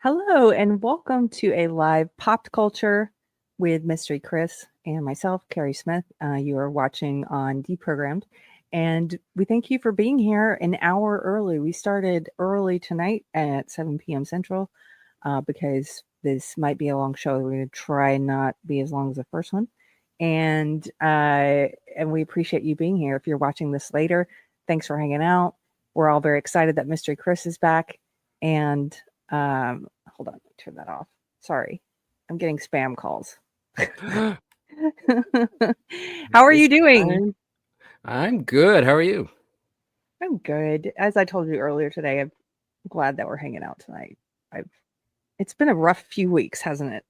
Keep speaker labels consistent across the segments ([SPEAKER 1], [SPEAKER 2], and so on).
[SPEAKER 1] Hello, and welcome to a live pop culture with Mystery Chris and myself, Keri Smith. You are watching on Deprogrammed, and we thank you for being here an hour early. We started early tonight at 7 p.m. Central because this might be a long show. We're going to try not be as long as the first one, and we appreciate you being here. If you're watching this later, thanks for hanging out. We're all very excited that Mystery Chris is back, and hold on, let me turn that off. Sorry, I'm getting spam calls. How are you doing?
[SPEAKER 2] I'm good. How are you?
[SPEAKER 1] I'm good. As I told you earlier today, I'm glad that we're hanging out tonight. I've It's been a rough few weeks, hasn't it?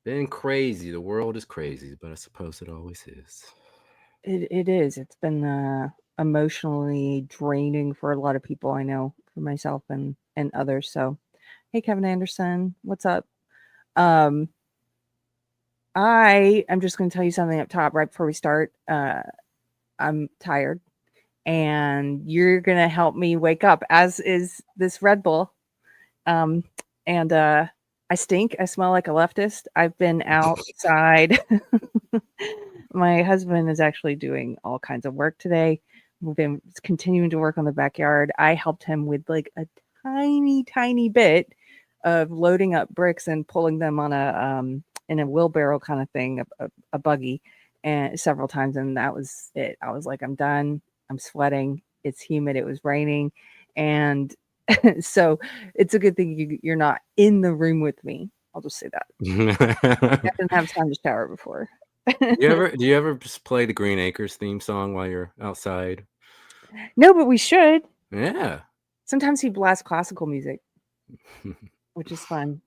[SPEAKER 2] Been crazy. The world is crazy, but I suppose it always is.
[SPEAKER 1] It is. It's been emotionally draining for a lot of people. I know for myself and others. So, hey, Kevin Anderson, what's up? Um, I am just going to tell you something up top right before we start. I'm tired, and you're going to help me wake up, as is this Red Bull. Um, and I stink. I smell like a leftist. I've been outside. My husband is actually doing all kinds of work today. We've been continuing to work on the backyard. I helped him with like a tiny bit of loading up bricks and pulling them on a in a wheelbarrow kind of thing, a buggy, and several times, and that was it. I was like, I'm done. I'm sweating. It's humid. It was raining, and so it's a good thing you're not in the room with me. I'll just say that. I didn't have time to shower before.
[SPEAKER 2] Do you ever just play the Green Acres theme song while you're outside?
[SPEAKER 1] No, but we should.
[SPEAKER 2] Yeah.
[SPEAKER 1] Sometimes he blasts classical music, which is fun.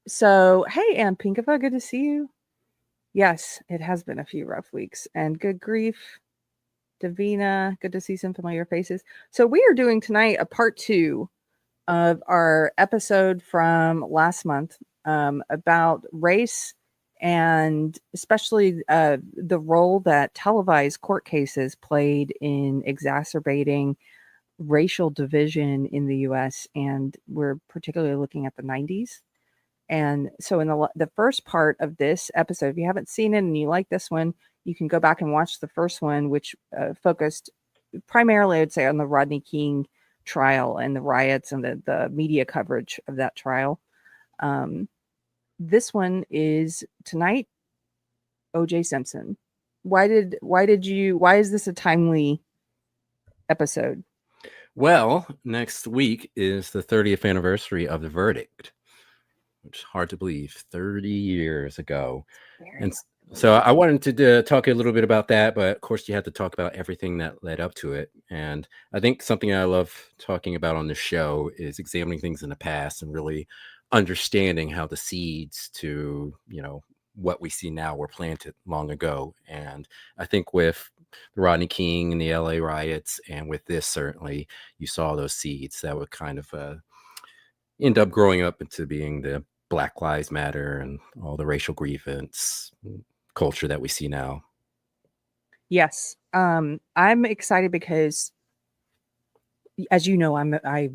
[SPEAKER 1] So hey, Ann Pinkava, good to see you. Yes, it has been a few rough weeks, and good grief, Davina, good to see some familiar faces. So we are doing tonight a part 2 of our episode from last month about race, and especially the role that televised court cases played in exacerbating racial division in the US. And we're particularly looking at the 90s. And so in the first part of this episode, if you haven't seen it and you like this one, you can go back and watch the first one, which focused primarily, I'd say, on the Rodney King trial and the riots and the media coverage of that trial. This one is tonight, OJ Simpson. Why is this a timely episode?
[SPEAKER 2] Well, next week is the 30th anniversary of the verdict, which is hard to believe. 30 years ago. And so I wanted to talk a little bit about that, but of course you have to talk about everything that led up to it. And I think something I love talking about on the show is examining things in the past and really understanding how the seeds to, what we see now were planted long ago. And I think with the Rodney King and the LA riots, and with this, certainly you saw those seeds that would kind of end up growing up into being the Black Lives Matter and all the racial grievance culture that we see now.
[SPEAKER 1] Yes. I'm excited because, as you know, I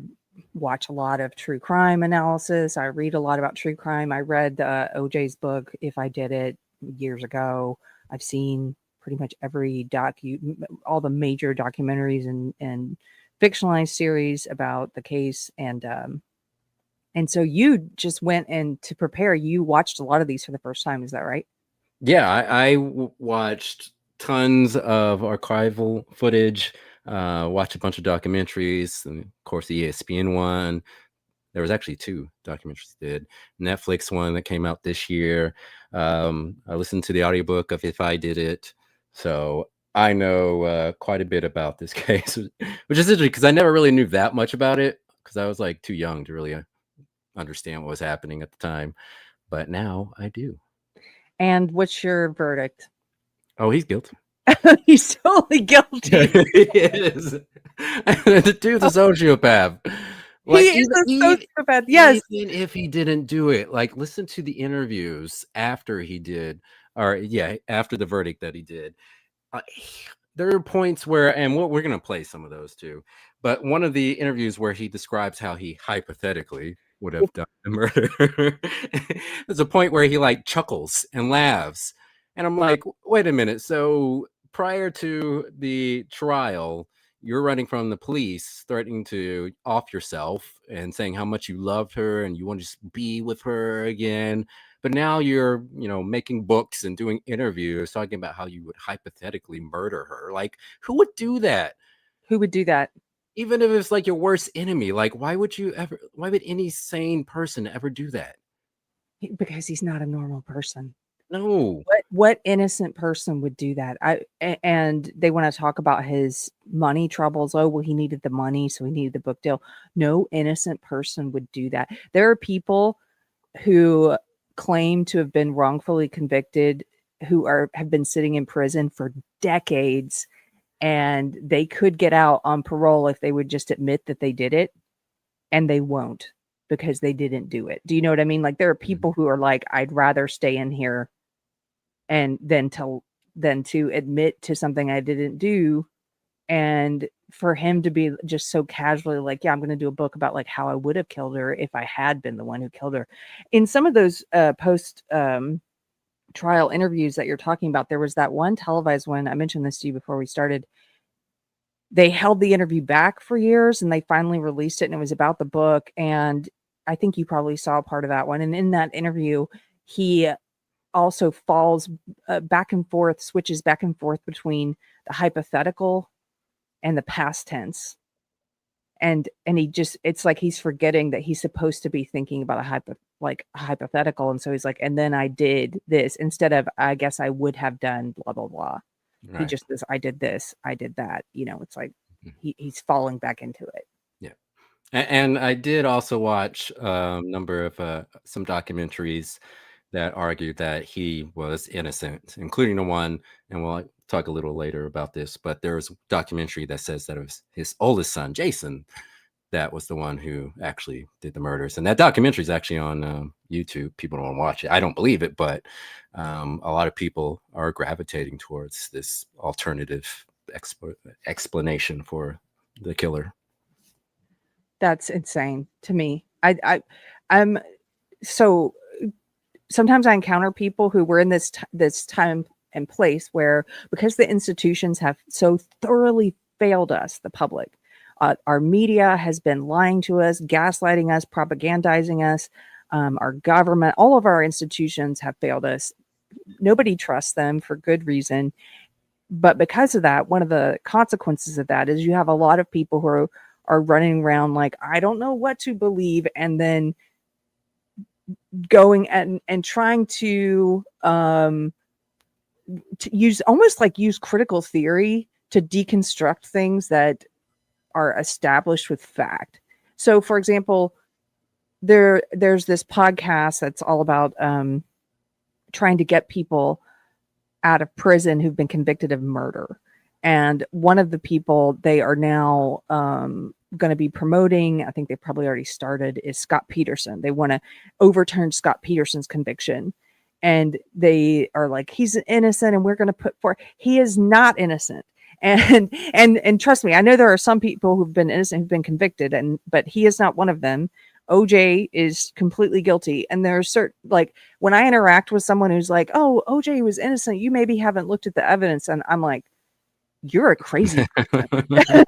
[SPEAKER 1] watch a lot of true crime analysis. I read a lot about true crime. I read OJ's book, If I Did It, years ago. I've seen pretty much every all the major documentaries and fictionalized series about the case. And so you just went and to prepare, you watched a lot of these for the first time. Is that right?
[SPEAKER 2] Yeah, I watched tons of archival footage, watched a bunch of documentaries, and of course the ESPN one. There was actually 2 documentaries did. Netflix one that came out this year. I listened to the audiobook of If I Did It. So I know quite a bit about this case, which is interesting because I never really knew that much about it because I was like too young to really understand what was happening at the time. But now I do.
[SPEAKER 1] And what's your verdict?
[SPEAKER 2] Oh, he's guilty.
[SPEAKER 1] He's totally guilty.
[SPEAKER 2] He is. The dude's a sociopath.
[SPEAKER 1] He
[SPEAKER 2] Like
[SPEAKER 1] is a sociopath. Yes.
[SPEAKER 2] even if he didn't do it, like listen to the interviews after he did, or yeah, after the verdict that he did. Uh, there are points where, and we're going to play some of those too, but one of the interviews where he describes how he hypothetically would have done the murder, there's a point where he like chuckles and laughs. And I'm like, wait a minute. So prior to the trial, you're running from the police, threatening to off yourself and saying how much you loved her and you want to just be with her again. But now you're, making books and doing interviews talking about how you would hypothetically murder her. Like, who would do that?
[SPEAKER 1] Who would do that?
[SPEAKER 2] Even if it's like your worst enemy, like why would any sane person ever do that?
[SPEAKER 1] Because he's not a normal person.
[SPEAKER 2] No.
[SPEAKER 1] What innocent person would do that? And they want to talk about his money troubles. Oh, well, he needed the money, so he needed the book deal. No innocent person would do that. There are people who claim to have been wrongfully convicted who have been sitting in prison for decades, and they could get out on parole if they would just admit that they did it, and they won't because they didn't do it. Do you know what I mean? Like, there are people who are like, I'd rather stay in here and than to admit to something I didn't do. And for him to be just so casually like, yeah, I'm going to do a book about like how I would have killed her if I had been the one who killed her. In some of those post trial interviews that you're talking about, there was that one televised one. I mentioned this to you before we started. They held the interview back for years and they finally released it, and it was about the book. And I think you probably saw part of that one. And in that interview, he also falls back and forth, switches back and forth between the hypothetical and the past tense. And he just, it's like he's forgetting that he's supposed to be thinking about a hypothetical. And so he's like, and then I did this instead of, I guess I would have done blah, blah, blah. Right. He just this, I did this, I did that. It's like he's falling back into it.
[SPEAKER 2] Yeah. And I did also watch a number of some documentaries that argued that he was innocent, including the one, and we'll talk a little later about this, but there was a documentary that says that it was his oldest son, Jason, that was the one who actually did the murders. And that documentary is actually on YouTube. People don't watch it. I don't believe it, but a lot of people are gravitating towards this alternative explanation for the killer.
[SPEAKER 1] That's insane to me. I'm so sometimes I encounter people who were in this time and place where, because the institutions have so thoroughly failed us, the public, our media has been lying to us, gaslighting us, propagandizing us. Our government, all of our institutions have failed us. Nobody trusts them for good reason. But because of that, one of the consequences of that is you have a lot of people who are running around like, I don't know what to believe, and then going and trying to use critical theory to deconstruct things that are established with fact. So, for example, there's this podcast that's all about trying to get people out of prison who've been convicted of murder. And one of the people they are now going to be promoting, I think they probably already started, is Scott Peterson. They want to overturn Scott Peterson's conviction. And they are like, he's innocent and we're going to put forth. He is not innocent. And trust me, I know there are some people who've been innocent, who've been convicted, but he is not one of them. OJ is completely guilty. And there's certain, like, when I interact with someone who's like, oh, OJ was innocent, you maybe haven't looked at the evidence. And I'm like, you're a crazy person.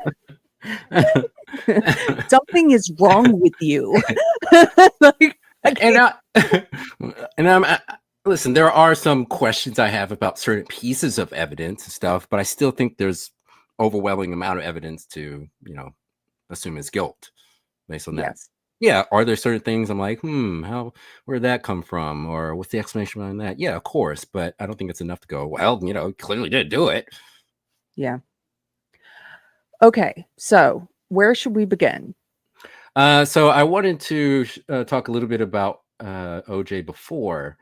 [SPEAKER 1] Something is wrong with you.
[SPEAKER 2] Listen, there are some questions I have about certain pieces of evidence and stuff, but I still think there's overwhelming amount of evidence to, assume his guilt based on that. Yeah. Are there certain things I'm like, where did that come from? Or what's the explanation behind that? Yeah, of course. But I don't think it's enough to go, well, clearly didn't do it.
[SPEAKER 1] Yeah. Okay. So where should we begin?
[SPEAKER 2] So I wanted to talk a little bit about OJ before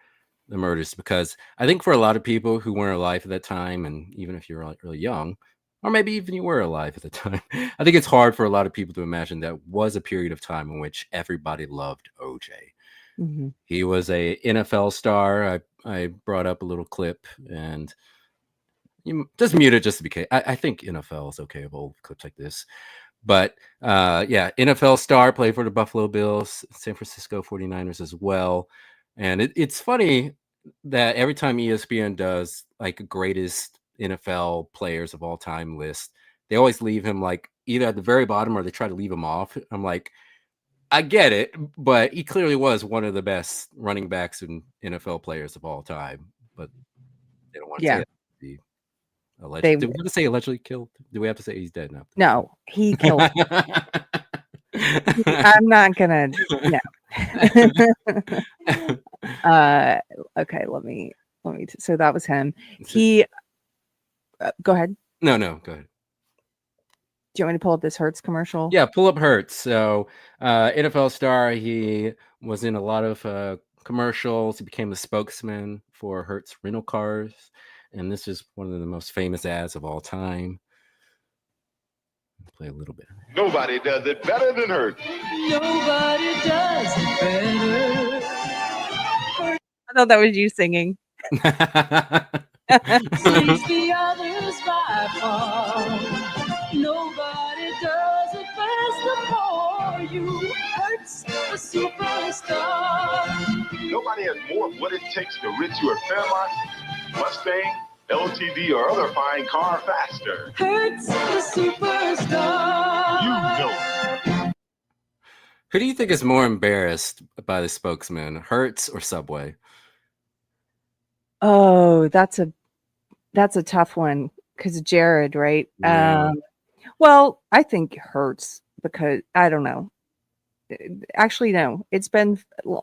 [SPEAKER 2] the murders, because I think for a lot of people who weren't alive at that time, and even if you're really young, or maybe even you were alive at the time, I think it's hard for a lot of people to imagine that was a period of time in which everybody loved OJ. Mm-hmm. He was a NFL star. I brought up a little clip, and You just mute it just to be case. I think NFL is okay with old clips like this. But yeah, NFL star, played for the Buffalo Bills, San Francisco 49ers as well. And it's funny that every time ESPN does like greatest NFL players of all time list, they always leave him like either at the very bottom or they try to leave him off. I'm like, I get it, but he clearly was one of the best running backs and NFL players of all time. But they don't want to say
[SPEAKER 1] Yeah.
[SPEAKER 2] it. The alleged.
[SPEAKER 1] They
[SPEAKER 2] Did we have to say allegedly killed? Do we have to say he's dead now?
[SPEAKER 1] no, he killed. I'm not gonna no. Okay, let me so that was him. He go ahead.
[SPEAKER 2] No, go ahead.
[SPEAKER 1] Do you want me to pull up this Hertz commercial?
[SPEAKER 2] Yeah, pull up Hertz. So NFL star, he was in a lot of commercials. He became the spokesman for Hertz rental cars. And this is one of the most famous ads of all time. Play a little bit.
[SPEAKER 3] Nobody does it better than Hertz.
[SPEAKER 4] Nobody does it better.
[SPEAKER 1] I thought that was you singing.
[SPEAKER 4] Sees the others by far. Nobody does it best for you. Hertz, a superstar.
[SPEAKER 3] Nobody has more of what it takes to rid you of Fairmont, Mustang, LTD, or other fine car faster.
[SPEAKER 4] Hertz, a superstar.
[SPEAKER 3] You know.
[SPEAKER 2] Who do you think is more embarrassed by the spokesman, Hertz or Subway?
[SPEAKER 1] Oh, that's a tough one because Jared, right?
[SPEAKER 2] Yeah.
[SPEAKER 1] Well, I think Hertz because I don't know. Actually, no. It's been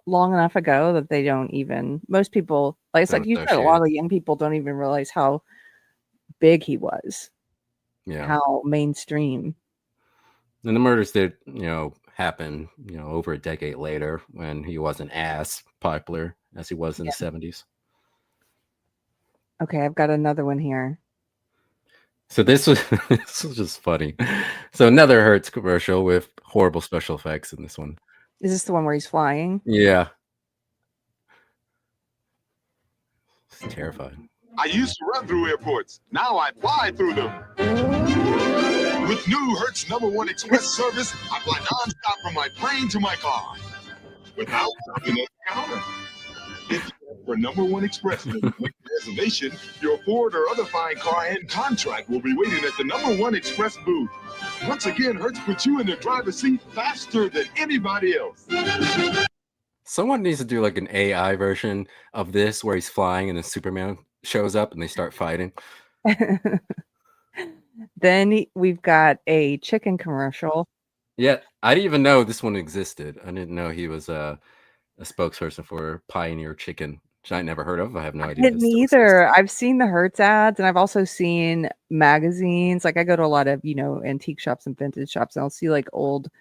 [SPEAKER 1] long enough ago that they don't even. Most people, like it's
[SPEAKER 2] Don't
[SPEAKER 1] like you said, a
[SPEAKER 2] associate
[SPEAKER 1] lot
[SPEAKER 2] it.
[SPEAKER 1] of young people don't even realize how big he was,
[SPEAKER 2] Yeah.
[SPEAKER 1] how mainstream.
[SPEAKER 2] And the murders did, happen, over a decade later when he wasn't as popular as he was in the 70s.
[SPEAKER 1] Okay, I've got another one here.
[SPEAKER 2] So this was just funny. So another Hertz commercial with horrible special effects in this one.
[SPEAKER 1] Is this the one where he's flying?
[SPEAKER 2] Yeah. It's terrifying.
[SPEAKER 3] I used to run through airports. Now I fly through them. With new Hertz #1 Express service, I fly nonstop from my plane to my car. Without stopping at the counter. If you ask for #1 Express and make a reservation, your Ford or other fine car and contract will be waiting at the #1 Express booth. Once again, Hertz puts you in the driver's seat faster than anybody else.
[SPEAKER 2] Someone needs to do like an AI version of this where he's flying and then Superman shows up and they start fighting.
[SPEAKER 1] Then we've got a chicken commercial.
[SPEAKER 2] Yeah, I didn't even know this one existed. I didn't know he was a spokesperson for Pioneer Chicken, which I never heard of. I have no idea.
[SPEAKER 1] Didn't either. I've seen the Hertz ads, and I've also seen magazines. Like I go to a lot of antique shops and vintage shops, and I'll see like old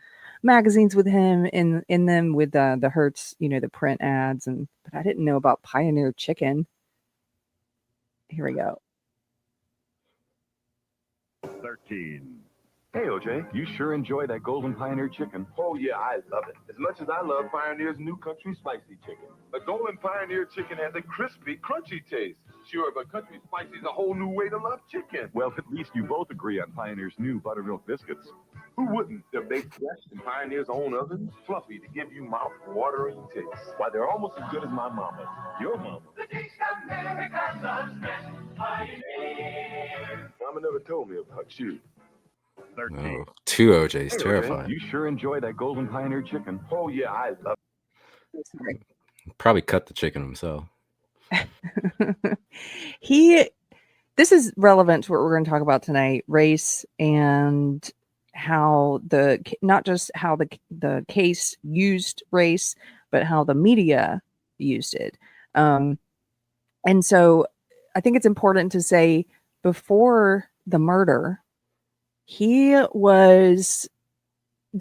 [SPEAKER 1] magazines with him in them with the Hertz, the print ads. But I didn't know about Pioneer Chicken. Here we go.
[SPEAKER 5] 13. Hey, OJ, you sure enjoy that Golden Pioneer chicken.
[SPEAKER 3] Oh, yeah, I love it. As much as I love Pioneer's new country spicy chicken. The Golden Pioneer chicken has a crispy, crunchy taste. Sure, but country spicy is a whole new way to love chicken.
[SPEAKER 5] Well, at least you both agree on Pioneer's new buttermilk biscuits.
[SPEAKER 3] Who wouldn't? They're baked fresh in Pioneer's own oven, fluffy to give you mouth-watering taste. Why, they're almost as good as my mama's. Your mama.
[SPEAKER 4] The taste of America loves best Pioneer.
[SPEAKER 3] Mama never told me about you.
[SPEAKER 5] 13.
[SPEAKER 2] Oh, two OJs,
[SPEAKER 5] Hey,
[SPEAKER 2] terrifying.
[SPEAKER 5] OJ, you sure enjoy that Golden Pioneer chicken.
[SPEAKER 3] Oh, yeah, I love it.
[SPEAKER 1] Sorry.
[SPEAKER 2] Probably cut the chicken himself.
[SPEAKER 1] This is relevant to what we're going to talk about tonight, race and how not just how the case used race, but how the media used it. And so I think it's important to say before the murder, there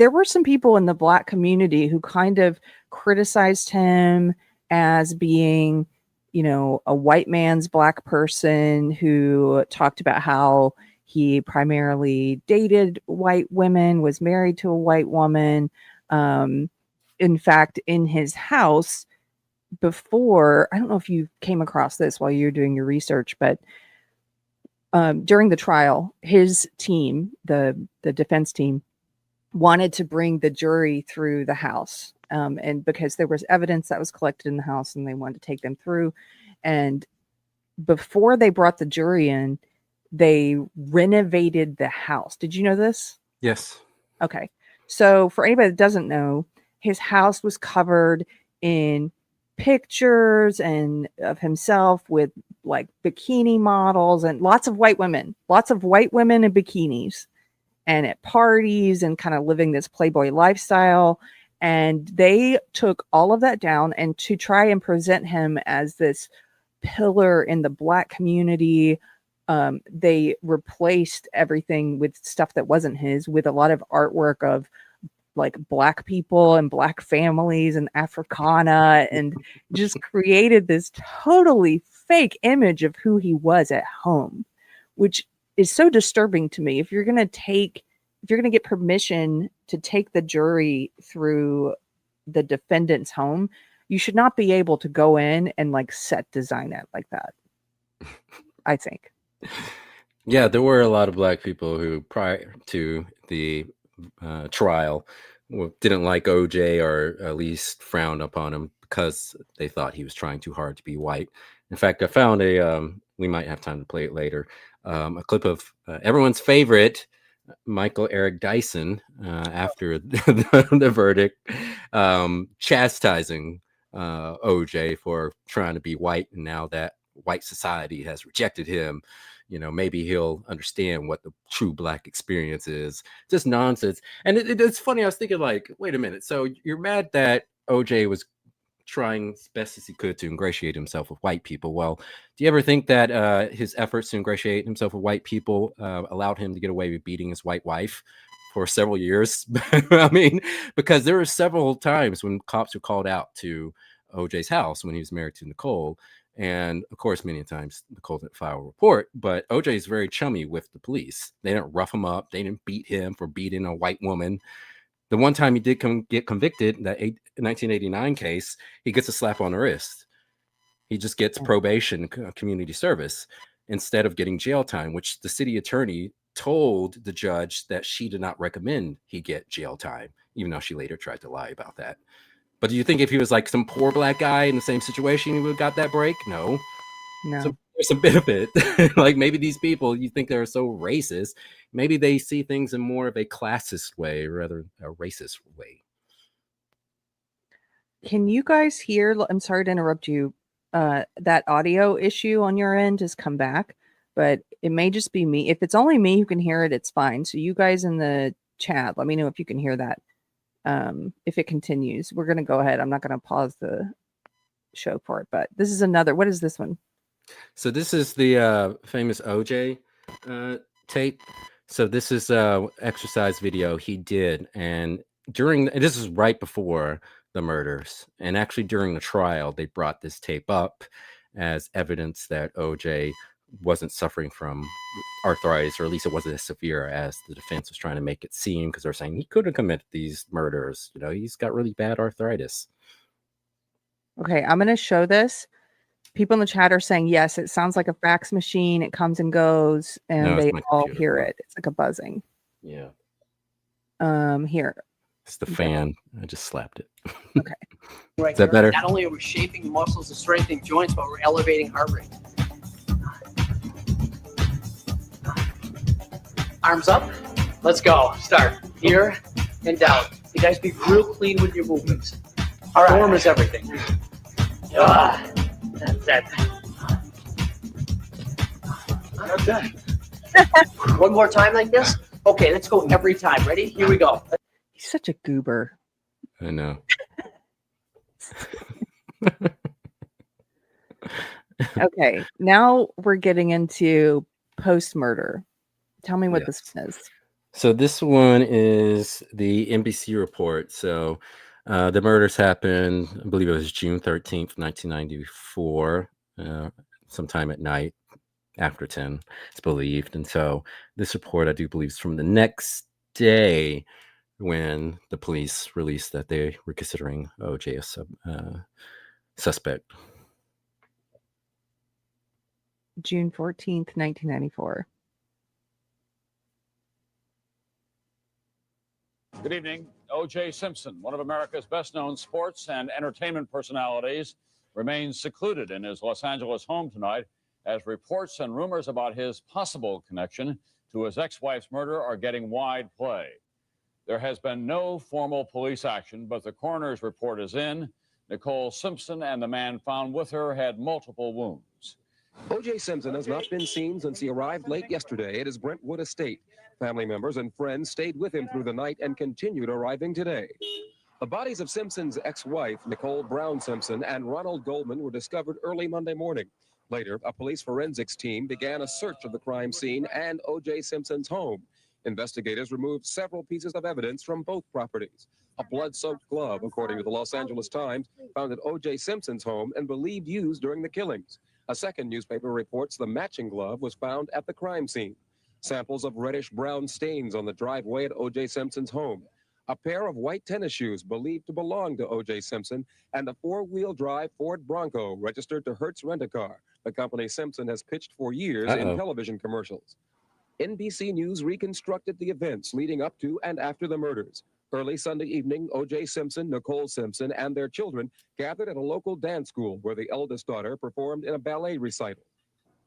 [SPEAKER 1] were some people in the Black community who kind of criticized him as being, a white man's Black person who talked about how he primarily dated white women, was married to a white woman. In fact, in his house before, I don't know if you came across this while you were doing your research, but during the trial, his team, the defense team, wanted to bring the jury through the house. And because there was evidence that was collected in the house and they wanted to take them through. And before they brought the jury in, they renovated the house. Did you know this?
[SPEAKER 2] Yes.
[SPEAKER 1] Okay. So for anybody that doesn't know, his house was covered in pictures and of himself with like bikini models and lots of white women in bikinis and at parties and kind of living this Playboy lifestyle. And they took all of that down and to try and present him as this pillar in the Black community, they replaced everything with stuff that wasn't his, with a lot of artwork of like Black people and Black families and Africana, and just created this totally fake image of who he was at home, which is so disturbing to me. If you're going to get permission to take the jury through the defendant's home, you should not be able to go in and like set design it like that. I think.
[SPEAKER 2] Yeah, there were a lot of Black people who, prior to the trial, didn't like OJ, or at least frowned upon him because they thought he was trying too hard to be white. In fact, I found we might have time to play it later, a clip of everyone's favorite Michael Eric Dyson after the verdict, chastising OJ for trying to be white, and now that white society has rejected him, maybe he'll understand what the true Black experience is. Just nonsense. And it's funny, I was thinking like, wait a minute, so you're mad that OJ was trying as best as he could to ingratiate himself with white people. Well, do you ever think that his efforts to ingratiate himself with white people allowed him to get away with beating his white wife for several years? I mean, because there were several times when cops were called out to OJ's house when he was married to Nicole. And of course, many times Nicole didn't file a report, but OJ is very chummy with the police. They didn't rough him up. They didn't beat him for beating a white woman. The one time he did get convicted, that 1989 case, he gets a slap on the wrist. He just gets probation, community service, instead of getting jail time, which the city attorney told the judge that she did not recommend he get jail time, even though she later tried to lie about that. But do you think if he was like some poor Black guy in the same situation, he would have got that break? No. So there's some benefit. Like maybe these people, you think they're so racist, maybe they see things in more of a classist way rather than a racist way.
[SPEAKER 1] Can you guys hear? I'm sorry to interrupt you. That audio issue on your end has come back, but it may just be me. If it's only me who can hear it, it's fine. So you guys in the chat, let me know if you can hear that. If it continues, we're going to go ahead. I'm not going to pause the show for it, but this is another. What is this one?
[SPEAKER 2] So this is the famous OJ tape. So this is exercise video he did, and this is right before the murders, and actually during the trial they brought this tape up as evidence that OJ wasn't suffering from arthritis, or at least it wasn't as severe as the defense was trying to make it seem, because they're saying he could have committed these murders. He's got really bad arthritis.
[SPEAKER 1] Okay, I'm going to show this. People in the chat are saying, yes, it sounds like a fax machine. It comes and goes, and they all hear it. It's like a buzzing.
[SPEAKER 2] Yeah.
[SPEAKER 1] Here.
[SPEAKER 2] It's the fan. I just slapped it.
[SPEAKER 1] Okay.
[SPEAKER 6] Right.
[SPEAKER 2] Is that better?
[SPEAKER 6] Not only are we shaping the muscles and strengthening joints, but we're elevating heart rate. Arms up. Let's go. Start here and down. You guys be real clean with your movements. Our form is everything. That's it. Okay. One more time like this. Okay, let's go every time. Ready? Here we go.
[SPEAKER 1] He's such a goober.
[SPEAKER 2] I know.
[SPEAKER 1] Okay, now we're getting into post-murder. Tell me what this is.
[SPEAKER 2] So this one is the NBC report. So the murders happened, I believe it was June 13th, 1994, sometime at night after 10, it's believed. And so this report, I do believe, is from the next day when the police released that they were considering OJ a suspect.
[SPEAKER 1] June 14th, 1994.
[SPEAKER 7] Good evening. OJ Simpson, one of America's best-known sports and entertainment personalities, remains secluded in his Los Angeles home tonight as reports and rumors about his possible connection to his ex-wife's murder are getting wide play. There has been no formal police action, but the coroner's report is in. Nicole Simpson and the man found with her had multiple wounds.
[SPEAKER 8] OJ Simpson has not been seen since he arrived late yesterday at his Brentwood estate. Family members and friends stayed with him through the night and continued arriving today. The bodies of Simpson's ex-wife, Nicole Brown Simpson, and Ronald Goldman were discovered early Monday morning. Later, a police forensics team began a search of the crime scene and OJ Simpson's home. Investigators removed several pieces of evidence from both properties. A blood-soaked glove, according to the Los Angeles Times, found at OJ Simpson's home and believed used during the killings. A second newspaper reports the matching glove was found at the crime scene. Samples of reddish-brown stains on the driveway at OJ Simpson's home. A pair of white tennis shoes believed to belong to OJ Simpson, and a four-wheel drive Ford Bronco registered to Hertz Rent-A-Car, the company Simpson has pitched for years in television commercials. NBC News reconstructed the events leading up to and after the murders. Early Sunday evening, OJ Simpson, Nicole Simpson, and their children gathered at a local dance school where the eldest daughter performed in a ballet recital.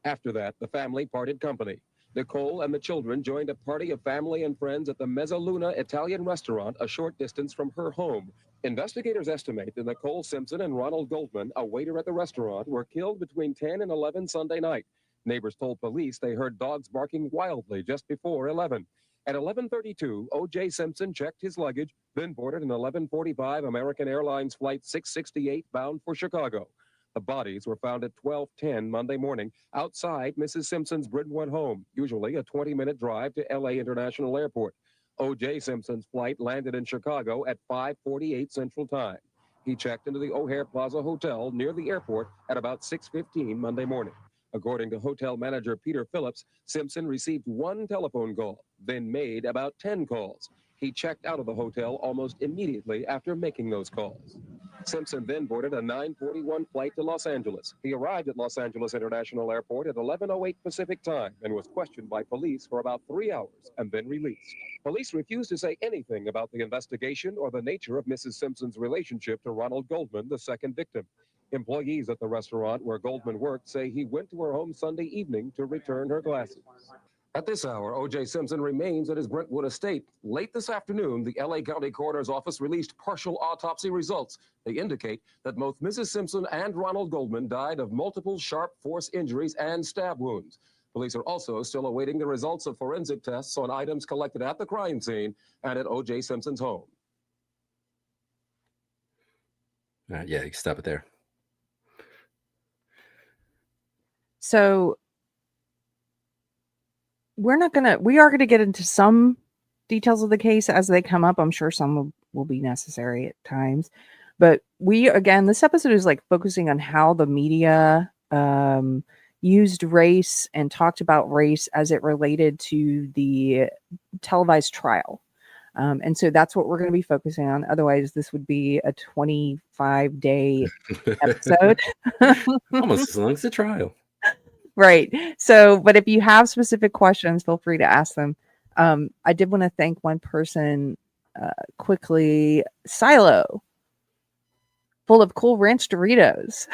[SPEAKER 8] After that, the family parted company. Nicole and the children joined a party of family and friends at the Mezzaluna Italian restaurant a short distance from her home. Investigators estimate that Nicole Simpson and Ronald Goldman, a waiter at the restaurant, were killed between 10 and 11 Sunday night. Neighbors told police they heard dogs barking wildly just before 11. At 11:32, O.J. Simpson checked his luggage, then boarded an 11:45 American Airlines Flight 668 bound for Chicago. The bodies were found at 12:10 Monday morning outside Mrs. Simpson's Brentwood home, usually a 20-minute drive to L.A. International Airport. O.J. Simpson's flight landed in Chicago at 5:48 Central Time. He checked into the O'Hare Plaza Hotel near the airport at about 6:15 Monday morning. According to hotel manager Peter Phillips, Simpson received one telephone call, then made about 10 calls. He checked out of the hotel almost immediately after making those calls. Simpson then boarded a 9:41 flight to Los Angeles. He arrived at Los Angeles International Airport at 11:08 Pacific time and was questioned by police for about 3 hours and then released. Police refused to say anything about the investigation or the nature of Mrs. Simpson's relationship to Ronald Goldman, the second victim. Employees at the restaurant where Goldman worked say he went to her home Sunday evening to return her glasses. At this hour, O.J. Simpson remains at his Brentwood estate. Late this afternoon, the L.A. County Coroner's Office released partial autopsy results. They indicate that both Mrs. Simpson and Ronald Goldman died of multiple sharp force injuries and stab wounds. Police are also still awaiting the results of forensic tests on items collected at the crime scene and at O.J. Simpson's home.
[SPEAKER 2] Yeah, you can stop it there.
[SPEAKER 1] So we are going to get into some details of the case as they come up. I'm sure some will be necessary at times, but this episode is like focusing on how the media used race and talked about race as it related to the televised trial. And so that's what we're going to be focusing on. Otherwise, this would be a 25-day episode.
[SPEAKER 2] Almost as long as the trial.
[SPEAKER 1] Right. So, but if you have specific questions, feel free to ask them. I did want to thank one person quickly. Silo, full of Cool Ranch Doritos.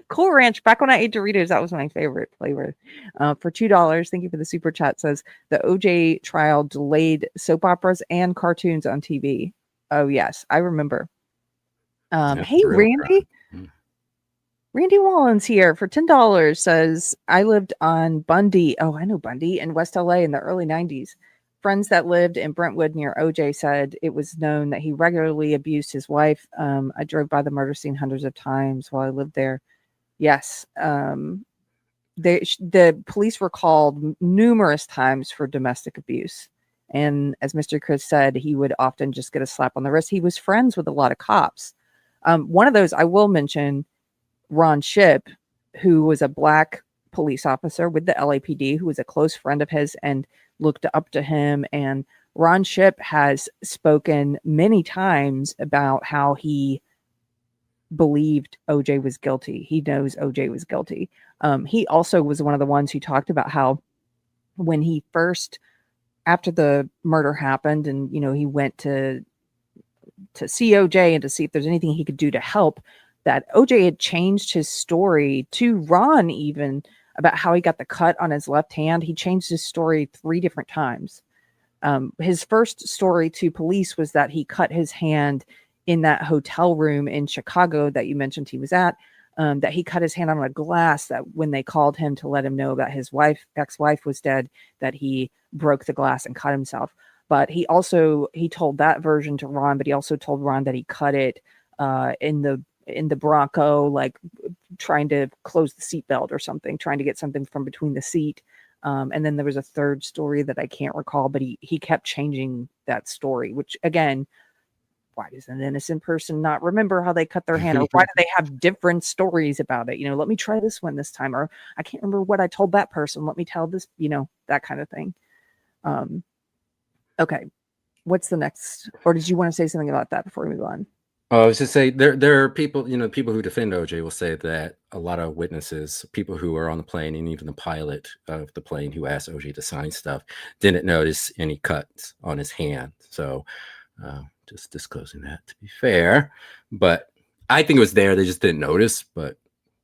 [SPEAKER 1] Cool Ranch. Back when I ate Doritos, that was my favorite flavor. For $2, thank you for the super chat. Says the OJ trial delayed soap operas and cartoons on TV. Oh yes, I remember. Hey Randy. Randy Wallen's here for $10. Says, I lived on Bundy. Oh, I know Bundy in West LA in the early 90s. Friends that lived in Brentwood near OJ said it was known that he regularly abused his wife. I drove by the murder scene hundreds of times while I lived there. Yes. The police were called numerous times for domestic abuse. And as Mr. Chris said, he would often just get a slap on the wrist. He was friends with a lot of cops. One of those I will mention, Ron Shipp, who was a black police officer with the LAPD, who was a close friend of his and looked up to him. And Ron Shipp has spoken many times about how he believed OJ was guilty. He knows OJ was guilty. He also was one of the ones who talked about how when he first, after the murder happened, and he went to see OJ and to see if there's anything he could do to help, that OJ had changed his story to Ron even about how he got the cut on his left hand. He changed his story 3 different times. His first story to police was that he cut his hand in that hotel room in Chicago that you mentioned he was at, that he cut his hand on a glass, that when they called him to let him know that his ex-wife was dead, that he broke the glass and cut himself. But he told that version to Ron, but he also told Ron that he cut it in the Bronco, like trying to close the seatbelt or something, trying to get something from between the seat. And then there was a third story that I can't recall, but he kept changing that story, which again, why does an innocent person not remember how they cut their hand? Or why do they have different stories about it? Let me try this one this time. Or I can't remember what I told that person. Let me tell this, that kind of thing. Okay. What's the next? Or did you want to say something about that before we move on?
[SPEAKER 2] I was just say there are people, people who defend OJ will say that a lot of witnesses, people who are on the plane, and even the pilot of the plane who asked OJ to sign stuff, didn't notice any cuts on his hand. So just disclosing that, to be fair. But I think it was there. They just didn't notice. But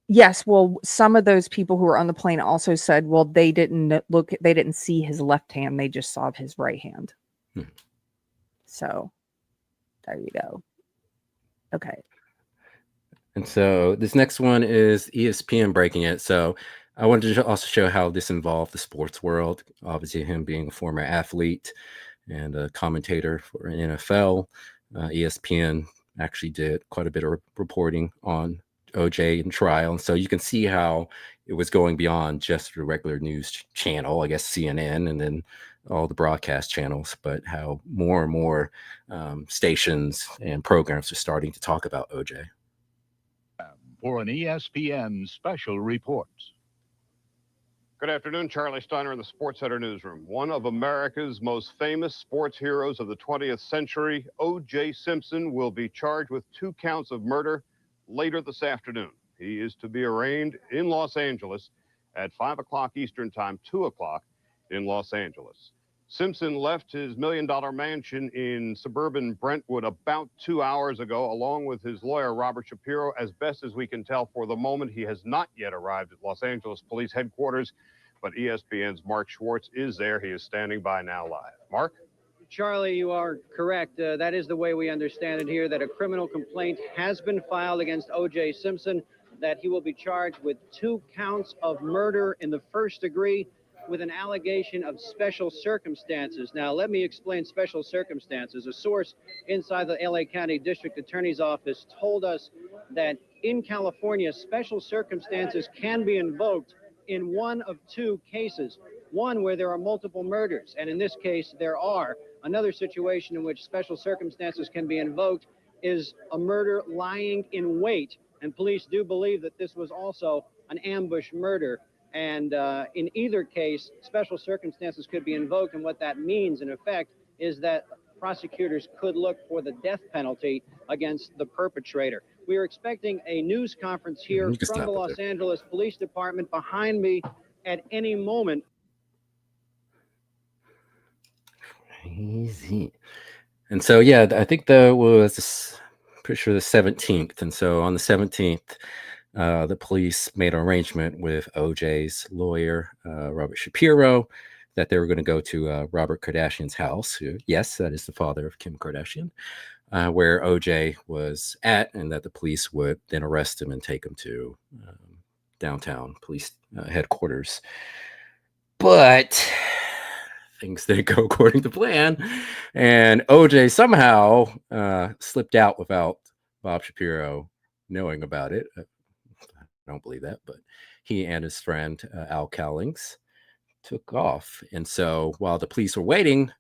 [SPEAKER 1] yes, well, some of those people who were on the plane also said, well, they didn't see his left hand. They just saw his right hand. So there you go. Okay.
[SPEAKER 2] And so this next one is ESPN breaking it. So I wanted to also show how this involved the sports world. Obviously, him being a former athlete and a commentator for NFL. ESPN actually did quite a bit of reporting on OJ and trial. And so you can see how it was going beyond just the regular news channel, I guess CNN, and then all the broadcast channels, but how more and more stations and programs are starting to talk about OJ.
[SPEAKER 9] For an ESPN special report.
[SPEAKER 10] Good afternoon, Charlie Steiner in the Sports Center newsroom. One of America's most famous sports heroes of the 20th century, OJ Simpson, will be charged with 2 counts of murder later this afternoon. He is to be arraigned in Los Angeles at 5 o'clock Eastern Time, 2 o'clock in Los Angeles. Simpson left his $1 million mansion in suburban Brentwood about 2 hours ago, along with his lawyer, Robert Shapiro. As best as we can tell for the moment, he has not yet arrived at Los Angeles Police Headquarters, but ESPN's Mark Schwartz is there. He is standing by now live. Mark?
[SPEAKER 11] Charlie, you are correct. That is the way we understand it here, that a criminal complaint has been filed against O.J. Simpson, that he will be charged with 2 counts of murder in the first degree with an allegation of special circumstances. Now, let me explain special circumstances. A source inside the LA County District Attorney's Office told us that in California, special circumstances can be invoked in one of 2 cases. One where there are multiple murders, and in this case there are. Another situation in which special circumstances can be invoked is a murder lying in wait, and police do believe that this was also an ambush murder. And in either case, special circumstances could be invoked, and what that means in effect is that prosecutors could look for the death penalty against the perpetrator. We are expecting a news conference here from the Los Angeles Police Department behind me at any moment.
[SPEAKER 2] Crazy. And so, yeah, I think that was pretty sure the 17th. And so on the 17th, the police made an arrangement with OJ's lawyer, Robert Shapiro, that they were going to go to Robert Kardashian's house. Yes, that is the father of Kim Kardashian, where OJ was at, and that the police would then arrest him and take him to downtown police headquarters. But things didn't go according to plan, and OJ somehow slipped out without Bob Shapiro knowing about it. I don't believe that, but he and his friend Al Cowlings took off. And so while the police were waiting,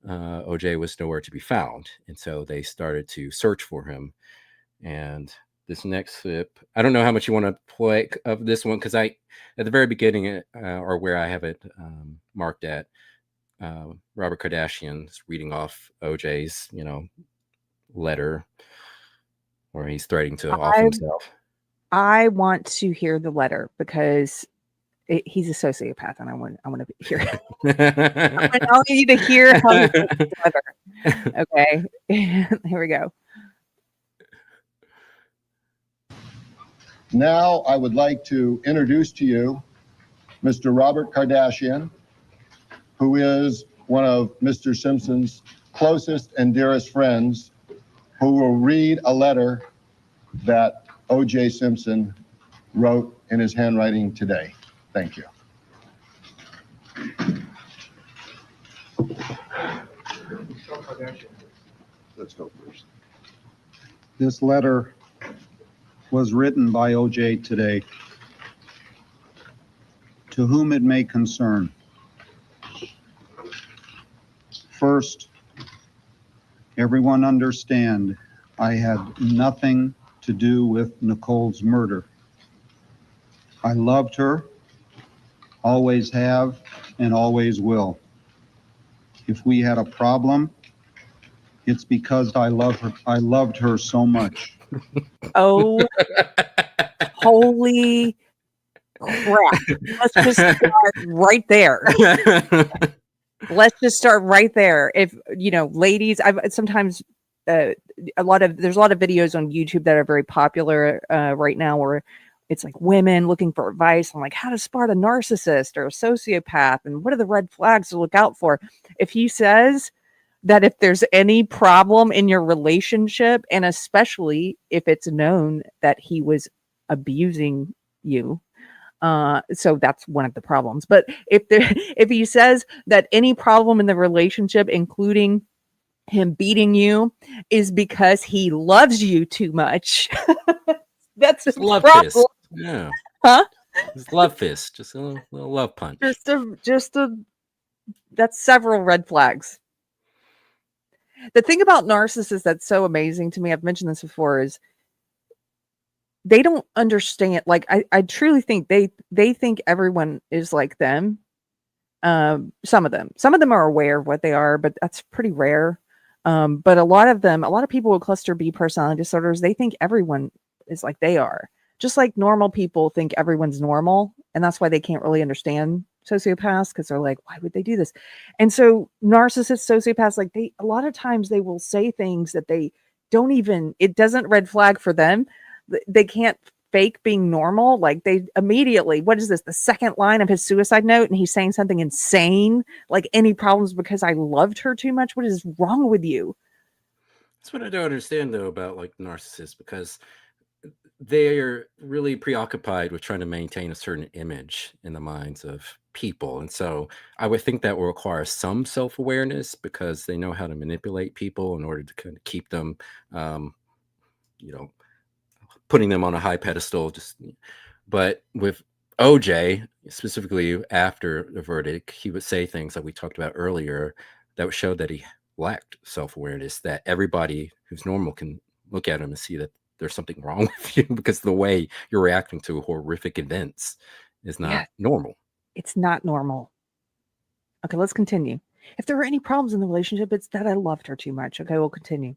[SPEAKER 2] OJ was nowhere to be found. And so they started to search for him. And this next clip, I don't know how much you want to play of this one, because at the very beginning, or where I have it marked at, Robert Kardashian's reading off OJ's, letter or he's threatening to off himself.
[SPEAKER 1] I want to hear the letter because he's a sociopath, and I want to hear it. I want you to hear how he puts it together. Okay, here we go.
[SPEAKER 12] Now I would like to introduce to you Mr. Robert Kardashian, who is one of Mr. Simpson's closest and dearest friends, who will read a letter that OJ Simpson wrote in his handwriting today. Thank you. Let's go first.
[SPEAKER 13] This letter was written by OJ today. To whom it may concern. First, everyone understand I had nothing to do with Nicole's murder. I loved her, always have, and always will. If we had a problem, it's because I loved her so much.
[SPEAKER 1] Oh, holy crap. Let's just start right there. Let's just start right there. If, ladies, I've sometimes there's a lot of videos on YouTube that are very popular right now where it's like women looking for advice on like how to spot a narcissist or a sociopath and what are the red flags to look out for. If he says that if there's any problem in your relationship, and especially if it's known that he was abusing you, so that's one of the problems. But if he says that any problem in the relationship, including him beating you, is because he loves you too much, that's a
[SPEAKER 2] love
[SPEAKER 1] problem.
[SPEAKER 2] Fist. Yeah.
[SPEAKER 1] Huh?
[SPEAKER 2] It's love fist. Just a little love punch.
[SPEAKER 1] That's several red flags. The thing about narcissists that's so amazing to me, I've mentioned this before, is they don't understand. Like, I truly think they think everyone is like them. Some of them are aware of what they are, but that's pretty rare. But a lot of people with cluster B personality disorders, they think everyone is like they are. Just like normal people think everyone's normal, and that's why they can't really understand sociopaths, because they're like, why would they do this? And so narcissists, sociopaths, like a lot of times they will say things that they don't even, it doesn't red flag for them. They can't fake being normal. Like they immediately, what is this? The second line of his suicide note, and he's saying something insane, like any problems because I loved her too much. What is wrong with you?
[SPEAKER 2] That's what I don't understand though about like narcissists, because they are really preoccupied with trying to maintain a certain image in the minds of people. And so I would think that will require some self-awareness, because they know how to manipulate people in order to kind of keep them, putting them on a high pedestal. But with OJ, specifically after the verdict, he would say things that we talked about earlier that would show that he lacked self-awareness, that everybody who's normal can look at him and see that there's something wrong with you, because the way you're reacting to horrific events is not normal.
[SPEAKER 1] It's not normal. Okay, let's continue. If there were any problems in the relationship, it's that I loved her too much. Okay, we'll continue.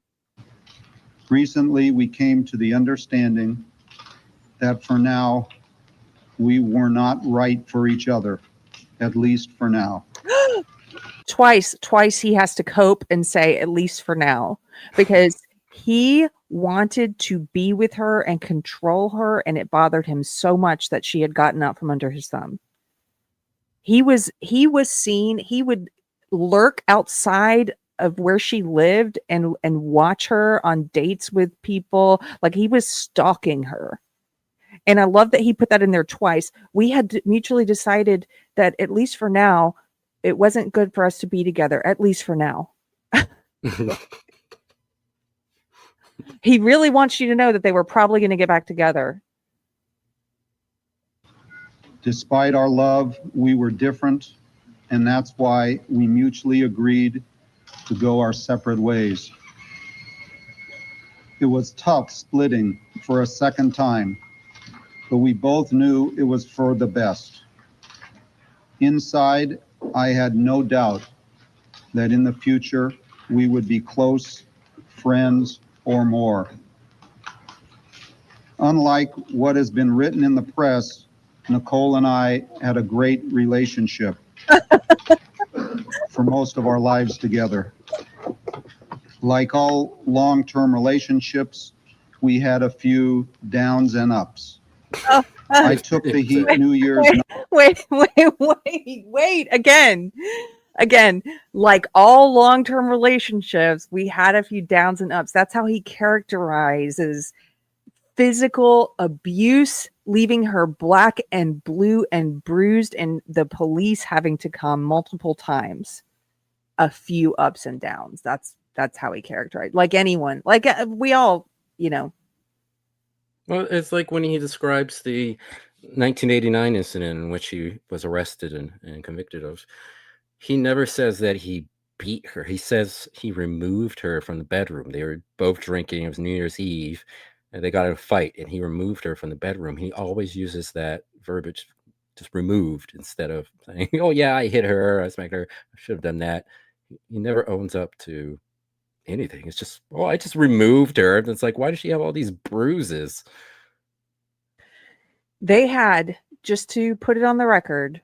[SPEAKER 13] Recently, we came to the understanding that for now, we were not right for each other, at least for now.
[SPEAKER 1] Twice he has to cope and say, at least for now, because he wanted to be with her and control her, and it bothered him so much that she had gotten out from under his thumb. He was seen. He would lurk outside of where she lived and watch her on dates with people. Like he was stalking her. And I love that he put that in there twice. We had mutually decided that at least for now, it wasn't good for us to be together, at least for now. He really wants you to know that they were probably going to get back together.
[SPEAKER 13] Despite our love, we were different, and that's why we mutually agreed to go our separate ways. It was tough splitting for a second time, but we both knew it was for the best. Inside, I had no doubt that in the future we would be close friends or more. Unlike what has been written in the press, Nicole and I had a great relationship for most of our lives together. Like all long-term relationships, we had a few downs and ups.
[SPEAKER 1] Oh,
[SPEAKER 13] I took the heat New Year's.
[SPEAKER 1] wait, again. Like all long-term relationships, we had a few downs and ups. That's how he characterizes physical abuse, leaving her black and blue and bruised, and the police having to come multiple times. A few ups and downs. That's how he characterized. Like anyone, like we all,
[SPEAKER 2] Well, it's like when he describes the 1989 incident in which he was arrested and convicted of. He never says that he beat her. He says he removed her from the bedroom. They were both drinking. It was New Year's Eve, and they got in a fight, and he removed her from the bedroom. He always uses that verbiage, just removed, instead of saying, "Oh yeah, I hit her. I smacked her. I should have done that." He never owns up to anything. It's just, "Oh, I just removed her." And it's like, why does she have all these bruises?
[SPEAKER 1] They had, just to put it on the record,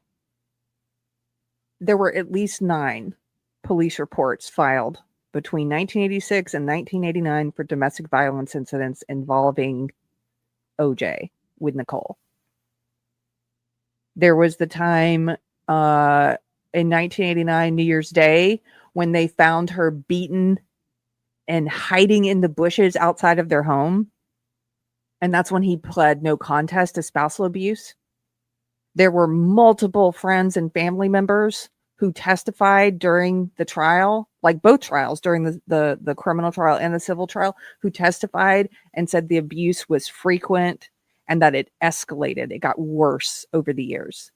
[SPEAKER 1] there were at least 9 police reports filed between 1986 and 1989 for domestic violence incidents involving OJ with Nicole. There was the time in 1989 New Year's Day when they found her beaten and hiding in the bushes outside of their home. And that's when he pled no contest to spousal abuse. There were multiple friends and family members who testified during the trial, like both trials, during the criminal trial and the civil trial, who testified and said the abuse was frequent and that it escalated. It got worse over the years.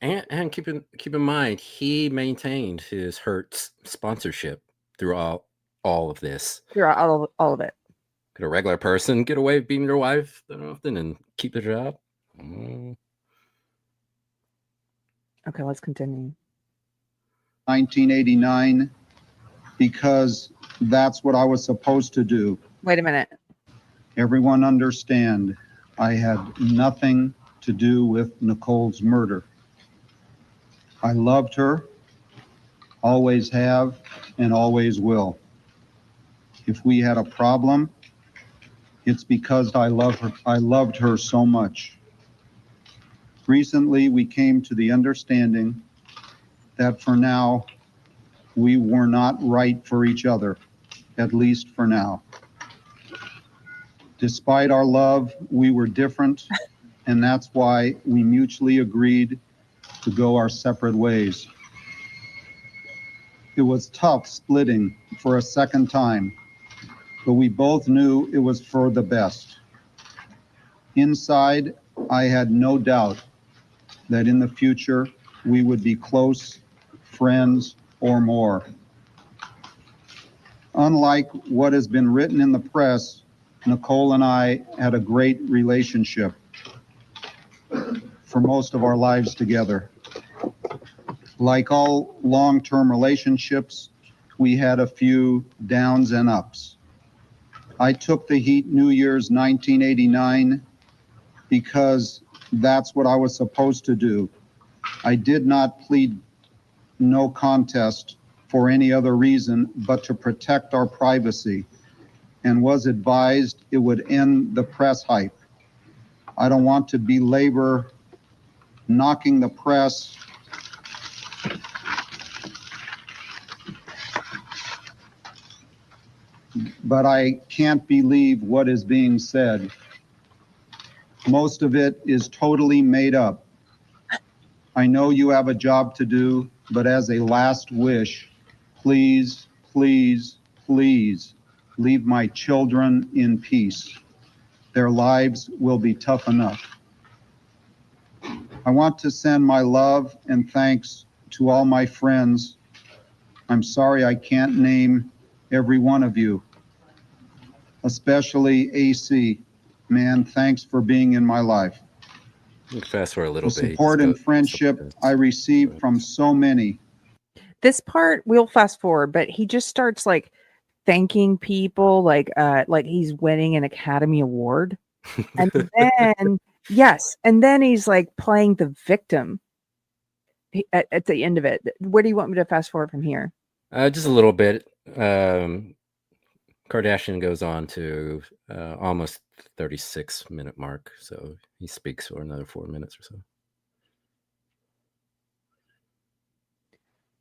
[SPEAKER 2] And keep in mind, he maintained his Hertz sponsorship throughout all of this.
[SPEAKER 1] Throughout all of it.
[SPEAKER 2] Could a regular person get away with beating their wife that often and keep their job?
[SPEAKER 1] Okay, let's continue.
[SPEAKER 13] 1989, because that's what I was supposed to do.
[SPEAKER 1] Wait a minute.
[SPEAKER 13] Everyone understand, I had nothing to do with Nicole's murder. I loved her, always have, and always will. If we had a problem, it's because I loved her so much. Recently, we came to the understanding that for now, we were not right for each other, at least for now. Despite our love, we were different, and that's why we mutually agreed to go our separate ways. It was tough splitting for a second time, but we both knew it was for the best. Inside, I had no doubt that in the future, we would be close friends or more. Unlike what has been written in the press, Nicole and I had a great relationship for most of our lives together. Like all long-term relationships, we had a few downs and ups. I took the heat New Year's 1989 because that's what I was supposed to do. I did not plead no contest for any other reason but to protect our privacy, and was advised it would end the press hype. I don't want to belabor knocking the press but I can't believe what is being said. Most of it is totally made up. I know you have a job to do, but as a last wish, please, please, please leave my children in peace. Their lives will be tough enough. I want to send my love and thanks to all my friends. I'm sorry I can't name every one of you, especially AC. Man, thanks for being in my life.
[SPEAKER 2] Fast for a little
[SPEAKER 13] The
[SPEAKER 2] bit.
[SPEAKER 13] support and friendship I received from so many.
[SPEAKER 1] This part we'll fast forward, but he just starts like thanking people like he's winning an Academy Award. And then, yes, and then he's like playing the victim at the end of it. Where do you want me to fast forward from here?
[SPEAKER 2] Just a little bit. Kardashian goes on to almost 36-minute mark, so he speaks for another 4 minutes or so.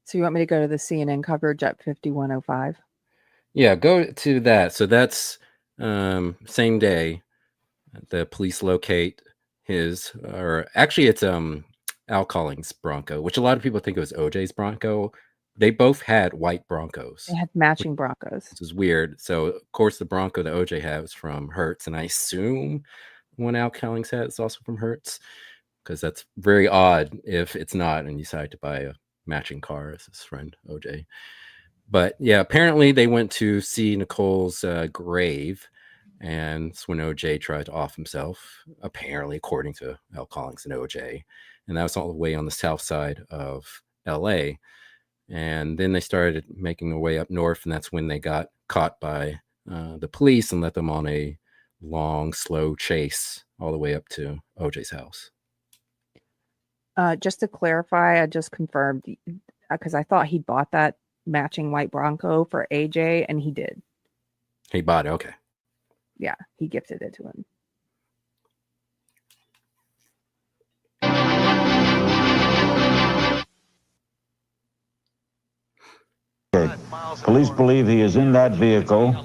[SPEAKER 1] So you want me to go to the CNN coverage at 51:05?
[SPEAKER 2] Yeah, go to that. So that's same day. The police locate his, or actually it's Al Collins' Bronco, which a lot of people think it was OJ's Bronco. They both had white Broncos.
[SPEAKER 1] They had matching Broncos.
[SPEAKER 2] Which is weird. So of course the Bronco that OJ had was from Hertz, and I assume one Al Collins had is also from Hertz, because that's very odd if it's not and you decide to buy a matching car as his friend OJ. But yeah, apparently they went to see Nicole's grave, and it's when OJ tried to off himself, apparently, according to Al Collins and OJ. And that was all the way on the south side of LA. And then they started making their way up north, and that's when they got caught by the police and let them on a long, slow chase all the way up to OJ's house.
[SPEAKER 1] Just to clarify, I just confirmed, because I thought he bought that matching white Bronco for AJ, and he did.
[SPEAKER 2] He bought it, okay.
[SPEAKER 1] Yeah, he gifted it to him.
[SPEAKER 14] Police believe he is in that vehicle.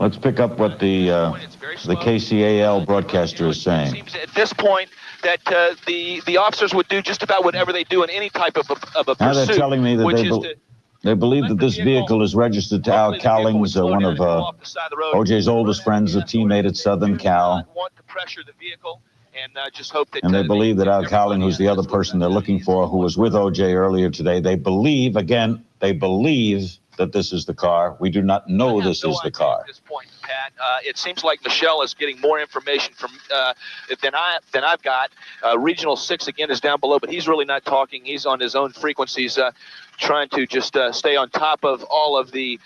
[SPEAKER 14] Let's pick up what the KCAL broadcaster is saying.
[SPEAKER 15] It seems at this point that the officers would do just about whatever they do in any type of a pursuit.
[SPEAKER 14] Now they're telling me that they believe that this vehicle is registered to Al Cowlings, one of OJ's oldest friends, a teammate at Southern Cal.
[SPEAKER 15] Want to pressure the vehicle and just hope that.
[SPEAKER 14] And they believe that Al Cowling, who's the other person they're looking for, who was with OJ earlier today, they believe that this is the car. We do not know this is the car.
[SPEAKER 15] At this point, Pat, it seems like Michelle is getting more information from than I've got. Regional 6 again is down below, but he's really not talking. He's on his own frequencies, trying to just stay on top of all of the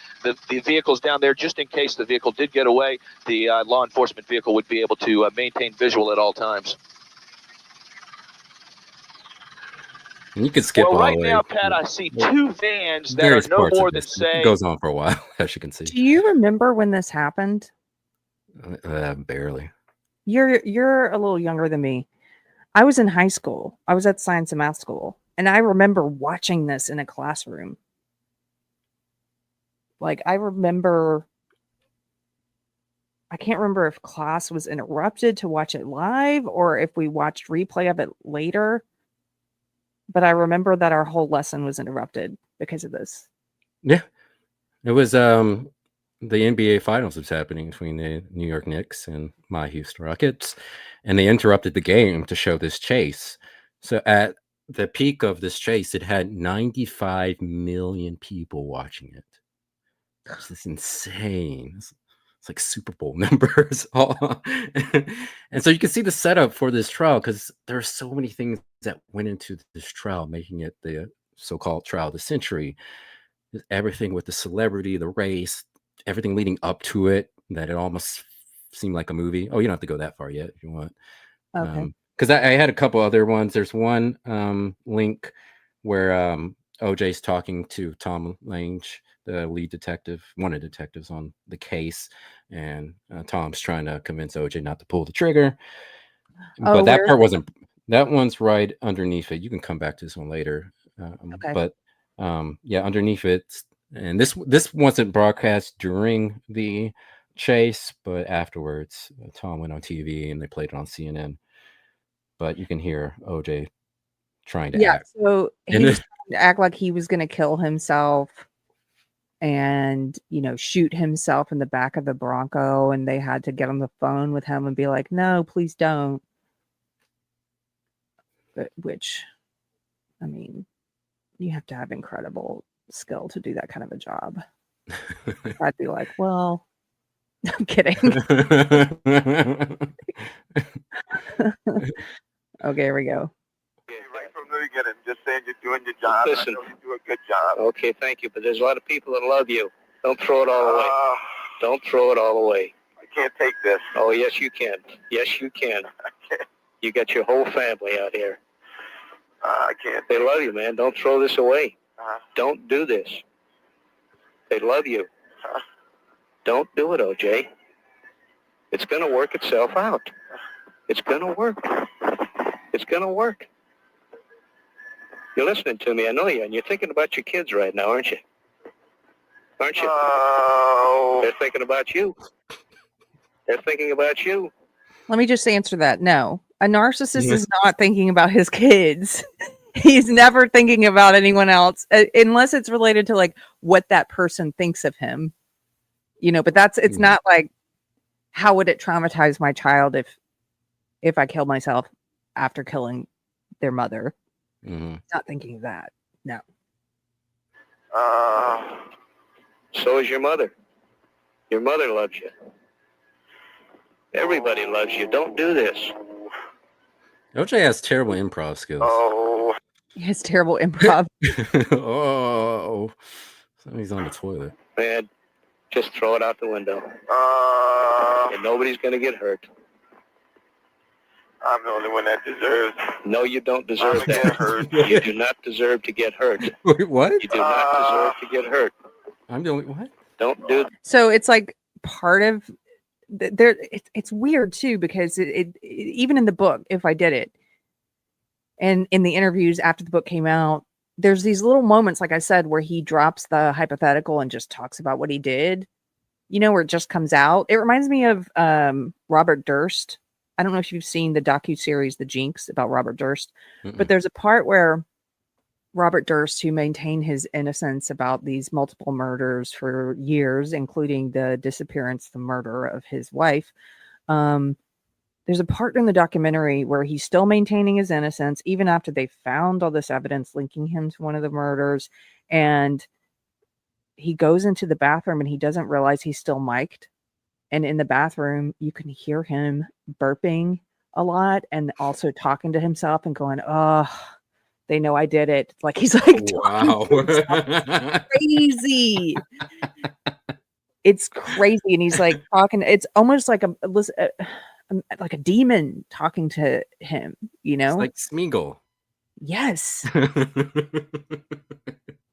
[SPEAKER 15] vehicles down there, just in case the vehicle did get away. The law enforcement vehicle would be able to maintain visual at all times.
[SPEAKER 2] And you can skip all
[SPEAKER 15] right
[SPEAKER 2] the way.
[SPEAKER 15] Now, Pat, I see two vans that are no more than
[SPEAKER 2] It goes on for a while, as you can see.
[SPEAKER 1] Do you remember when this happened?
[SPEAKER 2] Barely.
[SPEAKER 1] You're a little younger than me. I was in high school. I was at science and math school, and I remember watching this in a classroom. Like, I can't remember if class was interrupted to watch it live or if we watched replay of it later. But I remember that our whole lesson was interrupted because of this.
[SPEAKER 2] Yeah. It was the NBA Finals was happening between the New York Knicks and my Houston Rockets, and they interrupted the game to show this chase. So at the peak of this chase, it had 95 million people watching it. This is insane. It's like Super Bowl numbers. And so you can see the setup for this trial, because there are so many things that went into this trial, making it the so-called trial of the century. Everything with the celebrity, the race, everything leading up to it, that it almost seemed like a movie. Oh, you don't have to go that far yet if you want.
[SPEAKER 1] Okay.
[SPEAKER 2] Because I had a couple other ones. There's one link where OJ's talking to Tom Lange, the lead detective, one of the detectives on the case, and Tom's trying to convince OJ not to pull the trigger. But that part wasn't. That one's right underneath it. You can come back to this one later.
[SPEAKER 1] Okay.
[SPEAKER 2] But yeah, underneath it, and this wasn't broadcast during the chase, but afterwards, Tom went on TV and they played it on CNN. But you can hear OJ trying to act.
[SPEAKER 1] So he was trying to act like he was going to kill himself and, shoot himself in the back of the Bronco, and they had to get on the phone with him and be like, no, please don't. Which, I mean, you have to have incredible skill to do that kind of a job. I'd be like, well, I'm kidding. Okay, here we go.
[SPEAKER 16] Right from the beginning, just saying you're doing your job.
[SPEAKER 15] Listen,
[SPEAKER 16] I know you do a good job.
[SPEAKER 15] Okay, thank you. But there's a lot of people that love you. Don't throw it all away. Don't throw it all away.
[SPEAKER 16] I can't take this.
[SPEAKER 17] Oh, yes, you can. Yes, you can. You got your whole family out here.
[SPEAKER 16] I can't.
[SPEAKER 17] They love you, man. Don't throw this away. Don't do this. They love you. Don't do it, OJ. It's going to work itself out. It's going to work. It's going to work. You're listening to me. I know you. And you're thinking about your kids right now, aren't you? Aren't you?
[SPEAKER 16] Oh.
[SPEAKER 17] They're thinking about you. They're thinking about you.
[SPEAKER 1] Let me just answer that. No, a narcissist is not thinking about his kids. He's never thinking about anyone else unless it's related to like what that person thinks of him, you know, but it's not like, how would it traumatize my child if I killed myself after killing their mother? Not thinking of that. No.
[SPEAKER 17] So is your mother. Your mother loves you. Everybody loves you. Don't do this.
[SPEAKER 2] OJ has terrible improv skills.
[SPEAKER 16] Oh.
[SPEAKER 1] He has terrible improv.
[SPEAKER 2] Oh. Somebody's on the toilet.
[SPEAKER 17] Man, just throw it out the window. And nobody's going to get hurt.
[SPEAKER 16] I'm the only one that deserves.
[SPEAKER 17] No, you don't deserve that. You do not deserve to get hurt.
[SPEAKER 2] Wait, what?
[SPEAKER 17] You do not deserve to get hurt.
[SPEAKER 2] I'm the only what?
[SPEAKER 17] Don't do that.
[SPEAKER 1] So it's like part of there. It's weird too, because it even in the book, If I Did It, and in the interviews after the book came out, there's these little moments, like I said, where he drops the hypothetical and just talks about what he did, you know, where it just comes out. It reminds me of Robert Durst. I don't know if you've seen the docuseries The Jinx about Robert Durst, but there's a part where Robert Durst, who maintained his innocence about these multiple murders for years, including the disappearance, the murder of his wife. There's a part in the documentary where he's still maintaining his innocence, even after they found all this evidence linking him to one of the murders. And he goes into the bathroom and he doesn't realize he's still mic'd. And in the bathroom, you can hear him burping a lot and also talking to himself and going, oh, they know I did it. Like he's like,
[SPEAKER 2] wow,
[SPEAKER 1] crazy. It's crazy. And he's like talking. It's almost like a demon talking to him, you know?
[SPEAKER 2] It's like Smeagol.
[SPEAKER 1] Yes.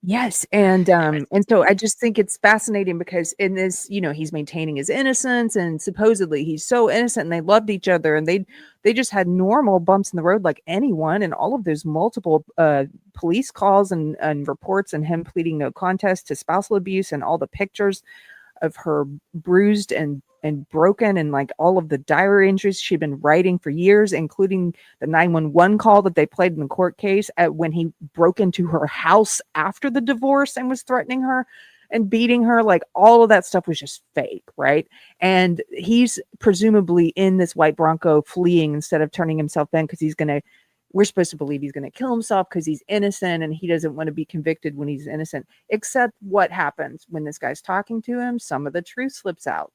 [SPEAKER 1] Yes. And so I just think it's fascinating because in this, you know, he's maintaining his innocence and supposedly he's so innocent and they loved each other and they just had normal bumps in the road like anyone, and all of those multiple police calls and reports and him pleading no contest to spousal abuse and all the pictures of her bruised and broken and like all of the diary entries she'd been writing for years, including the 911 call that they played in the court case when he broke into her house after the divorce and was threatening her and beating her. Like all of that stuff was just fake, right? And he's presumably in this white Bronco fleeing instead of turning himself in because we're supposed to believe he's going to kill himself because he's innocent and he doesn't want to be convicted when he's innocent. Except what happens when this guy's talking to him, some of the truth slips out.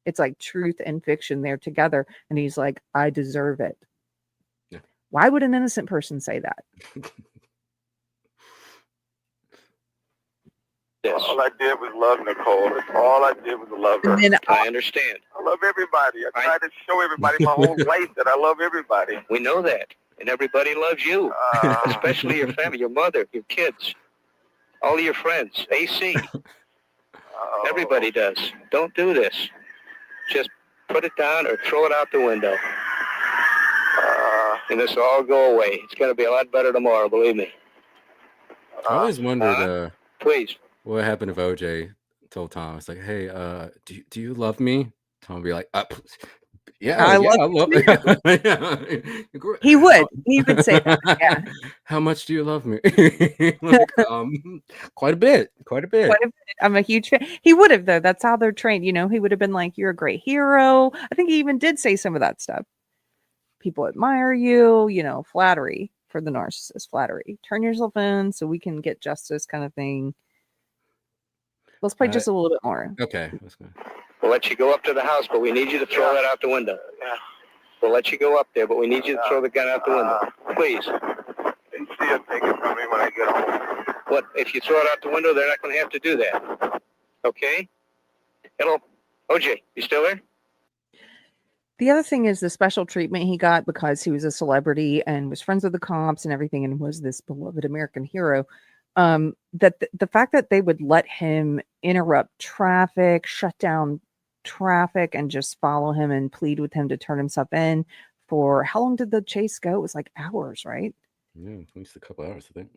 [SPEAKER 1] It's like truth and fiction there together. And he's like, I deserve it. Yeah. Why would an innocent person say that?
[SPEAKER 17] Yes.
[SPEAKER 16] All I did was love Nicole. All I did was love her.
[SPEAKER 1] And then,
[SPEAKER 17] I understand.
[SPEAKER 16] I love everybody. I try to show everybody my whole life that I love everybody.
[SPEAKER 17] We know that. And everybody loves you. Especially your family, your mother, your kids, all of your friends, AC. Everybody does. Don't do this. Just put it down or throw it out the window. And this will all go away. It's going to be a lot better tomorrow, believe me.
[SPEAKER 2] I always wondered
[SPEAKER 17] please.
[SPEAKER 2] What happened if OJ told Tom, it's like, hey, do you love me? Tom would be like, yeah, I love you.
[SPEAKER 1] He would say that. Yeah.
[SPEAKER 2] How much do you love me? Like, quite a bit.
[SPEAKER 1] I'm a huge fan. He would have, though. That's how they're trained. You know, he would have been like, you're a great hero. I think he even did say some of that stuff. People admire you, you know, flattery for the narcissist, flattery. Turn yourself in so we can get justice kind of thing. Let's play just a little bit more.
[SPEAKER 2] Okay. Let's go.
[SPEAKER 17] We'll let you go up to the house, but we need you to throw that out the window. Yeah. We'll let you go up there, but we need you to throw the gun out the window. Please.
[SPEAKER 16] They see it taken from me when I get home.
[SPEAKER 17] What? If you throw it out the window, they're not going to have to do that. Okay? Hello? OJ, you still there?
[SPEAKER 1] The other thing is the special treatment he got because he was a celebrity and was friends with the cops and everything and was this beloved American hero. That the fact that they would let him interrupt traffic, shut down traffic, and just follow him and plead with him to turn himself in for how long did the chase go? It was like hours, right?
[SPEAKER 2] Yeah, at least a couple hours, I think.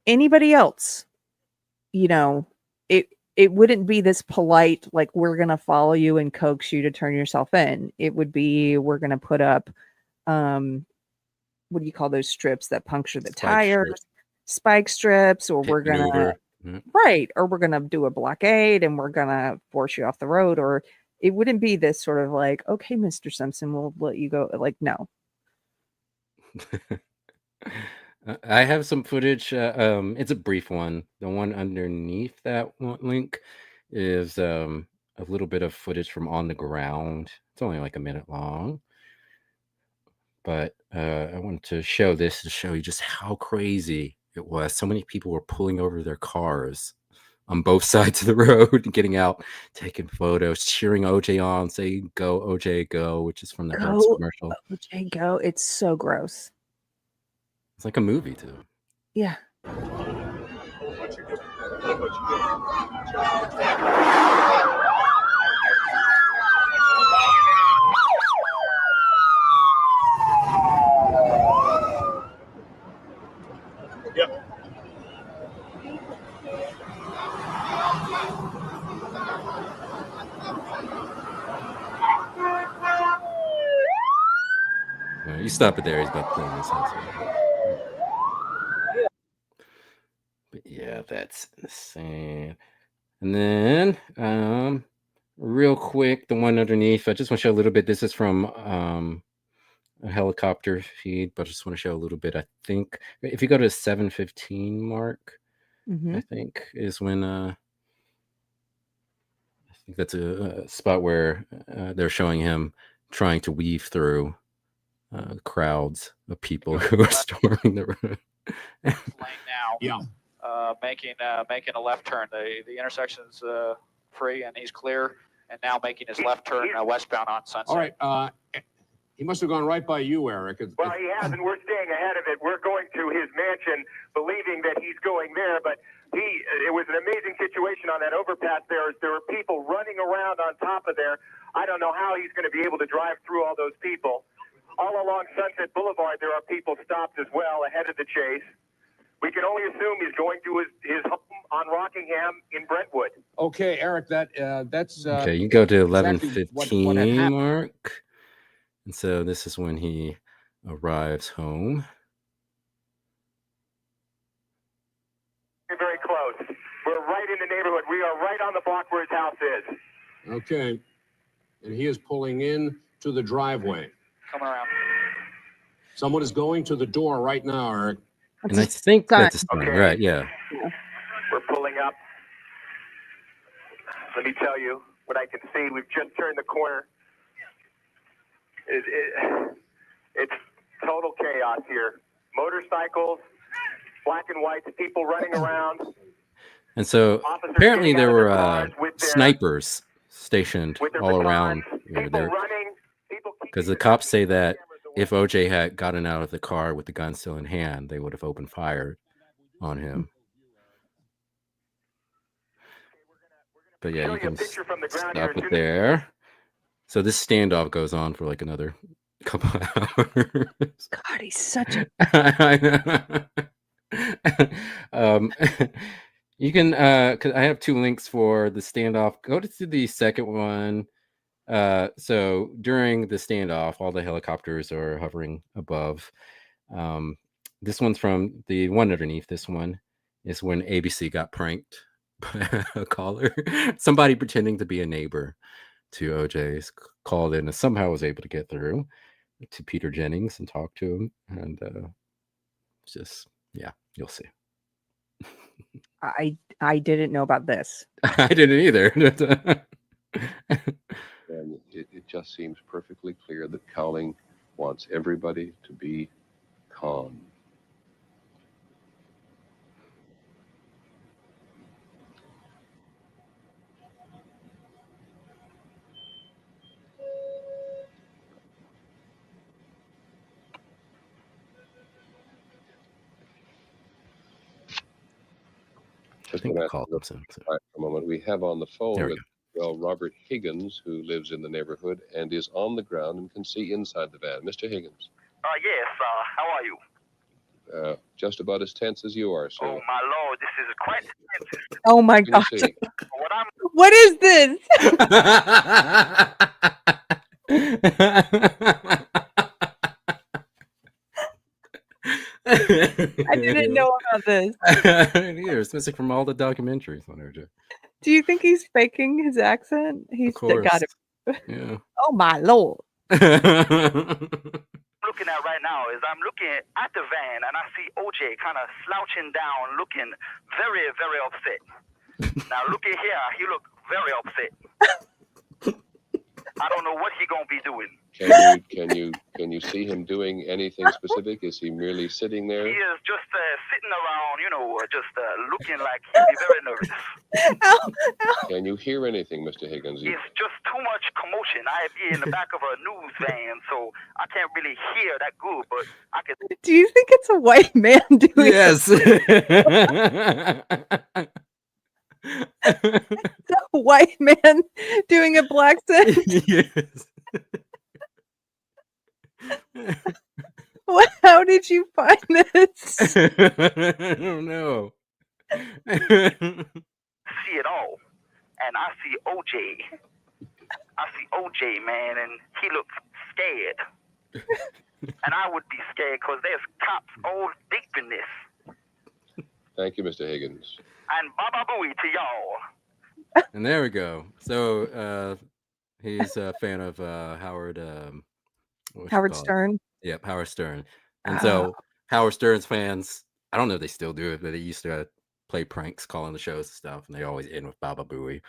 [SPEAKER 1] Anybody else, it wouldn't be this polite, like, we're going to follow you and coax you to turn yourself in. It would be, we're going to put up, what do you call those strips that puncture the tires? Spike strips, or we're going to, right. Or we're going to do a blockade and we're going to force you off the road. Or it wouldn't be this sort of like, okay, Mr. Simpson, we'll let you go. Like, no.
[SPEAKER 2] I have some footage. It's a brief one. The one underneath that link is a little bit of footage from on the ground. It's only like a minute long. But I wanted to show this to show you just how crazy it was. So many people were pulling over their cars on both sides of the road and getting out, taking photos, cheering OJ on, saying, "Go, OJ, go," which is from the Hertz commercial.
[SPEAKER 1] OJ, go. It's so gross.
[SPEAKER 2] It's like a movie, too.
[SPEAKER 1] Yeah.
[SPEAKER 2] You stop it there. He's about to play this house. But yeah, that's insane. And then, real quick, the one underneath, I just want to show a little bit. This is from a helicopter feed, but I just want to show a little bit. I think if you go to 7:15 mark, I think is when I think that's a spot where they're showing him trying to weave through crowds of people who are storming the road.
[SPEAKER 18] Lane now. Yeah. Making a left turn. The intersection's free and he's clear, and now making his left turn westbound on Sunset.
[SPEAKER 19] All right. He must have gone right by you, Eric.
[SPEAKER 16] Well, he has, and we're staying ahead of it. We're going to his mansion, believing that he's going there, but it was an amazing situation on that overpass there. There were people running around on top of there. I don't know how he's going to be able to drive through all those people. All along Sunset Boulevard, there are people stopped as well ahead of the chase. We can only assume he's going to his home on Rockingham in Brentwood.
[SPEAKER 19] Okay, Eric, that's...
[SPEAKER 2] okay, you go to
[SPEAKER 19] exactly
[SPEAKER 2] 11:15 mark. And so this is when he arrives home.
[SPEAKER 16] We're very close. We're right in the neighborhood. We are right on the block where his house is.
[SPEAKER 19] Okay. And he is pulling in to the driveway.
[SPEAKER 18] Come around.
[SPEAKER 19] Someone is going to the door right now, Eric.
[SPEAKER 2] And I think that's a sign, right? Yeah.
[SPEAKER 16] We're pulling up. Let me tell you what I can see. We've just turned the corner. It's total chaos here. Motorcycles, black and white, people running around.
[SPEAKER 2] And so apparently there were snipers stationed all around there. Because the cops say that if OJ had gotten out of the car with the gun still in hand, they would have opened fire on him. But yeah, you can stop it there. So this standoff goes on for like another couple hours.
[SPEAKER 1] God, he's such a...
[SPEAKER 2] You can, cause I have 2 links for the standoff. Go to the second one. So during the standoff, all the helicopters are hovering above. This one's from the one underneath. This one is when ABC got pranked by a caller. Somebody pretending to be a neighbor to OJ's called in and somehow was able to get through to Peter Jennings and talk to him. And just, yeah, you'll see.
[SPEAKER 1] I didn't know about this.
[SPEAKER 2] I didn't either.
[SPEAKER 20] And it just seems perfectly clear that Cowling wants everybody to be calm.
[SPEAKER 2] I think we called him Simpson.
[SPEAKER 20] Right, for a moment. We have on the phone
[SPEAKER 2] There we
[SPEAKER 20] with Robert Higgins, who lives in the neighborhood and is on the ground and can see inside the van. Mr. Higgins.
[SPEAKER 16] Yes, how are you?
[SPEAKER 20] Just about as tense as you are, sir.
[SPEAKER 16] Oh, my Lord, this is quite tense.
[SPEAKER 1] Oh my
[SPEAKER 20] Can you
[SPEAKER 1] gosh.
[SPEAKER 20] see?
[SPEAKER 1] What is this? I didn't know about this.
[SPEAKER 2] Neither. It's missing from all the documentaries on OJ.
[SPEAKER 1] Do you think he's faking his accent? He's got it.
[SPEAKER 2] Yeah.
[SPEAKER 1] Oh my Lord.
[SPEAKER 16] Looking at right now is I'm looking at the van and I see OJ kind of slouching down, looking very, very upset. Now look at here, he look very upset. I don't know what he gonna be doing.
[SPEAKER 20] Can you see him doing anything specific? Is he merely sitting there?
[SPEAKER 16] He is just sitting around, just looking like he'd be very nervous.
[SPEAKER 20] Can you hear anything, Mr. Higgins?
[SPEAKER 16] It's just too much commotion. I be in the back of a news van, so I can't really hear that good, but I can.
[SPEAKER 1] Do you think it's a white man doing
[SPEAKER 2] Yes.
[SPEAKER 1] It's a white man doing a black accent?
[SPEAKER 2] Yes.
[SPEAKER 1] How did you find this?
[SPEAKER 2] I don't know.
[SPEAKER 16] See it all, and I see OJ. I see OJ, man, and he looks scared. And I would be scared because there's cops all deep in this.
[SPEAKER 20] Thank you, Mr. Higgins.
[SPEAKER 16] And Baba Booey to y'all.
[SPEAKER 2] And there we go. So he's a fan of Howard
[SPEAKER 1] Stern.
[SPEAKER 2] Yep, Howard Stern. And so Howard Stern's fans, I don't know if they still do it, but they used to play pranks calling the shows and stuff, and they always end with Baba Booey.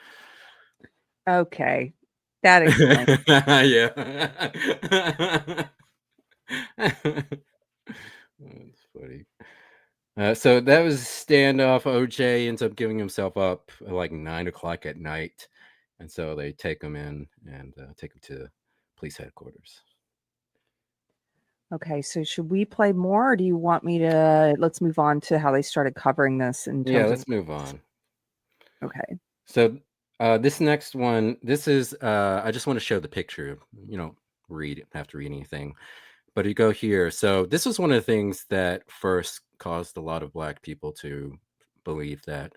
[SPEAKER 1] Okay. That explains.
[SPEAKER 2] Yeah. That's funny. So that was standoff. OJ ends up giving himself up at like 9 o'clock at night. And so they take him in and take him to police headquarters.
[SPEAKER 1] Okay, so should we play more, or do you want me to? Let's move on to how they started covering this.
[SPEAKER 2] Let's move on.
[SPEAKER 1] Okay.
[SPEAKER 2] So this next one, this is, I just want to show the picture. You don't have to read anything. But you go here. So this was one of the things that first caused a lot of Black people to believe that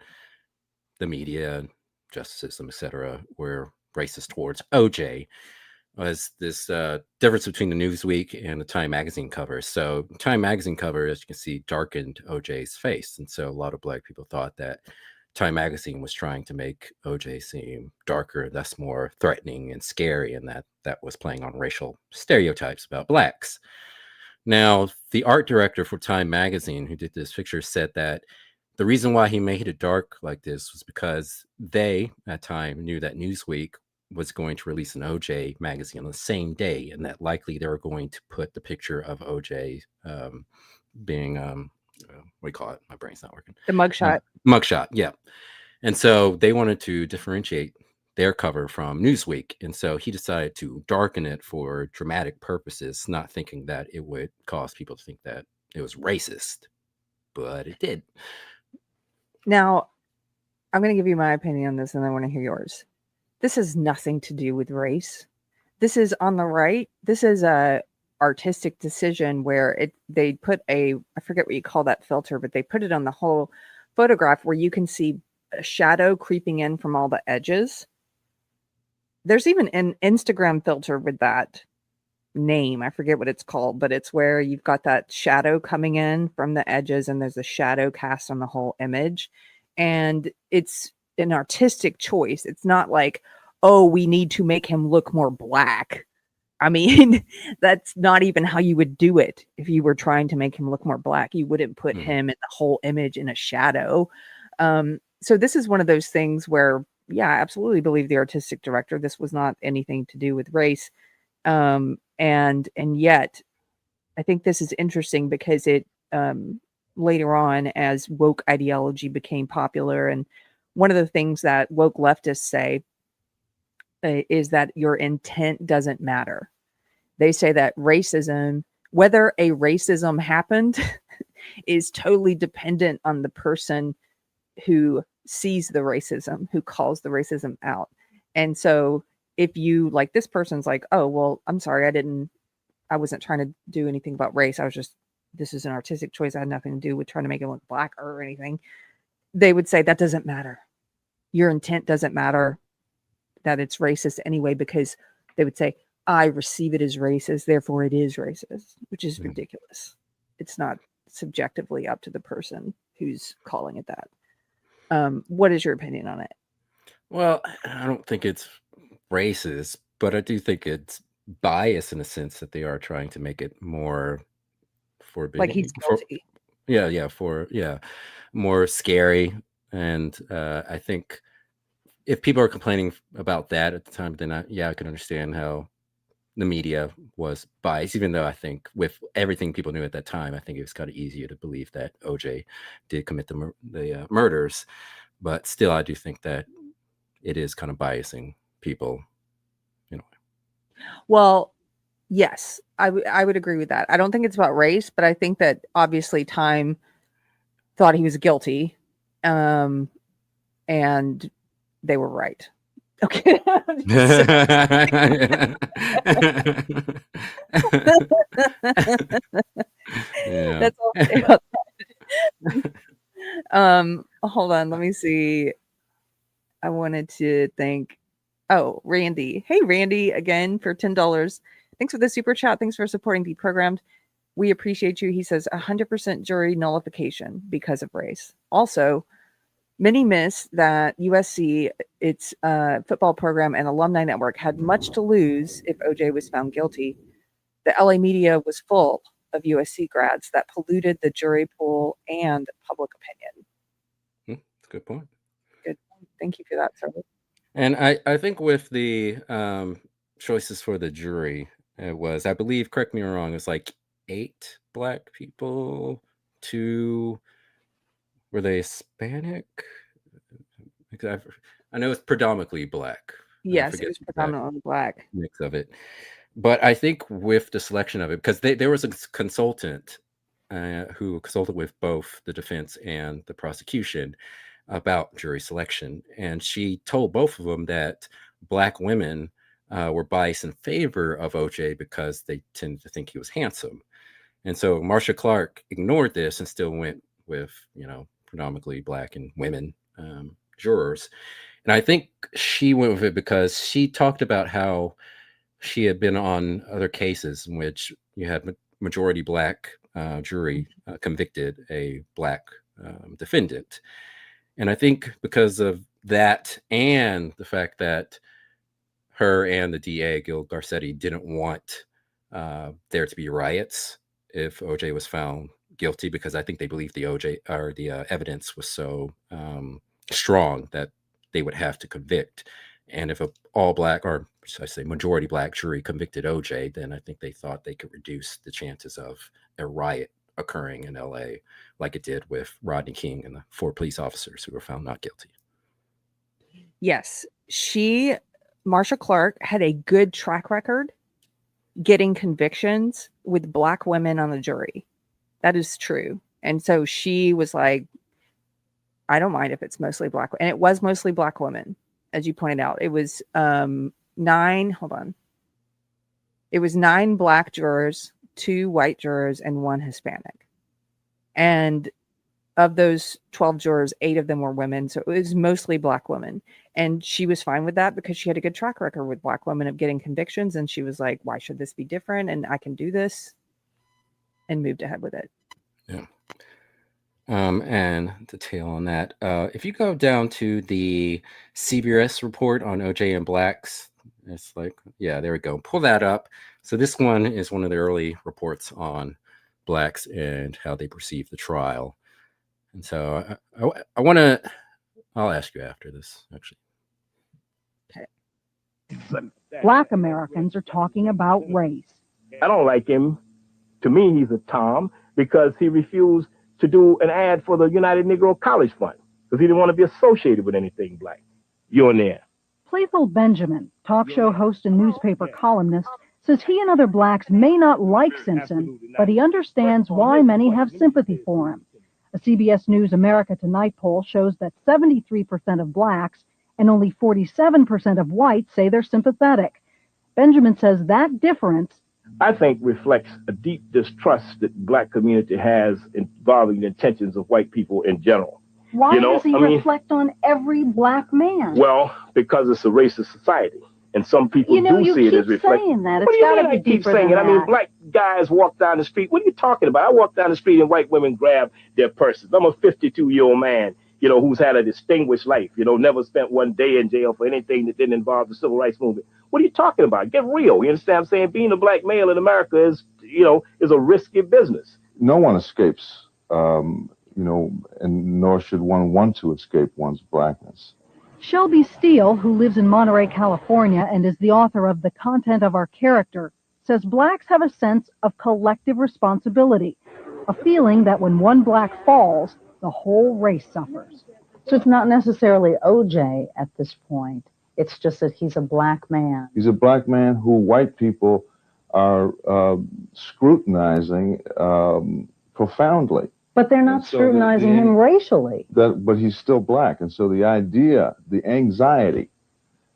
[SPEAKER 2] the media, justice system, etc., were racist towards OJ. Was this difference between the Newsweek and the Time magazine cover. So Time magazine cover, as you can see, darkened OJ's face. And so a lot of Black people thought that Time magazine was trying to make OJ seem darker, thus more threatening and scary, and that was playing on racial stereotypes about Blacks. Now, the art director for Time magazine, who did this picture, said that the reason why he made it dark like this was because they, at Time, knew that Newsweek was going to release an OJ magazine on the same day, and that likely they were going to put the picture of OJ being what do you call it? My brain's not working.
[SPEAKER 1] The mugshot.
[SPEAKER 2] Mugshot, yeah. And so they wanted to differentiate their cover from Newsweek, and so he decided to darken it for dramatic purposes, not thinking that it would cause people to think that it was racist, but it did.
[SPEAKER 1] Now, I'm going to give you my opinion on this, and I want to hear yours. This has nothing to do with race. This is on the right. This is a artistic decision where they put I forget what you call that filter, but they put it on the whole photograph where you can see a shadow creeping in from all the edges. There's even an Instagram filter with that name. I forget what it's called, but it's where you've got that shadow coming in from the edges and there's a shadow cast on the whole image. And it's an artistic choice. It's not like, oh, we need to make him look more Black. I mean, that's not even how you would do it. If you were trying to make him look more Black, you wouldn't put him in the whole image in a shadow. So this is one of those things where, yeah, I absolutely believe the artistic director. This was not anything to do with race. And yet I think this is interesting because it later on, as woke ideology became popular, and one of the things that woke leftists say is that your intent doesn't matter. They say that racism, whether a racism happened, is totally dependent on the person who sees the racism, who calls the racism out. And so if you, like, this person's like, oh, well, I'm sorry, I wasn't trying to do anything about race. This is an artistic choice. I had nothing to do with trying to make it look black or anything. They would say that doesn't matter. Your intent doesn't matter, that it's racist anyway, because they would say, I receive it as racist, therefore it is racist, which is ridiculous. It's not subjectively up to the person who's calling it that. What is your opinion on it?
[SPEAKER 2] Well, I don't think it's racist, but I do think it's biased in the sense that they are trying to make it more forbidding.
[SPEAKER 1] Like he's guilty.
[SPEAKER 2] More scary. And I think if people are complaining about that at the time, then I can understand how the media was biased, even though I think with everything people knew at that time, I think it was kind of easier to believe that OJ did commit the murders. But still, I do think that it is kind of biasing people.
[SPEAKER 1] Well, yes, I would agree with that. I don't think it's about race, but I think that obviously Time thought he was guilty, and they were right. Okay. That's all I'll say about that. Hold on, let me see. I wanted to thank Randy. Hey, Randy, again for $10. Thanks for the super chat. Thanks for supporting Deprogrammed. We appreciate you. He says 100% jury nullification because of race. Also, many miss that USC, its football program and alumni network, had much to lose if OJ was found guilty. The LA media was full of USC grads that polluted the jury pool and public opinion.
[SPEAKER 2] That's a good point.
[SPEAKER 1] Good. Thank you for that, sir.
[SPEAKER 2] And I think with the choices for the jury, it was, I believe, correct me if I'm wrong, it was like 8 black people, 2, were they Hispanic? I know it's predominantly black.
[SPEAKER 1] Yes, it was predominantly black.
[SPEAKER 2] Mix of it. But I think with the selection of it, because there was a consultant who consulted with both the defense and the prosecution about jury selection. And she told both of them that black women were biased in favor of OJ because they tended to think he was handsome. And so Marsha Clark ignored this and still went with, predominantly black and women jurors. And I think she went with it because she talked about how she had been on other cases in which you had majority black jury convicted a black defendant. And I think because of that and the fact that her and the DA, Gil Garcetti, didn't want there to be riots if OJ was found guilty, because I think they believed the evidence was so strong that they would have to convict. And if a all black, or should I say majority black jury convicted OJ, then I think they thought they could reduce the chances of a riot occurring in LA like it did with Rodney King and the 4 police officers who were found not guilty.
[SPEAKER 1] Yes, Marsha Clark had a good track record getting convictions with black women on the jury. That is true. And so she was like, I don't mind if it's mostly black. And it was mostly black women, as you pointed out. It was 9 black jurors, 2 white jurors, and 1 Hispanic. And of those 12 jurors, 8 of them were women. So it was mostly black women. And she was fine with that because she had a good track record with black women of getting convictions. And she was like, why should this be different? And I can do this, and moved ahead with it.
[SPEAKER 2] Yeah. And to tail on that, if you go down to the CBS report on OJ and blacks, it's like, yeah, there we go. Pull that up. So this one is one of the early reports on blacks and how they perceive the trial. And so I'll ask you after this, actually.
[SPEAKER 21] Black Americans are talking about race.
[SPEAKER 22] I don't like him. To me, he's a Tom because he refused to do an ad for the United Negro College Fund because he didn't want to be associated with anything black. You and there.
[SPEAKER 21] Playful Benjamin, talk show host and newspaper columnist, says he and other blacks may not like Simpson, but he understands why many have sympathy for him. A CBS News America Tonight poll shows that 73% of blacks and only 47% of whites say they're sympathetic. Benjamin says that difference,
[SPEAKER 22] I think, reflects a deep distrust that black community has involving the intentions of white people in general.
[SPEAKER 21] why does he reflect on every black man?
[SPEAKER 22] Well, because it's a racist society. And some people do see it as reflecting.
[SPEAKER 21] Saying that.
[SPEAKER 22] What
[SPEAKER 21] It's
[SPEAKER 22] do you
[SPEAKER 21] got
[SPEAKER 22] mean
[SPEAKER 21] to be
[SPEAKER 22] I keep
[SPEAKER 21] deeper
[SPEAKER 22] saying
[SPEAKER 21] than
[SPEAKER 22] it? I mean,
[SPEAKER 21] that.
[SPEAKER 22] black guys walk down the street. What are you talking about? I walk down the street and white women grab their purses. I'm a 52-year-old man, who's had a distinguished life, never spent one day in jail for anything that didn't involve the civil rights movement. What are you talking about? Get real. You understand what I'm saying? Being a black male in America is a risky business.
[SPEAKER 4] No one escapes, and nor should one want to escape one's blackness.
[SPEAKER 21] Shelby Steele, who lives in Monterey, California, and is the author of The Content of Our Character, says blacks have a sense of collective responsibility, a feeling that when one black falls, the whole race suffers.
[SPEAKER 5] So it's not necessarily OJ at this point. It's just that he's a black man.
[SPEAKER 4] He's a black man who white people are scrutinizing profoundly.
[SPEAKER 5] But they're not scrutinizing him racially.
[SPEAKER 4] But he's still black. And so the idea, the anxiety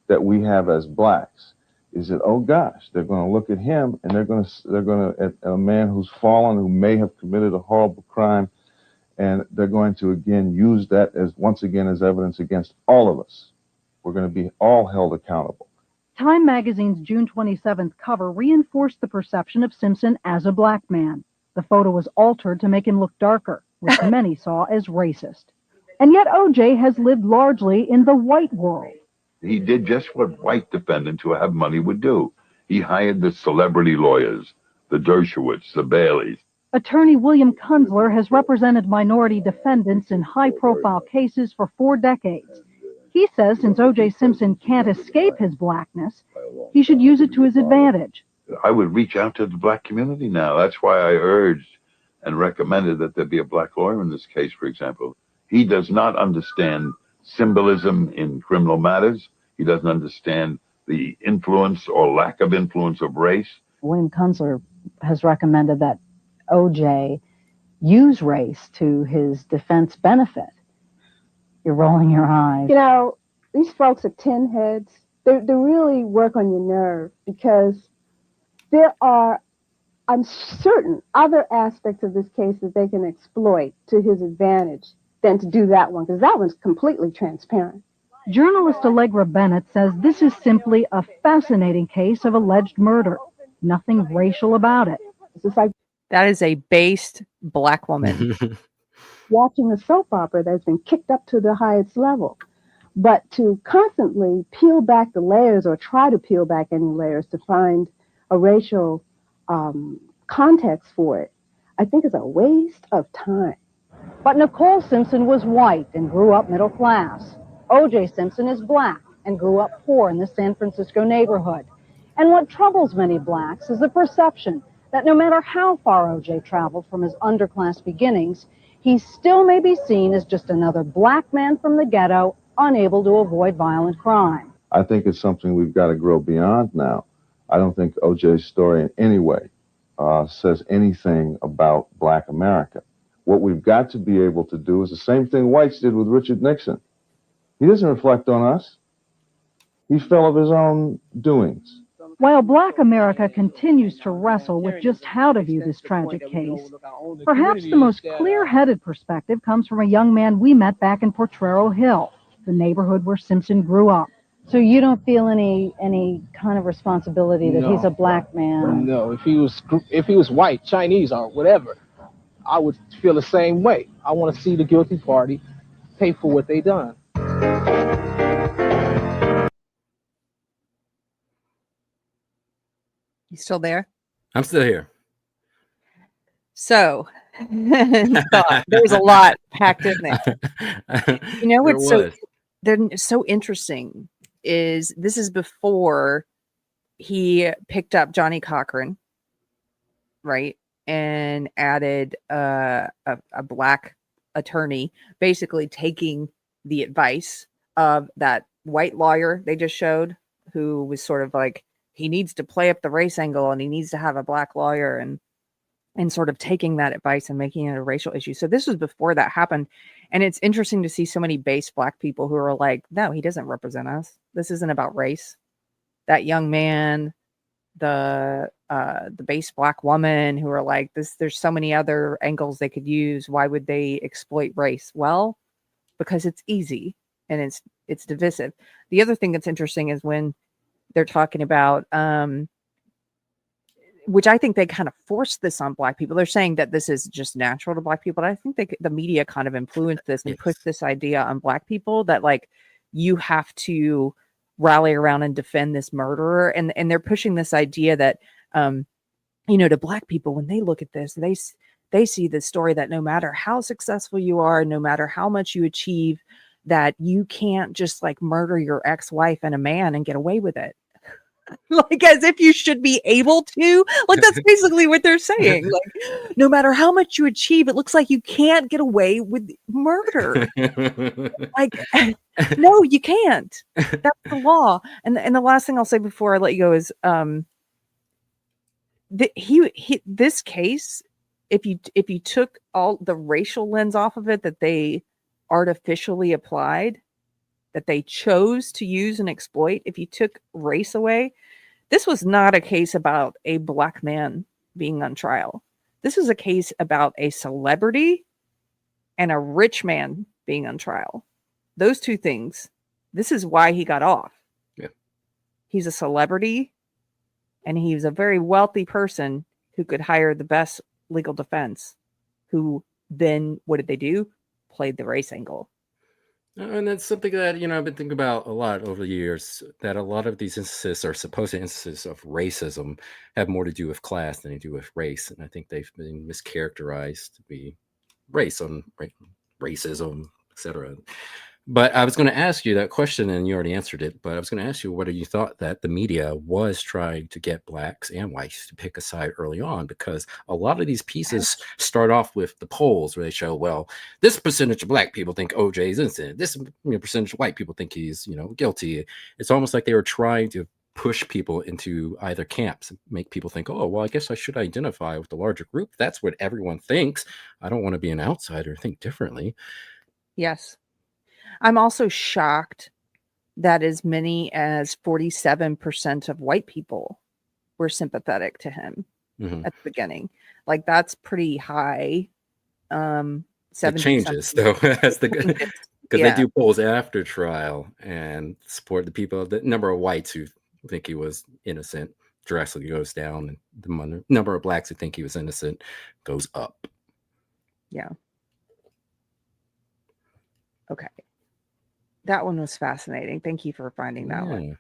[SPEAKER 4] that we have as blacks is that, oh gosh, they're going to look at him and they're going to at a man who's fallen, who may have committed a horrible crime, and they're going to again use that once again as evidence against all of us. We're going to be all held accountable.
[SPEAKER 21] Time magazine's June 27th cover reinforced the perception of Simpson as a black man. The photo was altered to make him look darker, which many saw as racist. And yet OJ has lived largely in the white world.
[SPEAKER 23] He did just what white defendants who have money would do. He hired the celebrity lawyers, the Dershowitz, the Baileys.
[SPEAKER 21] Attorney William Kunzler has represented minority defendants in high-profile cases for 4 decades. He says since O.J. Simpson can't escape his blackness, he should use it to his advantage.
[SPEAKER 23] I would reach out to the black community now. That's why I urged and recommended that there be a black lawyer in this case, for example. He does not understand symbolism in criminal matters. He doesn't understand the influence or lack of influence of race.
[SPEAKER 5] William Kunzler has recommended that OJ use race to his defense benefit. You're rolling your eyes.
[SPEAKER 24] You know, these folks are tin heads. They really work on your nerve because there are, I'm certain, other aspects of this case that they can exploit to his advantage than to do that one, because that one's completely transparent.
[SPEAKER 21] Journalist Allegra Bennett says this is simply a fascinating case of alleged murder. Nothing racial about it.
[SPEAKER 24] It's just like
[SPEAKER 1] that is a based black woman.
[SPEAKER 24] Watching a soap opera that's been kicked up to the highest level. But to constantly peel back the layers or try to peel back any layers to find a racial context for it, I think is a waste of time.
[SPEAKER 21] But Nicole Simpson was white and grew up middle class. O.J. Simpson is black and grew up poor in the San Francisco neighborhood. And what troubles many blacks is the perception that no matter how far O.J. traveled from his underclass beginnings, he still may be seen as just another black man from the ghetto, unable to avoid violent crime.
[SPEAKER 4] I think it's something we've got to grow beyond now. I don't think O.J.'s story in any way says anything about black America. What we've got to be able to do is the same thing whites did with Richard Nixon. He doesn't reflect on us. He fell of his own doings.
[SPEAKER 21] While black America continues to wrestle with just how to view this tragic case, perhaps the most clear-headed perspective comes from a young man we met back in Potrero Hill, the neighborhood where Simpson grew up.
[SPEAKER 5] So you don't feel any kind of responsibility that he's a black man?
[SPEAKER 25] No, if he was white, Chinese, or whatever, I would feel the same way. I want to see the guilty party pay for what they done.
[SPEAKER 1] You still there?
[SPEAKER 2] I'm still here.
[SPEAKER 1] So, there's a lot packed in there. You know what's so interesting is this is before he picked up Johnny Cochran, right, and added a black attorney, basically taking the advice of that white lawyer they just showed, who was sort of like, he needs to play up the race angle and he needs to have a black lawyer. And and sort of taking that advice and making it a racial issue. So this was before that happened. And it's interesting to see so many base Black people who are like, no, he doesn't represent us. This isn't about race. That young man, the base Black woman who are like, there's so many other angles they could use. Why would they exploit race? Well, because it's easy and it's divisive. The other thing that's interesting is when they're talking about, which I think they kind of forced this on Black people. They're saying that this is just natural to Black people. But I think the media kind of influenced this and pushed this idea on Black people that like you have to rally around and defend this murderer. And they're pushing this idea that, to Black people, when they look at this, they see the story that no matter how successful you are, no matter how much you achieve, that you can't just like murder your ex-wife and a man and get away with it. Like as if you should be able to. Like that's basically what they're saying. Like no matter how much you achieve, it looks like you can't get away with murder. Like no, you can't. That's the law. And the last thing I'll say before I let you go is this case, if you took all the racial lens off of it that they artificially applied, that they chose to use and exploit, if you took race away, this was not a case about a Black man being on trial. This is a case about a celebrity and a rich man being on trial. Those two things. This is why he got off. Yeah. He's a celebrity and he's a very wealthy person who could hire the best legal defense, who then, what did they do? Played the race angle.
[SPEAKER 2] And that's something that, I've been thinking about a lot over the years, that a lot of these instances or supposed instances of racism have more to do with class than they do with race. And I think they've been mischaracterized to be racism, etc. But I was going to ask you that question, and you already answered it. But I was going to ask you whether you thought that the media was trying to get Blacks and whites to pick a side early on, because a lot of these pieces start off with the polls where they show, well, this percentage of Black people think OJ is innocent. This percentage of white people think he's, guilty. It's almost like they were trying to push people into either camps, make people think, oh, well, I guess I should identify with the larger group. That's what everyone thinks. I don't want to be an outsider, think differently.
[SPEAKER 1] Yes. I'm also shocked that as many as 47% of white people were sympathetic to him at the beginning. Like that's pretty high.
[SPEAKER 2] It changes though, because they do polls after trial and support the people. The number of whites who think he was innocent drastically goes down, and the number of Blacks who think he was innocent goes up.
[SPEAKER 1] Yeah. Okay. That one was fascinating. Thank you for finding that one.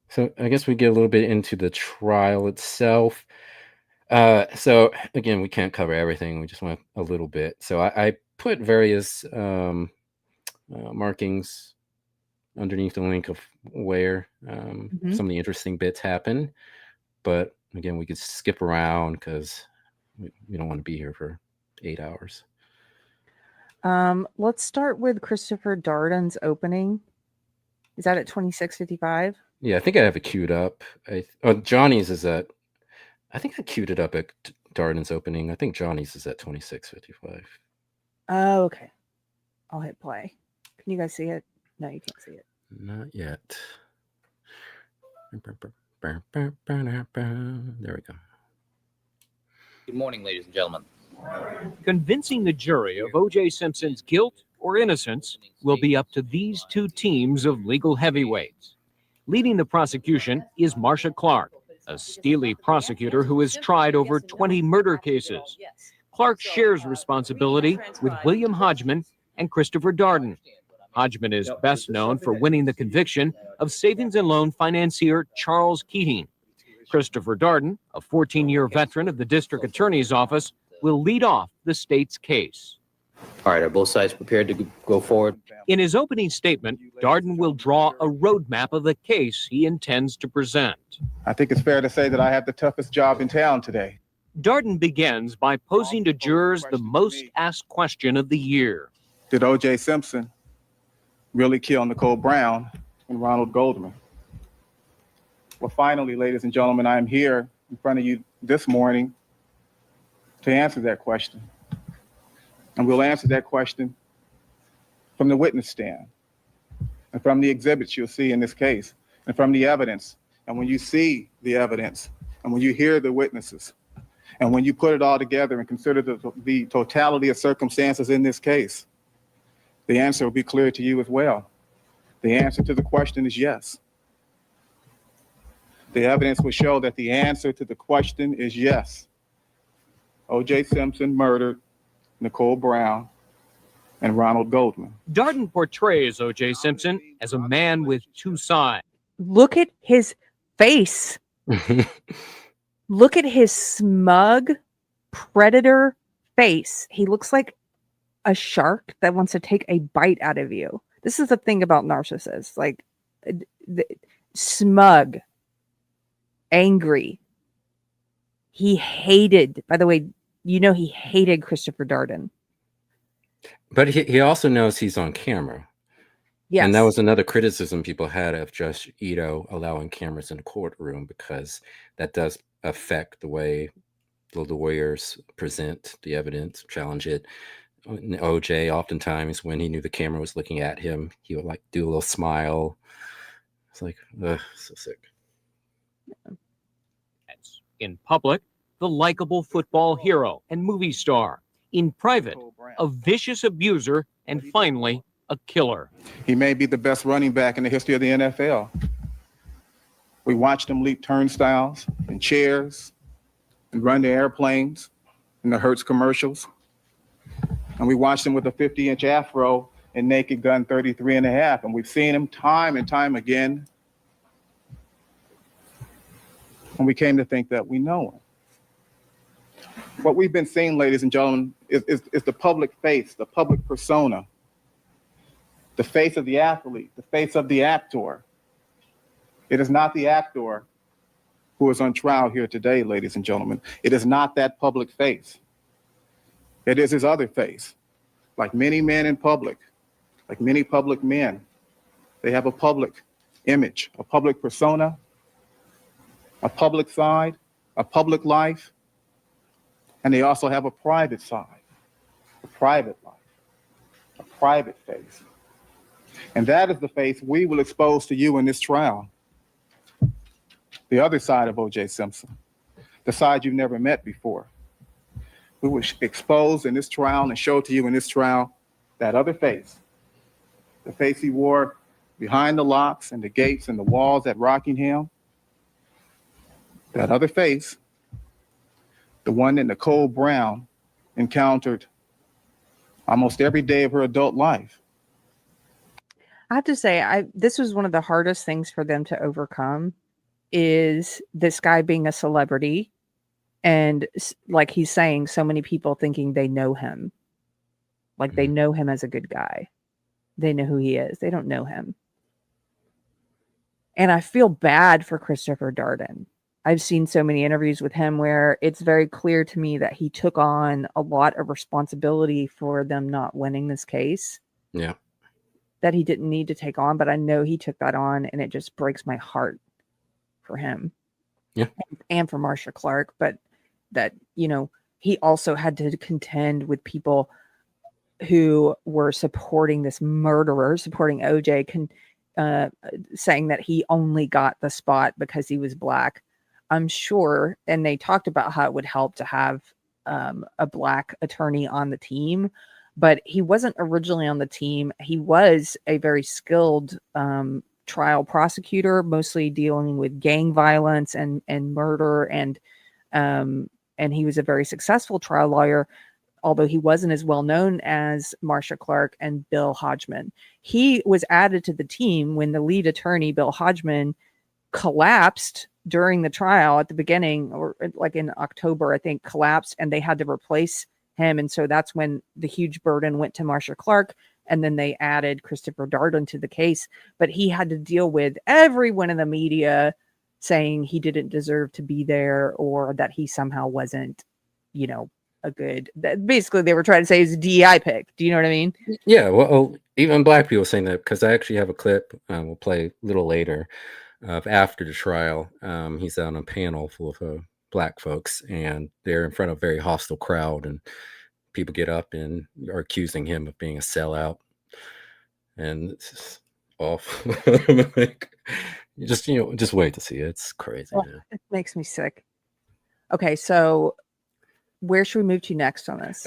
[SPEAKER 2] So I guess we get a little bit into the trial itself. So again, we can't cover everything. We just want a little bit. So I put various markings underneath the link of where some of the interesting bits happen. But again, we could skip around because we don't want to be here for 8 hours.
[SPEAKER 1] Let's start with Christopher Darden's opening. Is that at 26:55?
[SPEAKER 2] Yeah, I think I have it queued up. Johnny's is at, I think I queued it up at Darden's opening. I think Johnny's is at 26:55.
[SPEAKER 1] Oh, okay. I'll hit play. Can you guys see it? No, you can't see it.
[SPEAKER 2] Not yet. There we go.
[SPEAKER 3] Good morning, ladies and gentlemen.
[SPEAKER 6] Convincing the jury of O.J. Simpson's guilt or innocence will be up to these two teams of legal heavyweights. Leading the prosecution is Marcia Clark, a steely prosecutor who has tried over 20 murder cases. Clark shares responsibility with William Hodgman and Christopher Darden. Hodgman is best known for winning the conviction of savings and loan financier Charles Keating. Christopher Darden, a 14-year veteran of the district attorney's office, will lead off the state's case.
[SPEAKER 3] All right, are both sides prepared to go forward?
[SPEAKER 6] In his opening statement, Darden will draw a roadmap of the case he intends to present.
[SPEAKER 7] I think it's fair to say that I have the toughest job in town today.
[SPEAKER 6] Darden begins by posing to jurors the most asked question of the year.
[SPEAKER 7] Did OJ Simpson really kill Nicole Brown and Ronald Goldman? Well, finally, ladies and gentlemen, I am here in front of you this morning to answer that question. And we'll answer that question from the witness stand and from the exhibits you'll see in this case and from the evidence. And when you see the evidence and when you hear the witnesses and when you put it all together and consider the totality of circumstances in this case, the answer will be clear to you as well. The answer to the question is yes. The evidence will show that the answer to the question is yes. OJ Simpson murdered Nicole Brown and Ronald Goldman.
[SPEAKER 6] Darden portrays O.J. Simpson as a man with two sides.
[SPEAKER 1] Look at his face. Look at his smug predator face. He looks like a shark that wants to take a bite out of you. This is the thing about narcissists, like smug, angry. He hated, by the way, you know, he hated Christopher Darden.
[SPEAKER 2] But he also knows he's on camera.
[SPEAKER 1] Yes.
[SPEAKER 2] And that was another criticism people had of Judge Ito allowing cameras in the courtroom, because that does affect the way the lawyers present the evidence, challenge it. OJ, oftentimes when he knew the camera was looking at him, he would like do a little smile. It's like, ugh, so sick.
[SPEAKER 6] In public, the likable football hero and movie star. In private, a vicious abuser, and finally, a killer.
[SPEAKER 7] He may be the best running back in the history of the NFL. We watched him leap turnstiles and chairs and run the airplanes in the Hertz commercials. And we watched him with a 50-inch afro and Naked Gun 33.5. And we've seen him time and time again. And we came to think that we know him. What we've been seeing, ladies and gentlemen, is the public face, the public persona, the face of the athlete, the face of the actor. It is not the actor who is on trial here today, ladies and gentlemen. It is not that public face. It is his other face. Like many men in public, like many public men, they have a public image, a public persona, a public side, a public life, and they also have a private side, a private life, a private face. And that is the face we will expose to you in this trial. The other side of OJ Simpson, the side you've never met before. We will expose in this trial and show to you in this trial that other face, the face he wore behind the locks and the gates and the walls at Rockingham, that other face, the one that Nicole Brown encountered almost every day of her adult life.
[SPEAKER 1] I have to say, this was one of the hardest things for them to overcome, is this guy being a celebrity. And like he's saying, so many people thinking they know him. Like they know him as a good guy. They know who he is. They don't know him. And I feel bad for Christopher Darden. I've seen so many interviews with him where it's very clear to me that he took on a lot of responsibility for them not winning this case.
[SPEAKER 2] Yeah.
[SPEAKER 1] That he didn't need to take on, but I know he took that on, and it just breaks my heart for him.
[SPEAKER 2] Yeah.
[SPEAKER 1] And for Marcia Clark, but that, you know, he also had to contend with people who were supporting this murderer, supporting OJ, saying that he only got the spot because he was Black. I'm sure, and they talked about how it would help to have a Black attorney on the team, but he wasn't originally on the team. He was a very skilled trial prosecutor, mostly dealing with gang violence and murder, and he was a very successful trial lawyer, although he wasn't as well known as Marcia Clark and Bill Hodgman. He was added to the team when the lead attorney, Bill Hodgman, collapsed during the trial at the beginning, or like in October, I think, collapsed, and they had to replace him. And so that's when the huge burden went to Marcia Clark. And then they added Christopher Darden to the case, but he had to deal with everyone in the media saying he didn't deserve to be there, or that he somehow wasn't, you know, a good, basically they were trying to say he's a DEI pick. Do you know what I mean?
[SPEAKER 2] Yeah. Well, even Black people saying that, because I actually have a clip we'll play a little later of after the trial. He's on a panel full of black folks, and they're in front of a very hostile crowd, and people get up and are accusing him of being a sellout, and it's off. Like, just wait to see it. It's crazy.
[SPEAKER 1] Well, it makes me sick. Okay, so where should we move to next on this?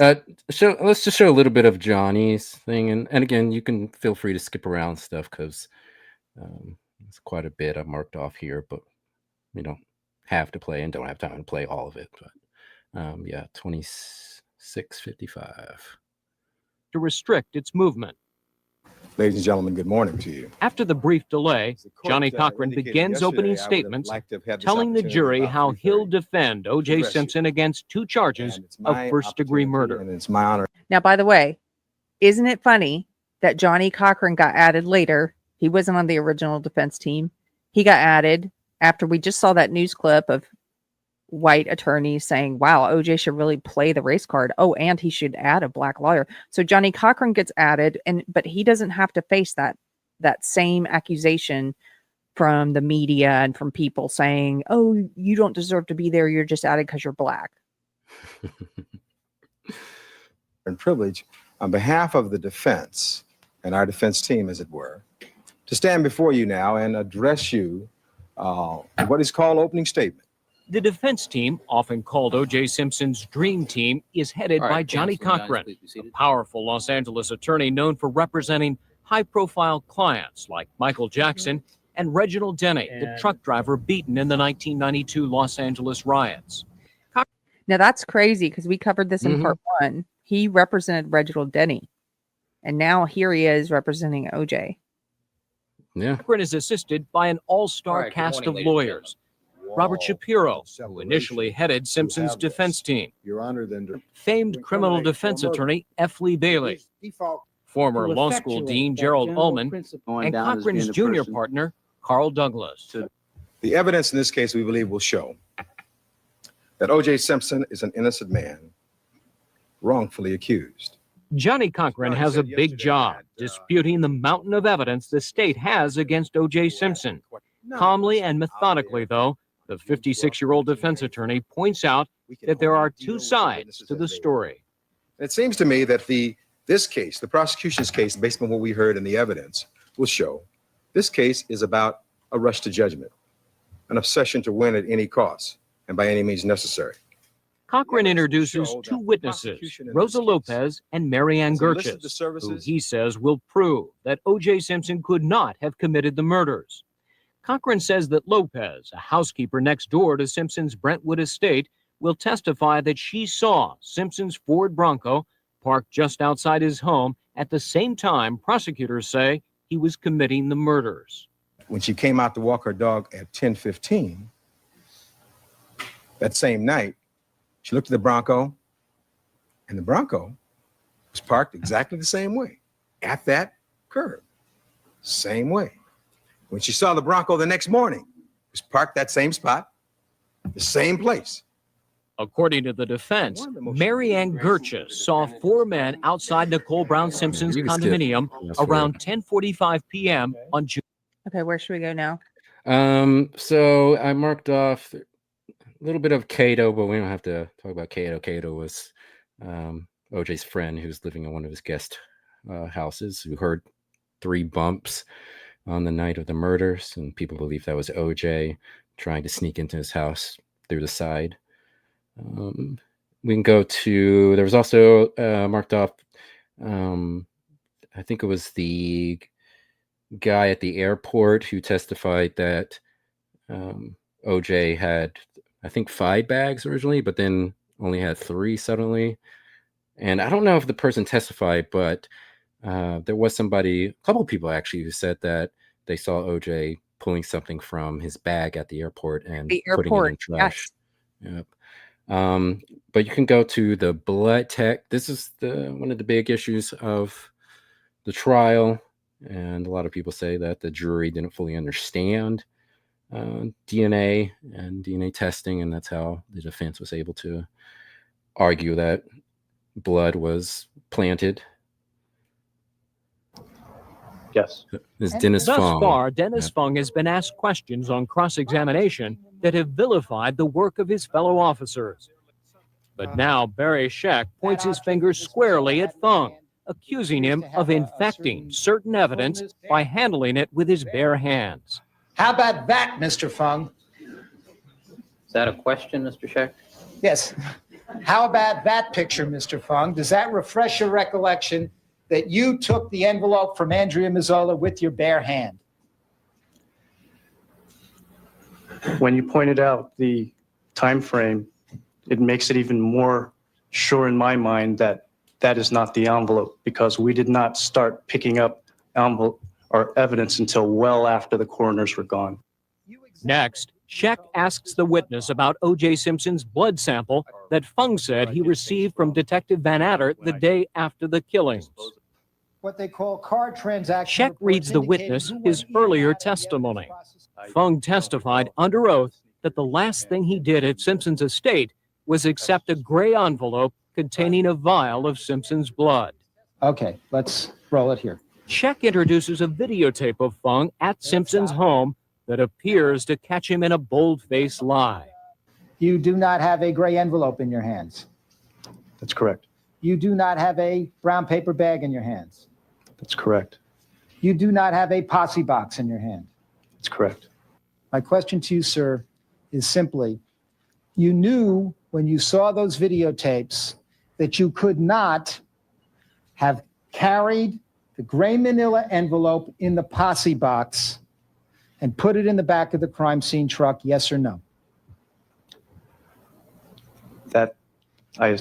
[SPEAKER 2] So let's just show a little bit of Johnny's thing, and again, you can feel free to skip around stuff because it's quite a bit I've marked off here, but we don't have to play and don't have time to play all of it. But yeah, 2655.
[SPEAKER 6] To restrict its movement.
[SPEAKER 8] Ladies and gentlemen, good morning to you.
[SPEAKER 6] After the brief delay, Johnny Cochran begins opening statements telling the jury how he'll defend O.J. Simpson against 2 charges of first-degree murder.
[SPEAKER 8] And it's my honor.
[SPEAKER 1] Now, by the way, isn't it funny that Johnny Cochran got added later? He wasn't on the original defense team. He got added after we just saw that news clip of white attorneys saying, wow, OJ should really play the race card. Oh, and he should add a black lawyer. So Johnny Cochran gets added, but he doesn't have to face that same accusation from the media and from people saying, oh, you don't deserve to be there. You're just added because you're black.
[SPEAKER 8] And privilege on behalf of the defense and our defense team, as it were, to stand before you now and address you what is called opening statement.
[SPEAKER 6] The defense team, often called O.J. Simpson's dream team, is headed by Johnny Cochran, a powerful Los Angeles attorney known for representing high-profile clients like Michael Jackson and Reginald Denny, the truck driver beaten in the 1992 Los Angeles riots.
[SPEAKER 1] Now, that's crazy because we covered this in part 1. He represented Reginald Denny, and now here he is representing O.J.
[SPEAKER 2] Yeah.
[SPEAKER 6] Cochran is assisted by an all-star cast of lawyers. Robert Shapiro, who initially headed Simpson's defense team.
[SPEAKER 8] Your Honor,
[SPEAKER 6] Famed criminal defense attorney F. Lee Bailey. Former law school dean Gerald Ullman. And Cochran's junior partner, Carl Douglas.
[SPEAKER 8] The evidence in this case, we believe, will show that O.J. Simpson is an innocent man wrongfully accused.
[SPEAKER 6] Johnny Cochran has a big job disputing the mountain of evidence the state has against O.J. Simpson. Calmly and methodically, though, the 56-year-old defense attorney points out that there are 2 sides to the story.
[SPEAKER 8] It seems to me that this case, the prosecution's case, based on what we heard in the evidence, will show this case is about a rush to judgment, an obsession to win at any cost and by any means necessary.
[SPEAKER 6] Cochran introduces 2 witnesses, Rosa Lopez and Marianne Gerches, who he says will prove that O.J. Simpson could not have committed the murders. Cochran says that Lopez, a housekeeper next door to Simpson's Brentwood estate, will testify that she saw Simpson's Ford Bronco parked just outside his home at the same time prosecutors say he was committing the murders.
[SPEAKER 8] When she came out to walk her dog at 10:15, that same night, she looked at the Bronco, and the Bronco was parked exactly the same way, at that curb, same way. When she saw the Bronco the next morning, it was parked that same spot, the same place.
[SPEAKER 6] According to the defense, Marianne Gerches saw 4 men outside Nicole Brown Simpson's condominium around 10:45 p.m. on June.
[SPEAKER 1] Okay, where should we go now?
[SPEAKER 2] So I marked off a little bit of Cato, but we don't have to talk about Cato. Cato was OJ's friend who's living in one of his guest houses who heard 3 bumps on the night of the murders, and people believe that was OJ trying to sneak into his house through the side. We can go to, there was also marked off, I think it was the guy at the airport who testified that OJ had, I think, 5 bags originally, but then only had 3 suddenly. And I don't know if the person testified, but there was somebody, a couple of people actually, who said that they saw OJ pulling something from his bag at the airport and putting it in trash. Yes. Yep. But you can go to the blood tech. This is one of the big issues of the trial, and a lot of people say that the jury didn't fully understand DNA and DNA testing, and that's how the defense was able to argue that blood was planted.
[SPEAKER 6] Yes.
[SPEAKER 2] This Dennis
[SPEAKER 6] Thus
[SPEAKER 2] Fong.
[SPEAKER 6] far, Dennis Fong has been asked questions on cross-examination that that have vilified the work of his fellow officers. But now Barry Scheck points his finger squarely at Fung, accusing him of infecting certain evidence by handling it with his bare hands.
[SPEAKER 9] How about that, Mr. Fung?
[SPEAKER 3] Is that a question, Mr. Scheck?
[SPEAKER 9] Yes. How about that picture, Mr. Fung? Does that refresh your recollection that you took the envelope from Andrea Mazzola with your bare hand?
[SPEAKER 10] When you pointed out the time frame, it makes it even more sure in my mind that that is not the envelope, because we did not start picking up envelope or evidence until well after the coroners were gone.
[SPEAKER 6] Next, Scheck asks the witness about O.J. Simpson's blood sample that Fung said he received from Detective Van Adder the day after the killings.
[SPEAKER 9] What they call card transaction.
[SPEAKER 6] Scheck reads the witness his earlier testimony. Fung testified under oath that the last thing he did at Simpson's estate was accept a gray envelope containing a vial of Simpson's blood.
[SPEAKER 9] Okay, let's roll it here.
[SPEAKER 6] Scheck introduces a videotape of Fung at Simpson's home that appears to catch him in a bold-faced lie.
[SPEAKER 9] You do not have a gray envelope in your hands.
[SPEAKER 10] That's correct.
[SPEAKER 9] You do not have a brown paper bag in your hands.
[SPEAKER 10] That's correct.
[SPEAKER 9] You do not have a posse box in your hand.
[SPEAKER 10] That's correct.
[SPEAKER 9] My question to you, sir, is simply, you knew when you saw those videotapes that you could not have carried the gray manila envelope in the posse box and put it in the back of the crime scene truck, yes or no?
[SPEAKER 10] That I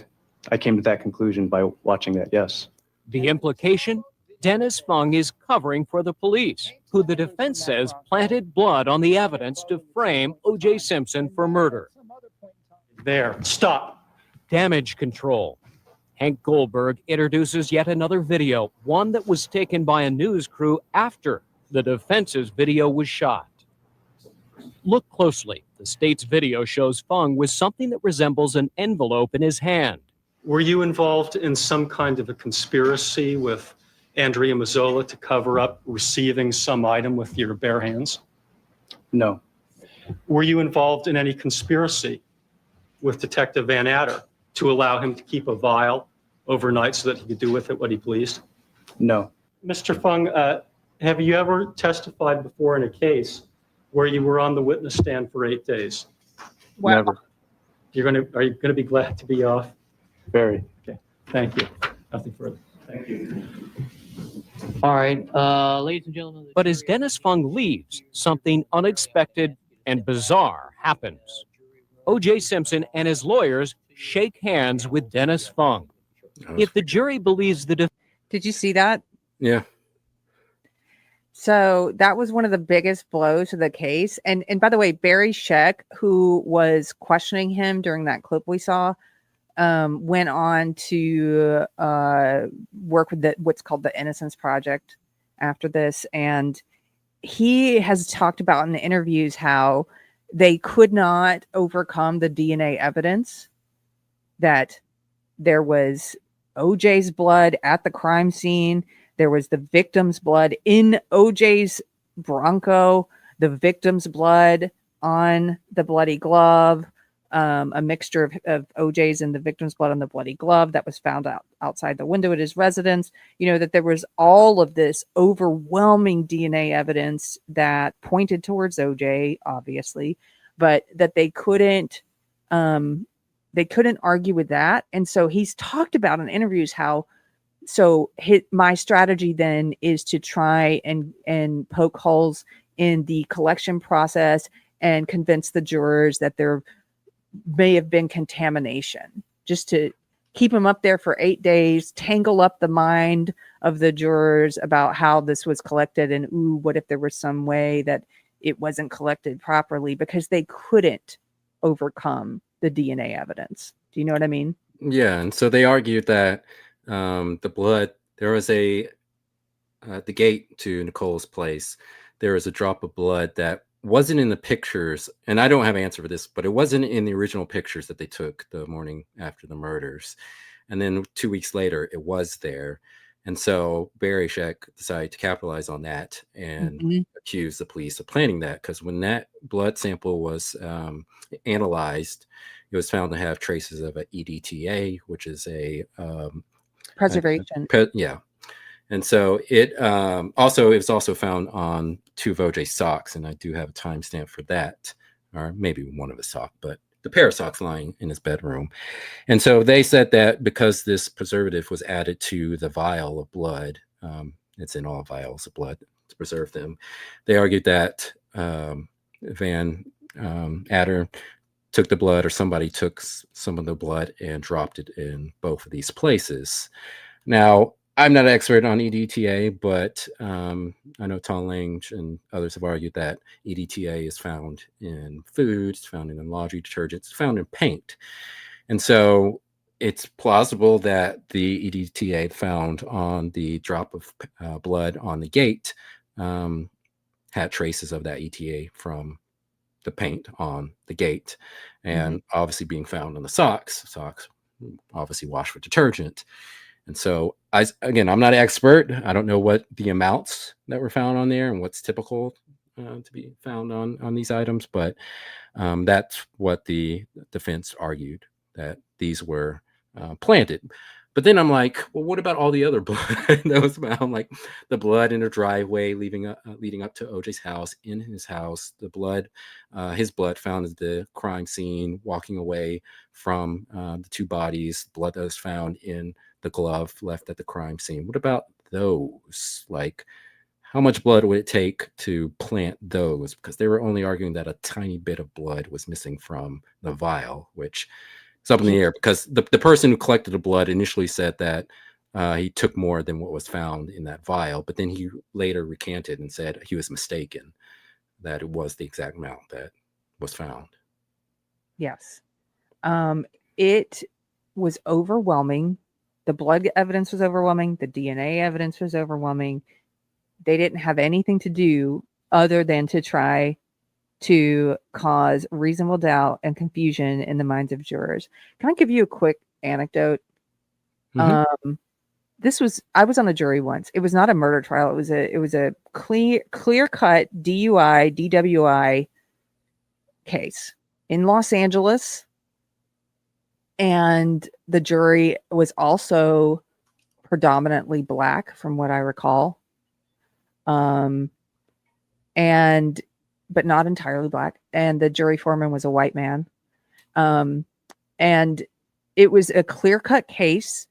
[SPEAKER 10] came to that conclusion by watching that, yes.
[SPEAKER 6] The implication? Dennis Fung is covering for the police, who the defense says planted blood on the evidence to frame O.J. Simpson for murder.
[SPEAKER 10] There, stop.
[SPEAKER 6] Damage control. Hank Goldberg introduces yet another video, one that was taken by a news crew after the defense's video was shot. Look closely. The state's video shows Fung with something that resembles an envelope in his hand.
[SPEAKER 11] Were you involved in some kind of a conspiracy with Andrea Mazzola to cover up receiving some item with your bare hands?
[SPEAKER 10] No.
[SPEAKER 11] Were you involved in any conspiracy with Detective Van Adder to allow him to keep a vial overnight so that he could do with it what he pleased?
[SPEAKER 10] No.
[SPEAKER 11] Mr. Fung, have you ever testified before in a case where you were on the witness stand for 8 days?
[SPEAKER 10] Wow. Never.
[SPEAKER 11] Are you going to be glad to be off?
[SPEAKER 10] Very.
[SPEAKER 11] Okay. Thank you. Nothing further. Thank you.
[SPEAKER 12] All right, ladies and gentlemen.
[SPEAKER 6] But as Dennis Fung leaves, something unexpected and bizarre happens. O.J. Simpson and his lawyers shake hands with Dennis Fung. If the jury believes the
[SPEAKER 1] Did you see that?
[SPEAKER 2] Yeah.
[SPEAKER 1] So that was one of the biggest blows to the case. And by the way, Barry Scheck, who was questioning him during that clip we saw, went on to work with what's called the Innocence Project after this. And he has talked about in interviews how they could not overcome the DNA evidence, that there was OJ's blood at the crime scene. There was the victim's blood in OJ's Bronco, the victim's blood on the bloody glove, a mixture of OJ's and the victim's blood on the bloody glove that was found outside the window at his residence. You know, that there was all of this overwhelming DNA evidence that pointed towards OJ, obviously, but that they couldn't argue with that. And so he's talked about in interviews how, my strategy then is to try and poke holes in the collection process and convince the jurors that there may have been contamination, just to keep them up there for 8 days, tangle up the mind of the jurors about how this was collected, and what if there was some way that it wasn't collected properly, because they couldn't overcome the DNA evidence. Do you know what I mean?
[SPEAKER 2] Yeah, and so they argued that the blood, there was at the gate to Nicole's place, there was a drop of blood that wasn't in the pictures, and I don't have an answer for this, but it wasn't in the original pictures that they took the morning after the murders. And then 2 weeks later, it was there. And so Baryshek decided to capitalize on that and accuse the police of planning that, because when that blood sample was analyzed, it was found to have traces of a EDTA, which is a
[SPEAKER 1] Preservation.
[SPEAKER 2] Yeah. And so it was also found on 2 of OJ's socks, and I do have a timestamp for that, or maybe one of his socks, but the pair of socks lying in his bedroom. And so they said that because this preservative was added to the vial of blood, it's in all vials of blood to preserve them. They argued that Van Adder took the blood, or somebody took some of the blood and dropped it in both of these places. Now, I'm not an expert on EDTA, but I know Tom Lange and others have argued that EDTA is found in food, it's found in laundry detergents, it's found in paint. And so it's plausible that the EDTA found on the drop of blood on the gate had traces of that ETA from the paint on the gate, and obviously being found on the socks obviously washed with detergent. And so I'm not an expert. I don't know what the amounts that were found on there and what's typical to be found on these items, but that's what the defense argued, that these were planted. But then I'm like, well, what about all the other blood that was found, like the blood in the driveway leading up to OJ's house, in his house, the blood, his blood found at the crime scene, walking away from the 2 bodies, blood that was found in the glove left at the crime scene. What about those? Like, how much blood would it take to plant those? Because they were only arguing that a tiny bit of blood was missing from the vial, which is up in the air, because the person who collected the blood initially said that he took more than what was found in that vial, but then he later recanted and said he was mistaken, that it was the exact amount that was found.
[SPEAKER 1] Yes. It was overwhelming. The blood evidence was overwhelming. The DNA evidence was overwhelming. They didn't have anything to do other than to try to cause reasonable doubt and confusion in the minds of jurors. Can I give you a quick anecdote? I was on a jury once. It was not a murder trial. It was a clear cut DUI, DWI case in Los Angeles. And the jury was also predominantly Black, from what I recall. But not entirely Black. And the jury foreman was a white man. And it was a clear-cut case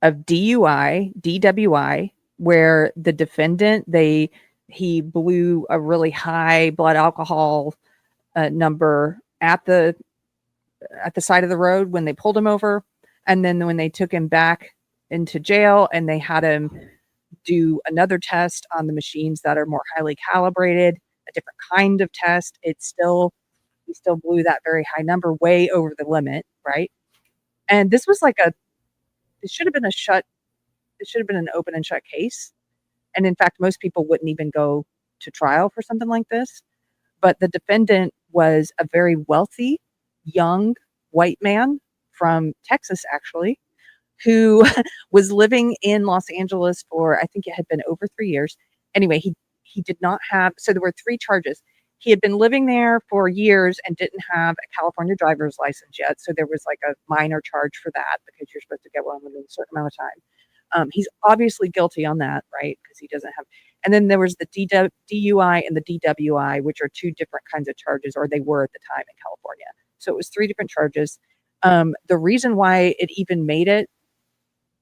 [SPEAKER 1] of DUI, DWI, where the defendant, he blew a really high blood alcohol number at the side of the road when they pulled him over. And then when they took him back into jail and they had him do another test on the machines that are more highly calibrated, a different kind of test, he still blew that very high number, way over the limit, right? And this was like it should have been an open and shut case. And in fact, most people wouldn't even go to trial for something like this. But the defendant was a very wealthy, young white man from Texas, actually, who was living in Los Angeles for, I think it had been over 3 years. Anyway, he did not have, so there were 3 charges. He had been living there for years and didn't have a California driver's license yet. So there was like a minor charge for that, because you're supposed to get one within a certain amount of time. He's obviously guilty on that, right? Because he doesn't have, and then there was the DUI and the DWI, which are 2 different kinds of charges, or they were at the time in California. So it was 3 different charges. The reason why it even made it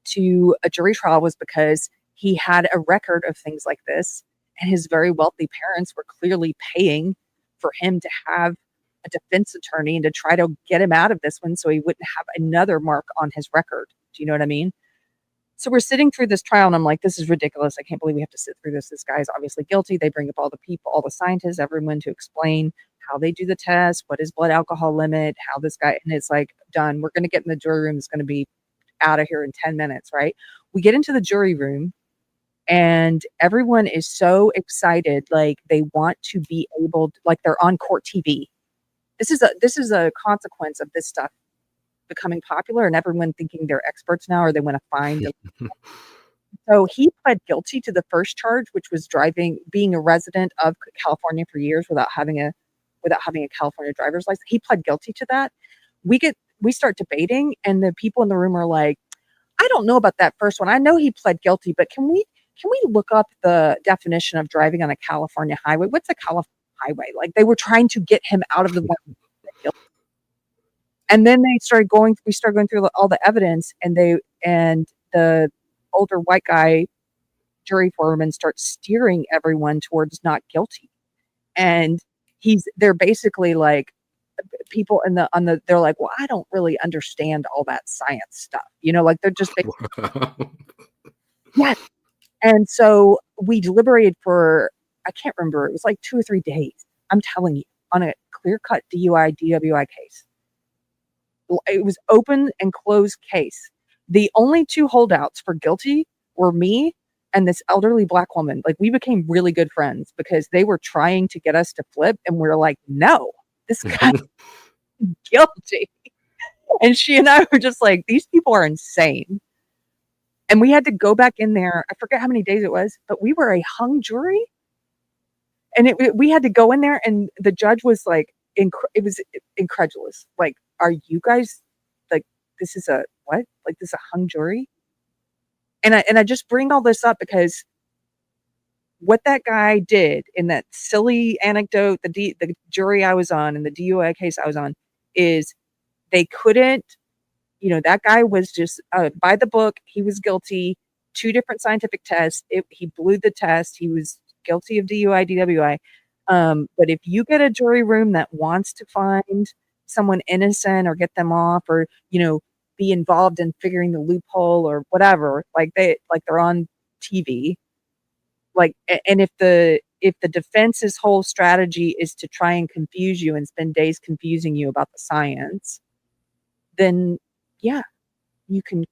[SPEAKER 1] to a jury trial was because he had a record of things like this, and his very wealthy parents were clearly paying for him to have a defense attorney and to try to get him out of this one so he wouldn't have another mark on his record. Do you know what I mean? So we're sitting through this trial and I'm like, this is ridiculous. I can't believe we have to sit through this. This guy is obviously guilty. They bring up all the people, all the scientists, everyone to explain how they do the test, what is blood alcohol limit, how this guy, and it's like, done. We're going to get in the jury room. It's going to be out of here in 10 minutes, right? We get into the jury room and everyone is so excited. Like they want to be able to, like they're on court TV. This is a consequence of this stuff becoming popular and everyone thinking they're experts now, or they want to find So he pled guilty to the first charge, which was being a resident of California for years without having a California driver's license. He pled guilty to that. We start debating, and the people in the room are like, I don't know about that first one. I know he pled guilty, but can we look up the definition of driving on a California highway? What's a California highway? Like, they were trying to get him out of the way. And then we started going through all the evidence, and the older white guy jury foreman starts steering everyone towards not guilty. And they're basically like, people they're like, well, I don't really understand all that science stuff. Like, they're just yes. And so we deliberated for, I can't remember, it was like 2 or 3 days. I'm telling you, on a clear-cut DUI, DWI case. It was open and closed case. The only 2 holdouts for guilty were me and this elderly black woman. Like, we became really good friends because they were trying to get us to flip, and we're like, no, this guy is guilty. And she and I were just like, these people are insane. And we had to go back in there. I forget how many days it was, but we were a hung jury. And we had to go in there, and the judge was like, it was incredulous. Like, are you guys, like, this is a what? Like, this is a hung jury? And I just bring all this up because what that guy did in that silly anecdote, the jury I was on and the DUI case I was on, is they couldn't, that guy was just by the book. He was guilty. 2 different scientific tests. He blew the test. He was guilty of DUI, DWI. But if you get a jury room that wants to find someone innocent or get them off, or, be involved in figuring the loophole or whatever, they're on TV. Like, and if the defense's whole strategy is to try and confuse you and spend days confusing you about the science, then yeah, you can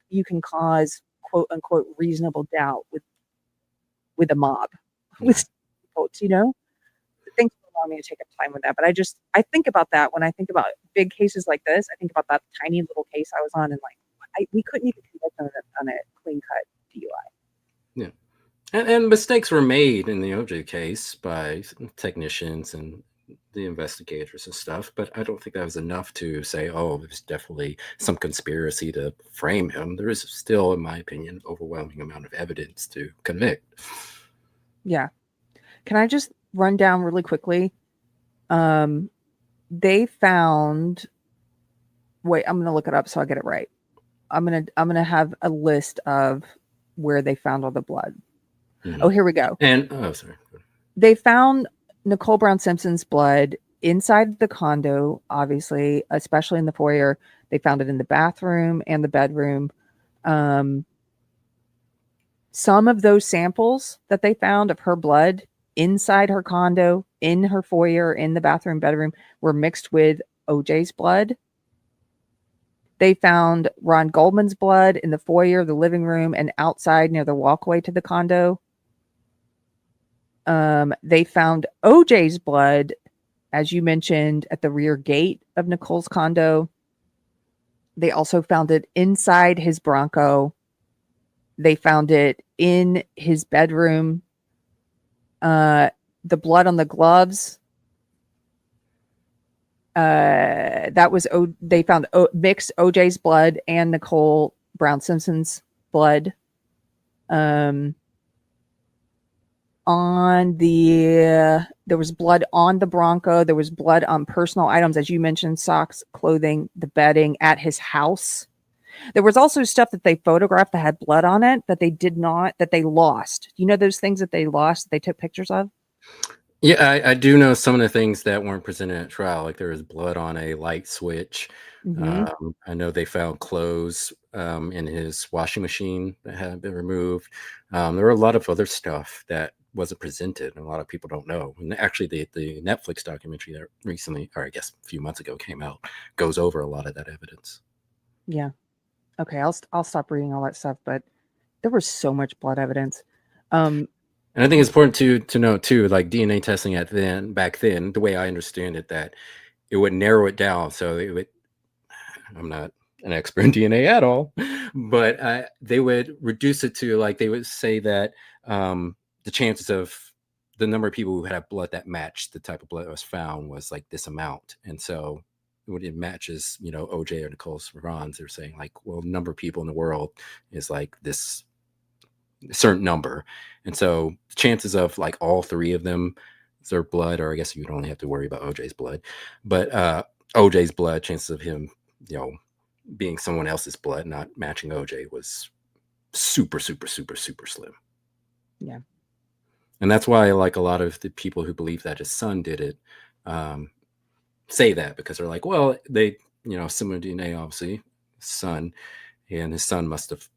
[SPEAKER 1] cause quote unquote reasonable doubt with a mob, with votes, Thanks for allowing me to take up time with that. But I think about that when I think about big cases like this. I think about that tiny little case I was on, and we couldn't even convict on a clean cut DUI.
[SPEAKER 2] Yeah. And mistakes were made in the OJ case by technicians and the investigators and stuff, but I don't think that was enough to say, oh, there's definitely some conspiracy to frame him. There is still, in my opinion, overwhelming amount of evidence to convict.
[SPEAKER 1] Yeah. Can I just run down really quickly? They found, wait, I'm going to look it up so I get it right. I'm going to have a list of where they found all the blood. Oh, here we go.
[SPEAKER 2] And
[SPEAKER 1] they found Nicole Brown Simpson's blood inside the condo, obviously, especially in the foyer. They found it in the bathroom and the bedroom. Some of those samples that they found of her blood inside her condo, in her foyer, in the bathroom, bedroom, were mixed with OJ's blood. They found Ron Goldman's blood in the foyer, the living room, and outside near the walkway to the condo. They found OJ's blood, as you mentioned, at the rear gate of Nicole's condo. They also found it inside his Bronco. They found it in his bedroom. The blood on the gloves. They found mixed OJ's blood and Nicole Brown Simpson's blood. There was blood on the Bronco. There was blood on personal items, as you mentioned, socks, clothing, the bedding at his house. There was also stuff that they photographed that had blood on it that they lost. You know those things that they lost, that they took pictures of?
[SPEAKER 2] Yeah, I do know some of the things that weren't presented at trial. Like there was blood on a light switch.
[SPEAKER 1] Mm-hmm.
[SPEAKER 2] I know they found clothes in his washing machine that had been removed. There were a lot of other stuff that wasn't presented, and a lot of people don't know. And actually, the Netflix documentary that recently, or I guess a few months ago, came out, goes over a lot of that evidence.
[SPEAKER 1] Yeah. Okay, I'll stop reading all that stuff, but there was so much blood evidence.
[SPEAKER 2] And I think it's important to know too, like DNA testing back then, the way I understand it, that it would narrow it down. So it would, I'm not an expert in DNA at all, but they would reduce it to like, they would say that the chances of the number of people who had blood that matched the type of blood that was found was like this amount. And so when it matches, you know, OJ or Nicole's Ron's, they're saying like, well, the number of people in the world is like this certain number. And so the chances of like all three of them, their blood, or I guess you'd only have to worry about OJ's blood, but OJ's blood, chances of him, you know, being someone else's blood, not matching OJ, was super, super, super, super slim.
[SPEAKER 1] Yeah.
[SPEAKER 2] And that's why like a lot of the people who believe that his son did it say that, because they're like, well, they, you know, similar DNA, obviously, son, and his son must have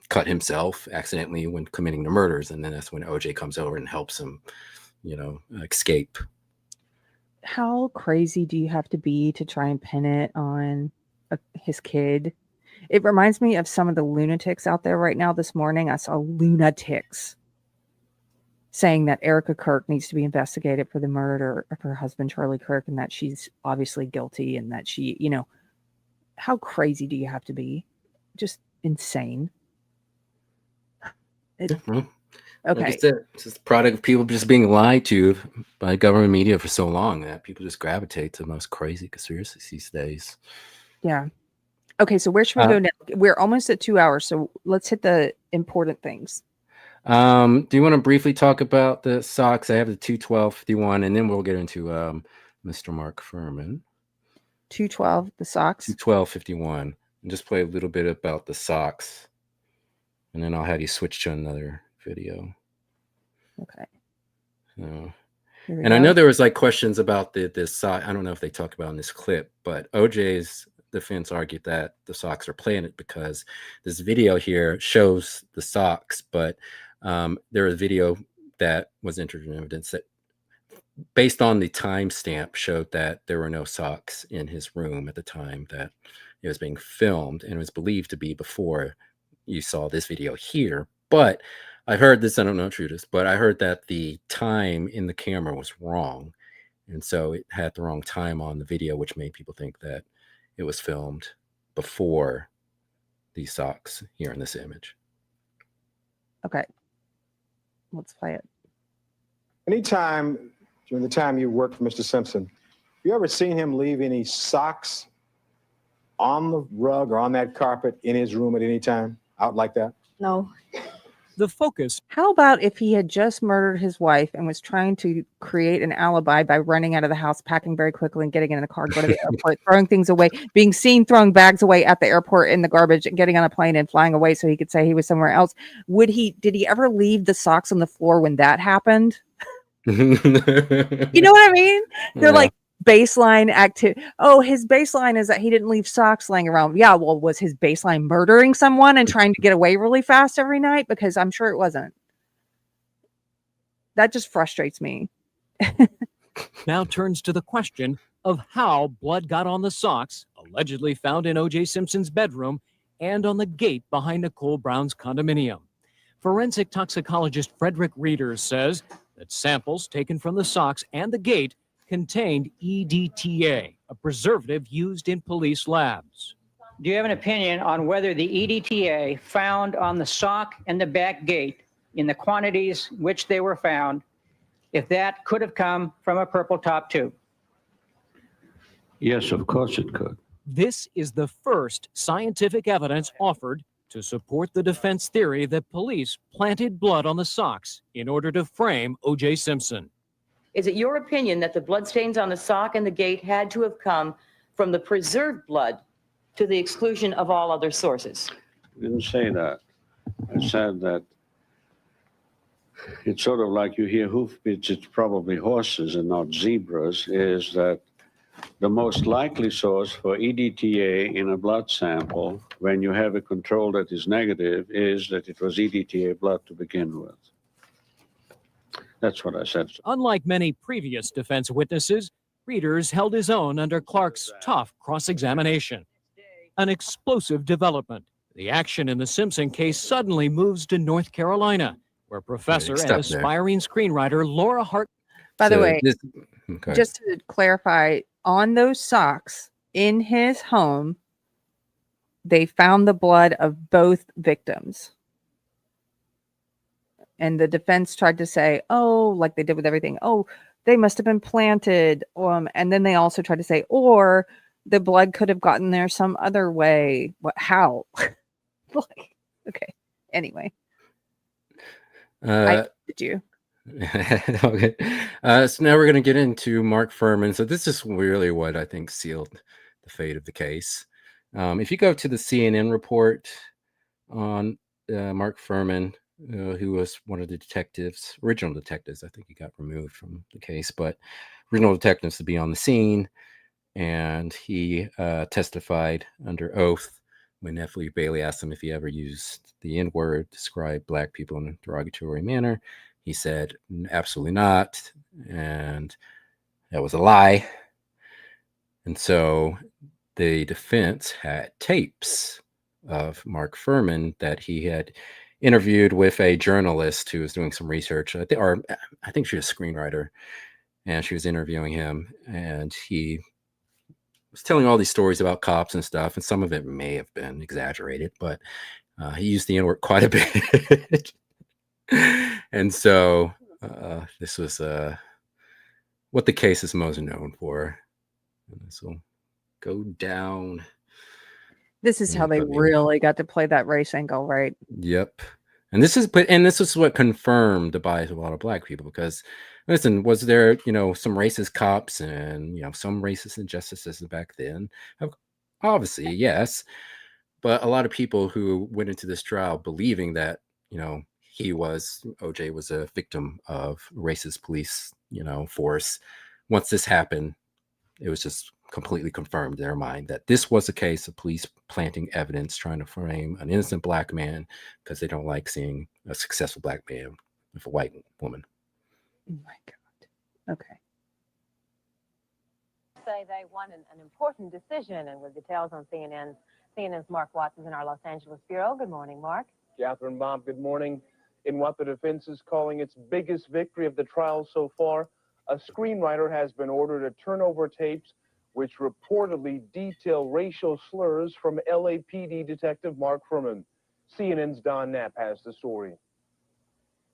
[SPEAKER 2] cut himself accidentally when committing the murders. And then that's when OJ comes over and helps him, you know, escape.
[SPEAKER 1] How crazy do you have to be to try and pin it on his kid? It reminds me of some of the lunatics out there right now. This morning, I saw lunatics saying that Erica Kirk needs to be investigated for the murder of her husband, Charlie Kirk, and that she's obviously guilty, and that she, you know, how crazy do you have to be? Just insane.
[SPEAKER 2] Okay. Like I said, it's just the product of people just being lied to by government media for so long that people just gravitate to the most crazy conspiracies these days.
[SPEAKER 1] Yeah. Okay, so where should we go now? We're almost at 2 hours, so let's hit the important things.
[SPEAKER 2] Do you want to briefly talk about the socks? I have the 21251, and then we'll get into Mr. Mark Fuhrman.
[SPEAKER 1] 212, the socks?
[SPEAKER 2] 21251. And just play a little bit about the socks, and then I'll have you switch to another video.
[SPEAKER 1] Okay.
[SPEAKER 2] So, and I know there was like questions about this sock. I don't know if they talk about in this clip, but OJ's defense argued that the socks are planted because this video here shows the socks, but there was a video that was entered in evidence that, based on the timestamp, showed that there were no socks in his room at the time that it was being filmed, and it was believed to be before you saw this video here. But I heard this, I don't know how true it is, but I heard that the time in the camera was wrong. And so it had the wrong time on the video, which made people think that it was filmed before these socks here in this image.
[SPEAKER 1] Okay. Let's play it.
[SPEAKER 8] Anytime during the time you worked for Mr. Simpson, you ever seen him leave any socks on the rug or on that carpet in his room at any time, out like that?
[SPEAKER 21] No.
[SPEAKER 6] The focus.
[SPEAKER 1] How about if he had just murdered his wife and was trying to create an alibi by running out of the house, packing very quickly and getting in a car, go to the airport, throwing things away, being seen throwing bags away at the airport in the garbage, and getting on a plane and flying away so he could say he was somewhere else? Did he ever leave the socks on the floor when that happened? You know what I mean? They're like baseline activity. Oh, his baseline is that he didn't leave socks laying around. Yeah, well, was his baseline murdering someone and trying to get away really fast every night? Because I'm sure it wasn't. That just frustrates me.
[SPEAKER 6] Now turns to the question of how blood got on the socks allegedly found in OJ Simpson's bedroom and on the gate behind Nicole Brown's condominium. Forensic toxicologist Frederick Reeder says that samples taken from the socks and the gate contained EDTA, a preservative used in police labs.
[SPEAKER 13] Do you have an opinion on whether the EDTA found on the sock and the back gate, in the quantities which they were found, if that could have come from a purple top tube?
[SPEAKER 14] Yes, of course it could.
[SPEAKER 6] This is the first scientific evidence offered to support the defense theory that police planted blood on the socks in order to frame OJ Simpson.
[SPEAKER 15] Is it your opinion that the bloodstains on the sock and the gate had to have come from the preserved blood to the exclusion of all other sources?
[SPEAKER 14] I didn't say that. I said that it's sort of like you hear hoofbeats, it's probably horses and not zebras, is that the most likely source for EDTA in a blood sample, when you have a control that is negative, is that it was EDTA blood to begin with. That's what I said.
[SPEAKER 6] Unlike many previous defense witnesses, Reeders held his own under Clark's tough cross-examination. An explosive development. The action in the Simpson case suddenly moves to North Carolina, where professor and aspiring screenwriter Laura Hart...
[SPEAKER 1] By the way, just to clarify, on those socks in his home, they found the blood of both victims. And the defense tried to say, oh, like they did with everything, oh, they must have been planted. And then they also tried to say, or the blood could have gotten there some other way. What? How? Like, okay. Anyway. I did you.
[SPEAKER 2] Okay. So now we're going to get into Mark Fuhrman. So this is really what I think sealed the fate of the case. If you go to the CNN report on Mark Fuhrman, who was one of the detectives, original detectives, I think he got removed from the case, but original detectives to be on the scene. And he testified under oath when F. Bailey asked him if he ever used the N-word to describe Black people in a derogatory manner. He said, absolutely not. And that was a lie. And so the defense had tapes of Mark Fuhrman that he had interviewed with a journalist who was doing some research. I think she was a screenwriter. And she was interviewing him. And he was telling all these stories about cops and stuff. And some of it may have been exaggerated. But he used the N-word quite a bit. And so this was what the case is most known for. And this will go down.
[SPEAKER 1] This is how they really got to play that race angle, right?
[SPEAKER 2] Yep. And this is what confirmed the bias of a lot of Black people, because listen, was there, some racist cops and, some racist injustices back then? Obviously, yes. But a lot of people who went into this trial believing that, OJ was a victim of racist police, force. Once this happened, it was just completely confirmed in their mind that this was a case of police planting evidence, trying to frame an innocent Black man because they don't like seeing a successful Black man with a white woman.
[SPEAKER 1] Oh my God. Okay.
[SPEAKER 16] Say they won an important decision, and with details on CNN's Mark Watts is in our Los Angeles bureau. Good morning, Mark.
[SPEAKER 17] Catherine, Bob, good morning. In what the defense is calling its biggest victory of the trial so far, a screenwriter has been ordered to turn over tapes which reportedly detail racial slurs from LAPD Detective Mark Fuhrman. CNN's Don Knapp has the story.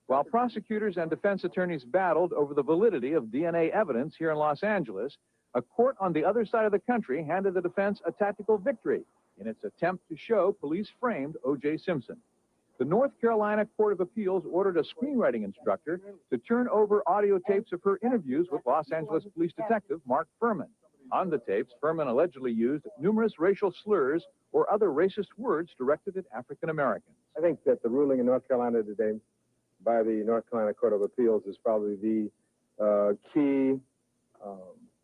[SPEAKER 18] While prosecutors and defense attorneys battled over the validity of DNA evidence here in Los Angeles, a court on the other side of the country handed the defense a tactical victory in its attempt to show police framed OJ Simpson. The North Carolina Court of Appeals ordered a screenwriting instructor to turn over audio tapes of her interviews with Los Angeles police detective Mark Fuhrman. On the tapes, Fuhrman allegedly used numerous racial slurs or other racist words directed at African Americans.
[SPEAKER 19] I think that the ruling in North Carolina today by the North Carolina Court of Appeals is probably the key,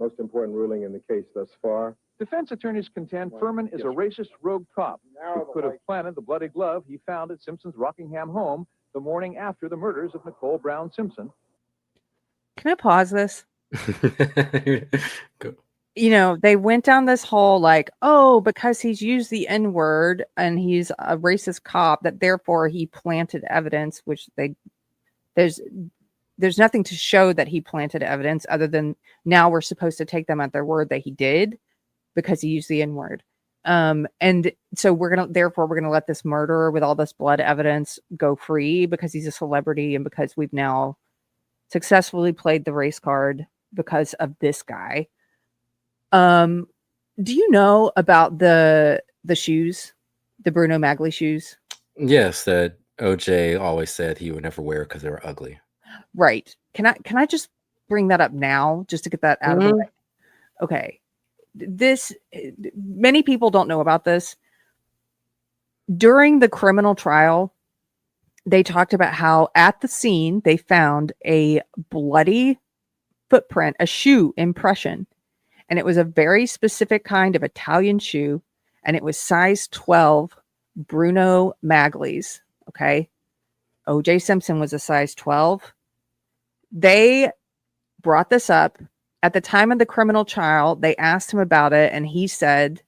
[SPEAKER 19] most important ruling in the case thus far.
[SPEAKER 18] Defense attorneys contend Fuhrman is a racist rogue cop who could have planted the bloody glove he found at Simpson's Rockingham home the morning after the murders of Nicole Brown Simpson.
[SPEAKER 1] Can I pause this?
[SPEAKER 2] Go.
[SPEAKER 1] They went down this whole because he's used the N-word and he's a racist cop, that therefore he planted evidence, which there's nothing to show that he planted evidence other than now we're supposed to take them at their word that he did because he used the N-word. And so we're going to let this murderer with all this blood evidence go free because he's a celebrity and because we've now successfully played the race card because of this guy. Do you know about the shoes, the Bruno Magli shoes?
[SPEAKER 2] Yes, that OJ always said he would never wear because they were ugly.
[SPEAKER 1] Right. Can I just bring that up now just to get that out of the way? Okay. Many people don't know about this. During the criminal trial, they talked about how at the scene they found a bloody footprint, a shoe impression. And it was a very specific kind of Italian shoe. And it was size 12 Bruno Magli's. Okay. OJ Simpson was a size 12. They brought this up at the time of the criminal trial. They asked him about it. And he said,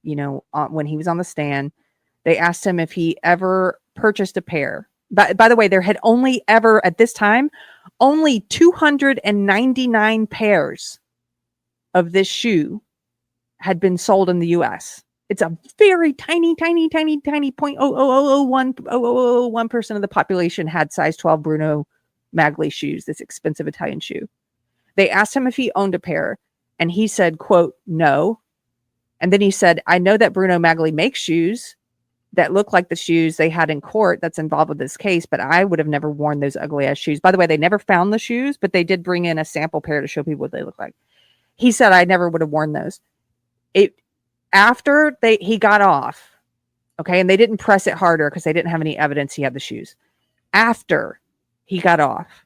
[SPEAKER 1] when he was on the stand, they asked him if he ever purchased a pair. By the way, there had only ever at this time, only 299 pairs of this shoe had been sold in the US. It's a very tiny 0.00001% of the population had size 12 Bruno Magli shoes, this expensive Italian shoe. They asked him if he owned a pair, and he said, quote, no. And then he said, I know that Bruno Magli makes shoes that look like the shoes they had in court that's involved with this case, but I would have never worn those ugly ass shoes. By the way, they never found the shoes, but they did bring in a sample pair to show people what they look like. He said, I never would have worn those. After he got off, okay, and they didn't press it harder because they didn't have any evidence he had the shoes. After he got off,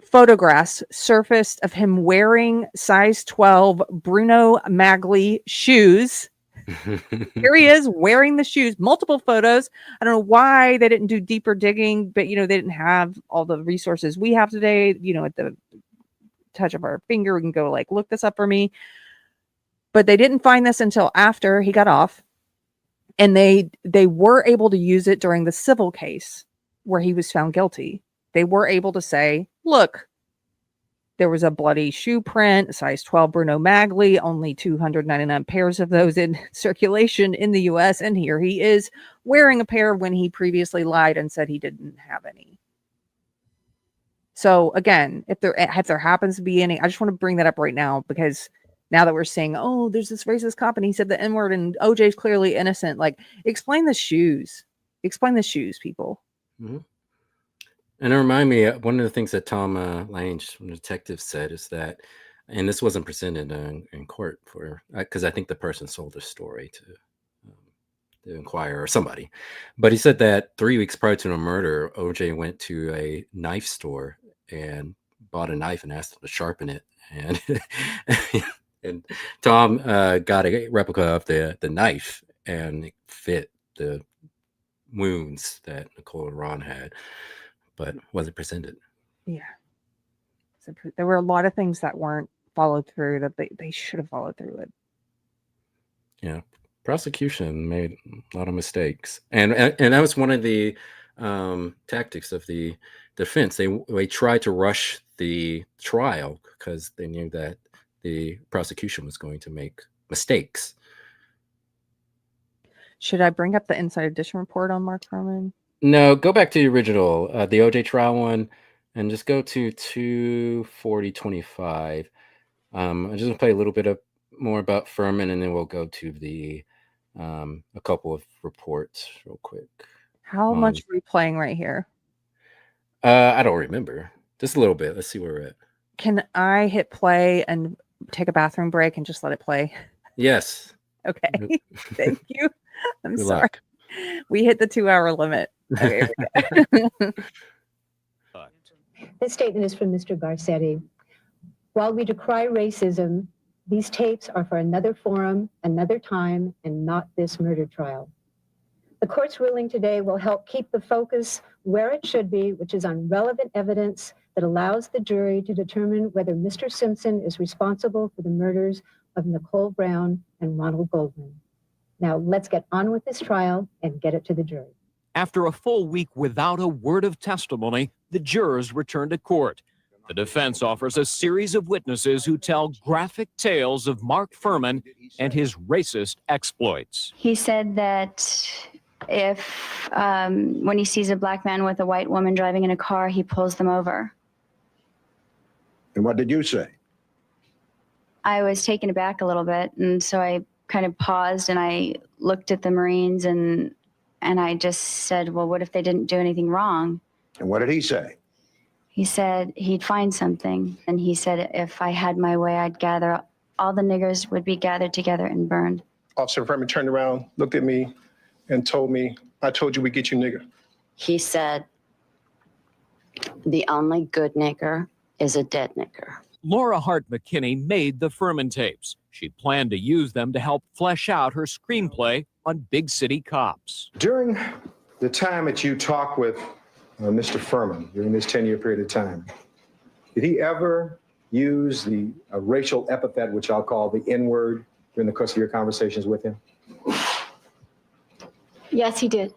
[SPEAKER 1] photographs surfaced of him wearing size 12 Bruno Magli shoes. Here he is wearing the shoes, multiple photos. I don't know why they didn't do deeper digging, but, they didn't have all the resources we have today. At the touch of our finger, we can go look this up for me. But they didn't find this until after he got off. And they were able to use it during the civil case where he was found guilty. They were able to say, look, there was a bloody shoe print, size 12 Bruno Magli, only 299 pairs of those in circulation in the US. And here he is wearing a pair when he previously lied and said he didn't have any. So again, if there happens to be any, I just want to bring that up right now, because now that we're saying, oh, there's this racist cop and he said the N-word and OJ's clearly innocent. Explain the shoes. Explain the shoes, people.
[SPEAKER 2] Mm-hmm. And it reminded me, one of the things that Tom Lange, the detective, said is that, and this wasn't presented in court because I think the person sold the story to the Inquirer or somebody, but he said that 3 weeks prior to the murder, OJ went to a knife store and bought a knife and asked them to sharpen it, and and Tom got a replica of the knife and it fit the wounds that Nicole and Ron had, but wasn't presented.
[SPEAKER 1] Yeah. So there were a lot of things that weren't followed through that they should have followed through with.
[SPEAKER 2] Yeah. Prosecution made a lot of mistakes. And that was one of the tactics of the defense. They tried to rush the trial because they knew that the prosecution was going to make mistakes.
[SPEAKER 1] Should I bring up the Inside Edition report on Mark Fuhrman?
[SPEAKER 2] No, go back to the original, the OJ trial one, and just go to 24025. I'm just gonna play a little bit more about Fuhrman, and then we'll go to the a couple of reports real quick.
[SPEAKER 1] How much are we playing right here?
[SPEAKER 2] I don't remember. Just a little bit. Let's see where we're at.
[SPEAKER 1] Can I hit play and take a bathroom break and just let it play?
[SPEAKER 2] Yes.
[SPEAKER 1] Okay. Thank you. I'm
[SPEAKER 2] Good
[SPEAKER 1] sorry.
[SPEAKER 2] luck.
[SPEAKER 1] We hit the 2-hour limit. Okay, here we go.
[SPEAKER 4] This statement is from Mr. Garcetti. While we decry racism, these tapes are for another forum, another time, and not this murder trial. The court's ruling today will help keep the focus where it should be, which is on relevant evidence that allows the jury to determine whether Mr. Simpson is responsible for the murders of Nicole Brown and Ronald Goldman. Now, let's get on with this trial and get it to the jury.
[SPEAKER 6] After a full week without a word of testimony, the jurors return to court. The defense offers a series of witnesses who tell graphic tales of Mark Fuhrman and his racist exploits.
[SPEAKER 20] He said that if when he sees a black man with a white woman driving in a car, he pulls them over.
[SPEAKER 22] And what did you say?
[SPEAKER 20] I was taken aback a little bit, and so I kind of paused and I looked at the Marines and I just said, well, what if they didn't do anything wrong?
[SPEAKER 22] And what did he say?
[SPEAKER 20] He said he'd find something. And he said if I had my way, I'd gather, all the niggers would be gathered together and burned.
[SPEAKER 23] Officer Fuhrman turned around, looked at me, and told me, I told you we'd get you nigger.
[SPEAKER 24] He said, the only good nigger is a dead nigger.
[SPEAKER 6] Laura Hart McKinney made the Fuhrman tapes. She planned to use them to help flesh out her screenplay on Big City Cops.
[SPEAKER 8] During the time that you talked with Mr. Fuhrman, during this 10-year period of time, did he ever use the racial epithet, which I'll call the N-word, during the course of your conversations with him?
[SPEAKER 20] Yes, he did.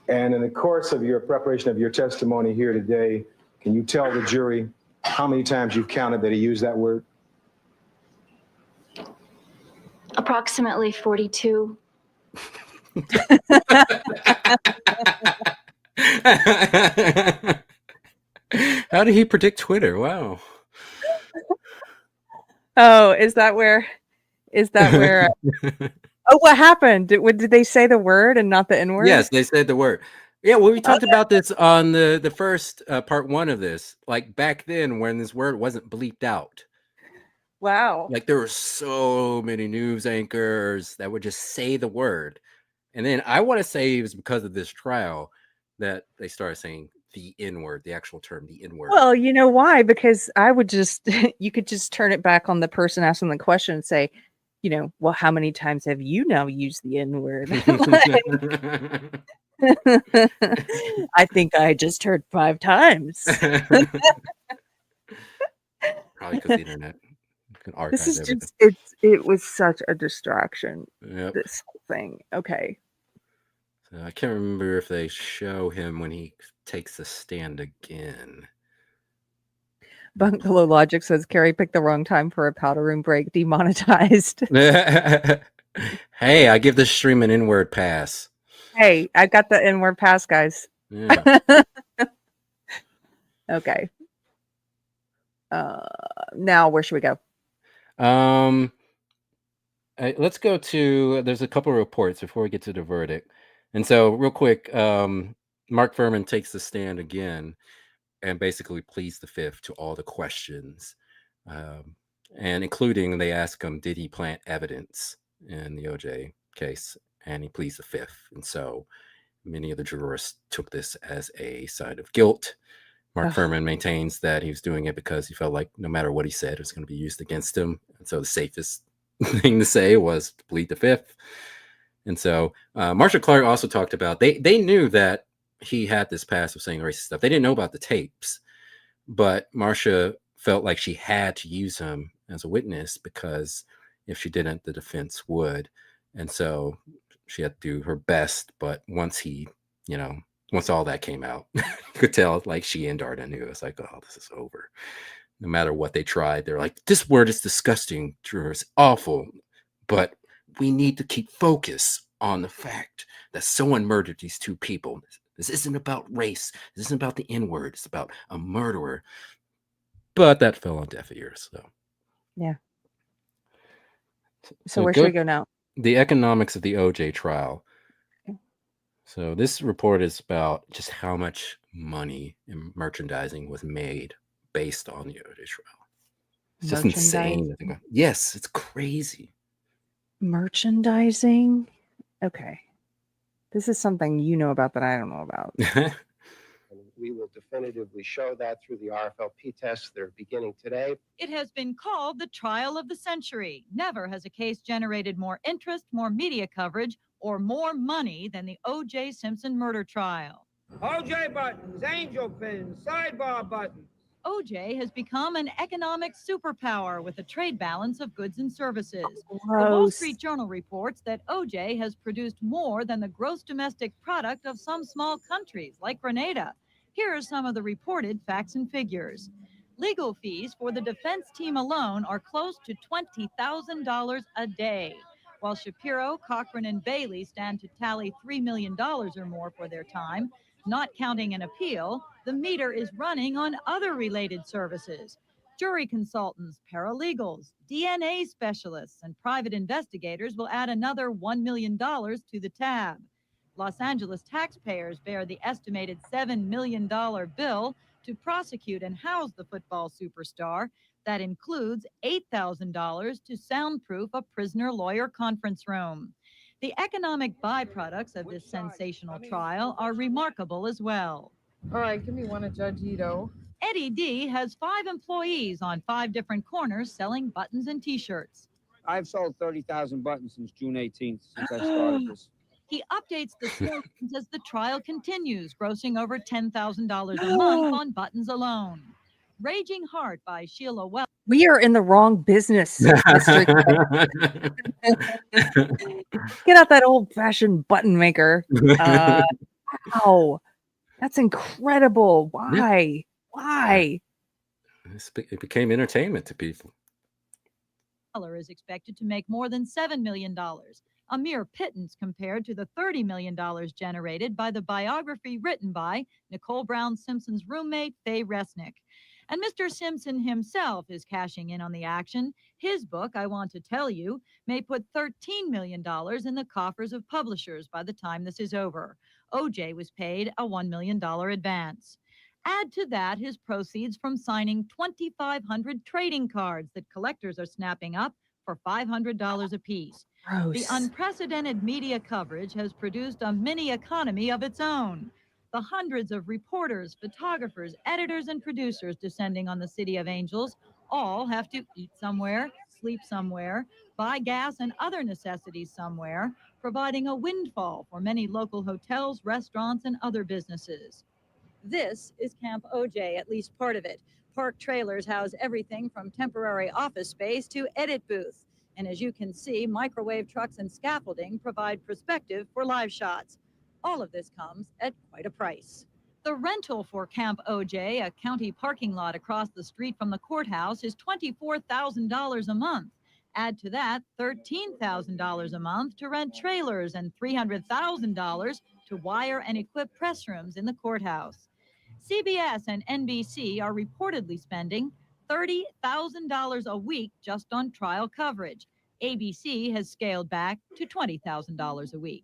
[SPEAKER 8] And in the course of your preparation of your testimony here today, can you tell the jury how many times you've counted that he used that word?
[SPEAKER 20] Approximately 42.
[SPEAKER 2] How did he predict Twitter? Wow.
[SPEAKER 1] Oh, is that where? Oh, what happened? Did they say the word and not the N word?
[SPEAKER 2] Yes, they said the word. Yeah, well, we talked about this on the first part 1 of this. Like back then, when this word wasn't bleeped out.
[SPEAKER 1] Wow.
[SPEAKER 2] Like there were so many news anchors that would just say the word. And then I want to say it was because of this trial that they started saying the N word, the actual term, the N word.
[SPEAKER 1] Well, you know why? Because I would just, you could just turn it back on the person asking the question and say, well, how many times have you now used the N word? I think I just heard 5 times.
[SPEAKER 2] Probably because the internet can archive
[SPEAKER 1] This is
[SPEAKER 2] everything.
[SPEAKER 1] just, it was such a distraction.
[SPEAKER 2] Yep.
[SPEAKER 1] This whole thing. Okay.
[SPEAKER 2] So I can't remember if they show him when he takes the stand again.
[SPEAKER 1] Bungalow Logic says Keri picked the wrong time for a powder room break. Demonetized.
[SPEAKER 2] Hey, I give this stream an N-word pass.
[SPEAKER 1] Hey, I got the N-word pass, guys.
[SPEAKER 2] Yeah.
[SPEAKER 1] Okay. Now where should we go?
[SPEAKER 2] Let's go to, there's a couple of reports before we get to the verdict. And so real quick, Mark Fuhrman takes the stand again and basically pleads the fifth to all the questions. And including, they ask him, did he plant evidence in the OJ case? And he pleads the fifth. And so many of the jurors took this as a sign of guilt. Mark Fuhrman maintains that he was doing it because he felt like no matter what he said, it was going to be used against him. And so the safest thing to say was to plead the fifth. And so Marcia Clark also talked about, they knew that he had this past of saying racist stuff. They didn't know about the tapes, but Marcia felt like she had to use him as a witness because if she didn't, the defense would. And so she had to do her best. But once he, once all that came out, you could tell like she and Darden knew. It's like, oh, this is over. No matter what they tried, they're like, this word is disgusting, Drew. It's awful. But we need to keep focus on the fact that someone murdered these 2 people. This isn't about race. This isn't about the N-word. It's about a murderer. But that fell on deaf ears. So
[SPEAKER 1] yeah. So where should we go now?
[SPEAKER 2] The economics of the OJ trial. So this report is about just how much money in merchandising was made based on the OJ trial. It's just insane. Yes, it's crazy.
[SPEAKER 1] Merchandising? Okay. This is something you know about that I don't know about.
[SPEAKER 3] We will definitively show that through the RFLP tests that are beginning today.
[SPEAKER 5] It has been called the trial of the century. Never has a case generated more interest, more media coverage, or more money than the OJ Simpson murder trial.
[SPEAKER 7] OJ buttons, angel pins, sidebar buttons.
[SPEAKER 5] OJ has become an economic superpower with a trade balance of goods and services. The Wall
[SPEAKER 1] Gross.
[SPEAKER 5] Street Journal reports that OJ has produced more than the gross domestic product of some small countries like Grenada. Here are some of the reported facts and figures. Legal fees for the defense team alone are close to $20,000 a day, while Shapiro, Cochran, and Bailey stand to tally $3 million or more for their time. Not counting an appeal, the meter is running on other related services. Jury consultants, paralegals, DNA specialists, and private investigators will add another $1 million to the tab. Los Angeles taxpayers bear the estimated $7 million bill to prosecute and house the football superstar. That includes $8,000 to soundproof a prisoner lawyer conference room. The economic byproducts of this sensational trial are remarkable as well.
[SPEAKER 9] All right, give me one of Judge Ito.
[SPEAKER 5] Eddie D has 5 employees on 5 different corners selling buttons and T-shirts.
[SPEAKER 25] I've sold 30,000 buttons since June 18th, since I started this.
[SPEAKER 5] He updates the slogans as the trial continues, grossing over $10,000 a month on buttons alone. Raging Heart by Sheila Wells.
[SPEAKER 1] We are in the wrong business, Mr. Get out that old-fashioned button maker. Wow. That's incredible. Why? Why?
[SPEAKER 2] It became entertainment to people.
[SPEAKER 5] is expected to make more than $7 million, a mere pittance compared to the $30 million generated by the biography written by Nicole Brown Simpson's roommate, Faye Resnick. And Mr. Simpson himself is cashing in on the action. His book, I Want to Tell You, may put $13 million in the coffers of publishers by the time this is over. OJ was paid a $1 million advance. Add to that his proceeds from signing 2,500 trading cards that collectors are snapping up for $500 apiece.
[SPEAKER 1] Gross.
[SPEAKER 5] The unprecedented media coverage has produced a mini economy of its own. The hundreds of reporters, photographers, editors, and producers descending on the City of Angels all have to eat somewhere, sleep somewhere, buy gas and other necessities somewhere, providing a windfall for many local hotels, restaurants, and other businesses. This is Camp OJ, at least part of it. Park trailers house everything from temporary office space to edit booth. And as you can see, microwave trucks and scaffolding provide perspective for live shots. All of this comes at quite a price. The rental for Camp OJ, a county parking lot across the street from the courthouse, is $24,000 a month. Add to that $13,000 a month to rent trailers and $300,000 to wire and equip press rooms in the courthouse. CBS and NBC are reportedly spending $30,000 a week just on trial coverage. ABC has scaled back to $20,000 a week.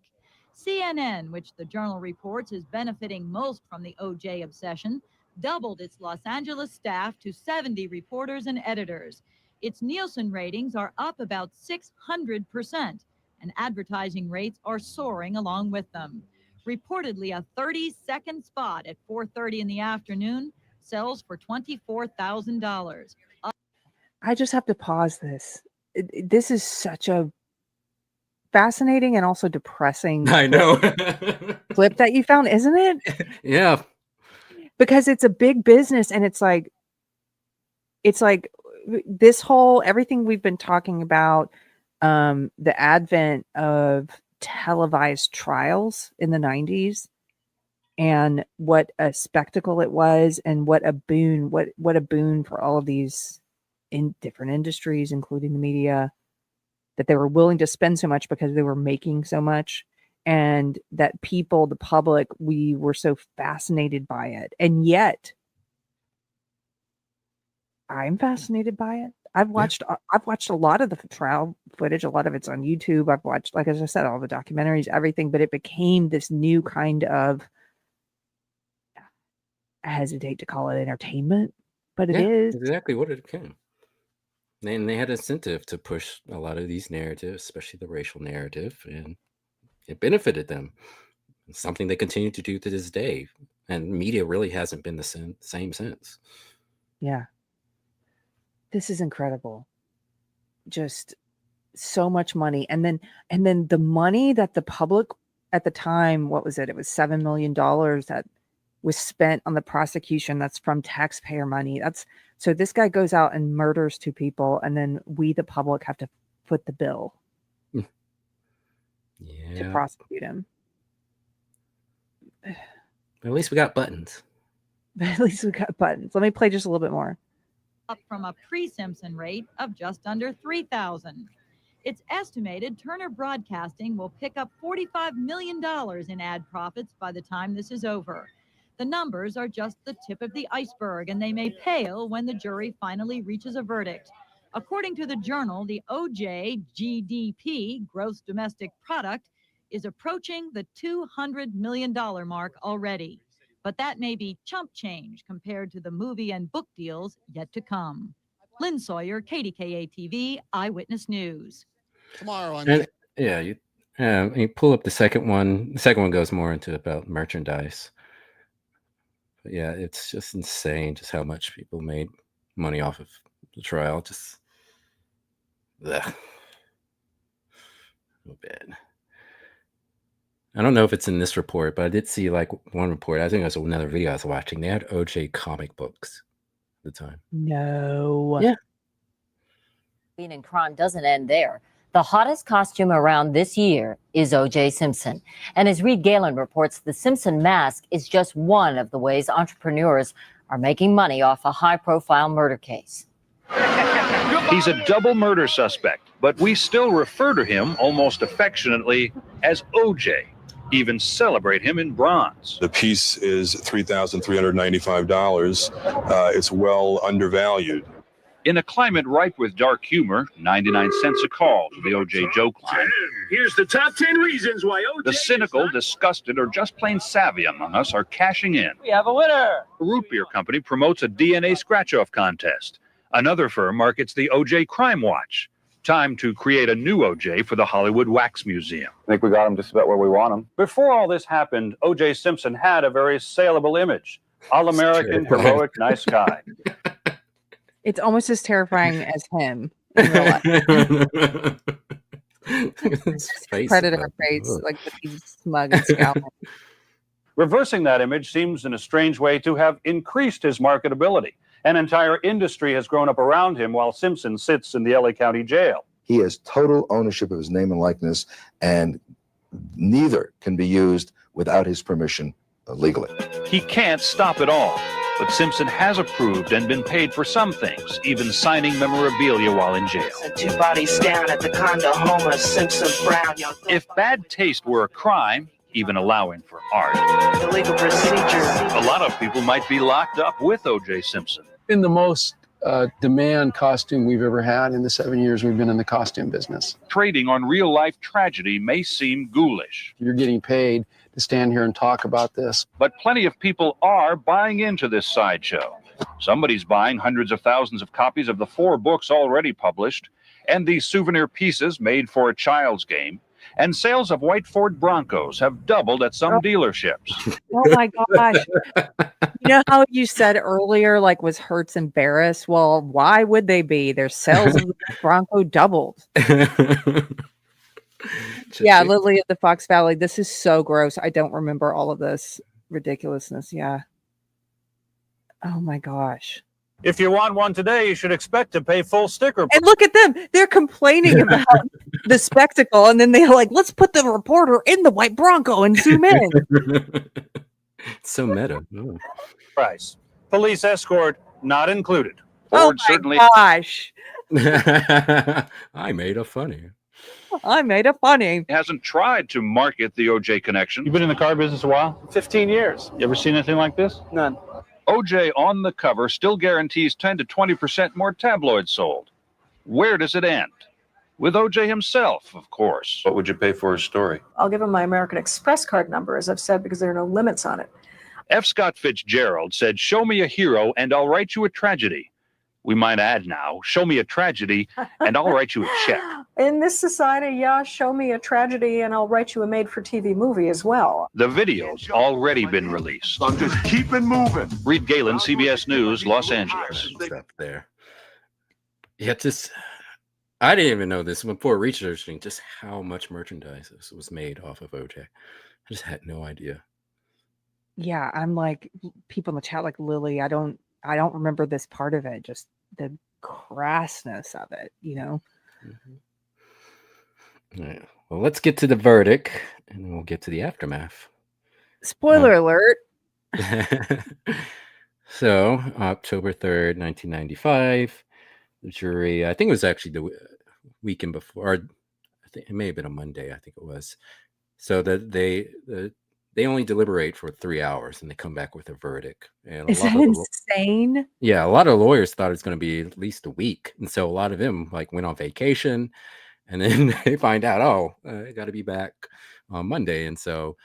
[SPEAKER 5] CNN, which the Journal reports is benefiting most from the OJ obsession, doubled its Los Angeles staff to 70 reporters and editors. Its Nielsen ratings are up about 600%, and advertising rates are soaring along with them. Reportedly, a 30-second spot at 4:30 in the afternoon sells for $24,000.
[SPEAKER 1] I just have to pause this. This is such a fascinating and also depressing
[SPEAKER 2] I know.
[SPEAKER 1] clip that you found, isn't it?
[SPEAKER 2] Yeah.
[SPEAKER 1] Because it's a big business, and it's like this whole everything we've been talking about, the advent of televised trials in the 90s, and what a spectacle it was, and what a boon for all of these in different industries, including the media, that they were willing to spend so much because they were making so much, and that people, the public, we were so fascinated by it. And yet I'm fascinated by it. I've watched a lot of the trial footage. A lot of it's on YouTube. I've watched, like as I said, all the documentaries, everything, but it became this new kind of, I hesitate to call it entertainment, but it is
[SPEAKER 2] exactly what it became. And they had incentive to push a lot of these narratives, especially the racial narrative, and it benefited them. It's something they continue to do to this day. And media really hasn't been the same since.
[SPEAKER 1] Yeah. This is incredible. Just so much money. And then the money that the public at the time, what was it? It was $7 million that was spent on the prosecution. That's from taxpayer money. So this guy goes out and murders 2 people, and then we, the public, have to foot the bill to prosecute him.
[SPEAKER 2] But at least we got buttons.
[SPEAKER 1] Let me play just a little bit more.
[SPEAKER 5] Up from a pre-Simpson rate of just under 3,000. It's estimated Turner Broadcasting will pick up $45 million in ad profits by the time this is over. The numbers are just the tip of the iceberg, and they may pale when the jury finally reaches a verdict. According to the Journal, the OJ GDP, gross domestic product, is approaching the $200 million mark already. But that may be chump change compared to the movie and book deals yet to come. Lynn Sawyer, KDKA-TV, Eyewitness News.
[SPEAKER 10] Tomorrow,
[SPEAKER 2] you pull up the second one. The second one goes more into about merchandise. But yeah, it's just insane just how much people made money off of the trial. Just ugh. So bad. I don't know if it's in this report, but I did see like one report. I think it was another video I was watching. They had OJ comic books at the time.
[SPEAKER 1] No.
[SPEAKER 2] Yeah.
[SPEAKER 11] And crime doesn't end there. The hottest costume around this year is OJ Simpson. And as Reed Galen reports, the Simpson mask is just one of the ways entrepreneurs are making money off a high-profile murder case.
[SPEAKER 7] You're
[SPEAKER 10] He's a double murder suspect, but we still refer to him almost affectionately as OJ, even celebrate him in bronze.
[SPEAKER 12] The piece is $3,395. It's well undervalued.
[SPEAKER 10] In a climate ripe with dark humor, 99 cents a call to the OJ joke line.
[SPEAKER 13] Here's the top 10 reasons why OJ.
[SPEAKER 10] The cynical, disgusted, or just plain savvy among us are cashing in.
[SPEAKER 13] We have a winner.
[SPEAKER 10] A root beer company promotes a DNA scratch-off contest. Another firm markets the OJ Crime Watch. Time to create a new OJ for the Hollywood Wax Museum.
[SPEAKER 15] I think we got him just about where we want him.
[SPEAKER 10] Before all this happened, OJ Simpson had a very saleable image. All-American, heroic, nice guy.
[SPEAKER 1] It's almost as terrifying as him in real life. Predator face, like he's smug and scowling.
[SPEAKER 10] Reversing that image seems in a strange way to have increased his marketability. An entire industry has grown up around him while Simpson sits in the LA County Jail.
[SPEAKER 22] He has total ownership of his name and likeness, and neither can be used without his permission legally.
[SPEAKER 10] He can't stop it all, but Simpson has approved and been paid for some things, even signing memorabilia while in jail.
[SPEAKER 13] Two bodies down at the condo home of Simpson Brown.
[SPEAKER 10] If bad taste were a crime, even allowing for art,
[SPEAKER 13] Illegal procedure.
[SPEAKER 10] a lot of people might be locked up with OJ Simpson.
[SPEAKER 21] In the most demand costume we've ever had in the 7 years we've been in the costume business.
[SPEAKER 10] Trading on real-life tragedy may seem ghoulish.
[SPEAKER 21] You're getting paid to stand here and talk about this.
[SPEAKER 10] But plenty of people are buying into this sideshow. Somebody's buying hundreds of thousands of copies of the 4 books already published, and these souvenir pieces made for a child's game. And sales of white Ford Broncos have doubled at some dealerships.
[SPEAKER 1] Oh my gosh. You know how you said earlier, like, was Hertz embarrassed? Well, why would they be? Their sales of the Bronco doubled. Yeah, Lily of the Fox Valley. This is so gross. I don't remember all of this ridiculousness. Yeah. Oh my gosh.
[SPEAKER 10] If you want one today, you should expect to pay full sticker.
[SPEAKER 1] And look at them. They're complaining about the spectacle. And then they're like, let's put the reporter in the white Bronco and zoom in.
[SPEAKER 2] It's so meta. Oh.
[SPEAKER 10] Price. Police escort not included.
[SPEAKER 1] Oh my gosh.
[SPEAKER 2] I made a funny.
[SPEAKER 1] I made a funny.
[SPEAKER 10] Hasn't tried to market the OJ connection. You've been in the car business a while?
[SPEAKER 15] 15 years.
[SPEAKER 10] You ever seen anything like this?
[SPEAKER 15] None.
[SPEAKER 10] OJ on the cover still guarantees 10 to 20% more tabloids sold. Where does it end? With OJ himself, of course.
[SPEAKER 14] What would you pay for his story?
[SPEAKER 26] I'll give him my American Express card number, as I've said, because there are no limits on it.
[SPEAKER 10] F. Scott Fitzgerald said, "Show me a hero and I'll write you a tragedy." We might add now, "Show me a tragedy and I'll write you a check."
[SPEAKER 26] In this society, yeah, show me a tragedy and I'll write you a made-for-TV movie as well.
[SPEAKER 10] The video's already been released.
[SPEAKER 22] I'm just keeping moving.
[SPEAKER 10] Reed Galen, CBS News, Los Angeles.
[SPEAKER 2] Up there. Yeah, just I didn't even know this before researching just how much merchandise was made off of OJ. I just had no idea.
[SPEAKER 1] Yeah, I'm like, people in the chat like Lily, I don't remember this part of it, just the crassness of it, you know.
[SPEAKER 2] All right. Well, let's get to the verdict and then we'll get to the aftermath.
[SPEAKER 1] Spoiler alert.
[SPEAKER 2] So, October 3rd, 1995, the jury, I think it was actually the weekend before, or I think it may have been a Monday, I think it was. So that they only deliberate for 3 hours and they come back with a verdict. And
[SPEAKER 1] Is that insane?
[SPEAKER 2] Yeah, a lot of lawyers thought it was going to be at least a week. And so a lot of them like went on vacation and then they find out, I got to be back on Monday. And so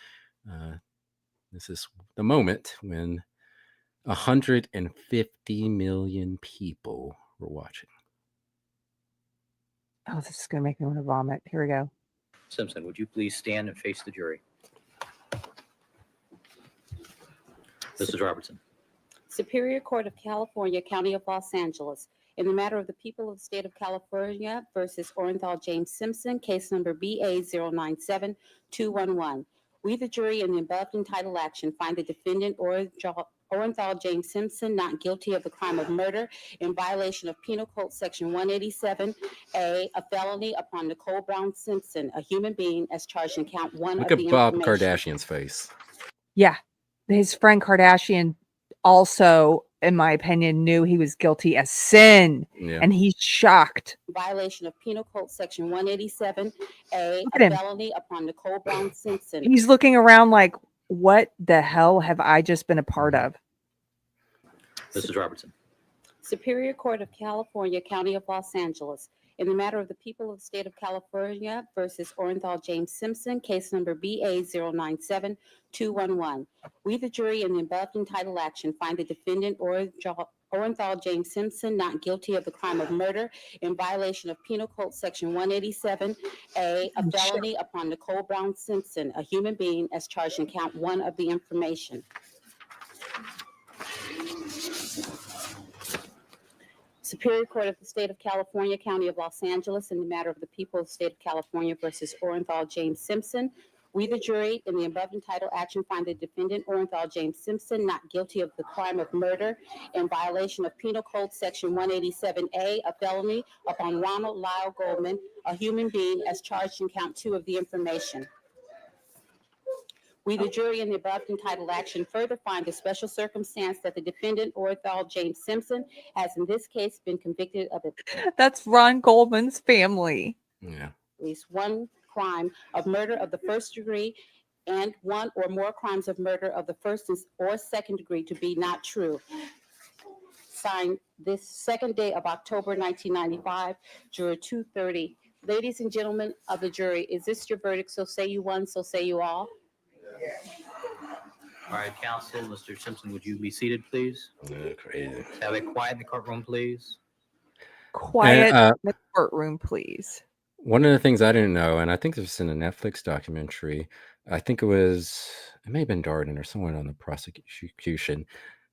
[SPEAKER 2] this is the moment when 150 million people were watching.
[SPEAKER 1] Oh, this is going to make me want to vomit. Here we go.
[SPEAKER 27] Simpson, would you please stand and face the jury? Mrs. Robertson.
[SPEAKER 28] Superior Court of California, County of Los Angeles. In the matter of the people of the state of California versus Orenthal James Simpson, case number BA097211. We, the jury, in the above entitled action, find the defendant Orenthal James Simpson not guilty of the crime of murder in violation of Penal Code Section 187A, a felony upon Nicole Brown Simpson, a human being, as charged in count 1
[SPEAKER 2] Look
[SPEAKER 28] of
[SPEAKER 2] at
[SPEAKER 28] the
[SPEAKER 2] Bob
[SPEAKER 28] information.
[SPEAKER 2] Kardashian's face.
[SPEAKER 1] Yeah. His friend Kardashian also in my opinion, knew he was guilty as sin,
[SPEAKER 2] Yeah.
[SPEAKER 1] and he's shocked.
[SPEAKER 28] Violation of Penal Code Section 187A,
[SPEAKER 1] Look
[SPEAKER 28] a
[SPEAKER 1] at him.
[SPEAKER 28] felony upon Nicole Brown Simpson.
[SPEAKER 1] He's looking around like, what the hell have I just been a part of?
[SPEAKER 27] Mrs. Robertson.
[SPEAKER 28] Superior Court of California, County of Los Angeles. In the matter of the people of the state of California versus Orenthal James Simpson, case number BA097211. We, the jury, in the above entitled action, find the defendant Orenthal James Simpson not guilty of the crime of murder in violation of Penal Code Section 187A, a felony upon Nicole Brown Simpson, a human being, as charged in count 1 of the information. Superior Court of the State of California, County of Los Angeles, in the matter of the people of the State of California versus Orenthal James Simpson. We, the jury, in the above entitled action, find the defendant Orenthal James Simpson not guilty of the crime of murder in violation of Penal Code Section 187A, a felony upon Ronald Lyle Goldman, a human being, as charged in count 2 of the information. We, the jury, in the above entitled action, further find the special circumstance that the defendant, Orenthal James Simpson, has in this case been convicted of
[SPEAKER 1] That's Ron Goldman's family.
[SPEAKER 2] Yeah.
[SPEAKER 28] at least one crime of murder of the first degree and one or more crimes of murder of the first or second degree to be not true. Signed this second day of October 1995, Juror 230. Ladies and gentlemen of the jury, is this your verdict? So say you one, so say you all.
[SPEAKER 27] All right, counsel. Mr. Simpson, would you be seated, please?
[SPEAKER 2] Crazy.
[SPEAKER 27] Have it quiet in the courtroom, please.
[SPEAKER 1] Quiet in the courtroom, please.
[SPEAKER 2] One of the things I didn't know, and I think this was in a Netflix documentary, I think it may have been Darden or someone on the prosecution,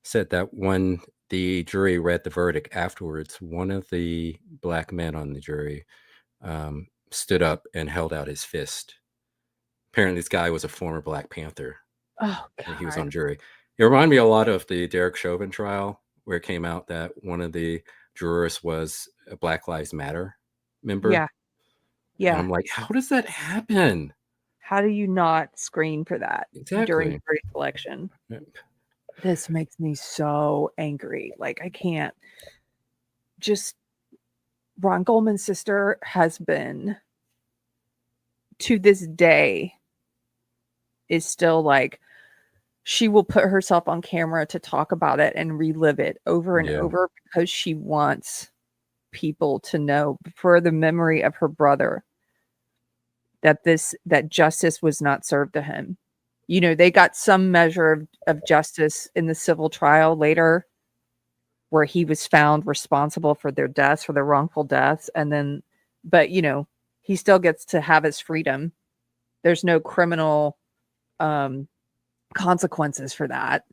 [SPEAKER 2] said that when the jury read the verdict afterwards, one of the black men on the jury stood up and held out his fist. Apparently this guy was a former Black Panther.
[SPEAKER 1] Oh, God.
[SPEAKER 2] And he was on jury. It reminded me a lot of the Derek Chauvin trial, where it came out that one of the jurors was a Black Lives Matter member.
[SPEAKER 1] Yeah. Yeah.
[SPEAKER 2] And I'm like, how does that happen?
[SPEAKER 1] How do you not screen for that during jury selection?
[SPEAKER 2] Yep.
[SPEAKER 1] This makes me so angry. Like, I can't. Just Ron Goldman's sister has been, to this day, is still like, she will put herself on camera to talk about it and relive it over and over because she wants people to know, for the memory of her brother, that justice was not served to him. You know, they got some measure of justice in the civil trial later, where he was found responsible for their deaths, for their wrongful deaths. And then, but you know, he still gets to have his freedom. There's no criminal consequences for that.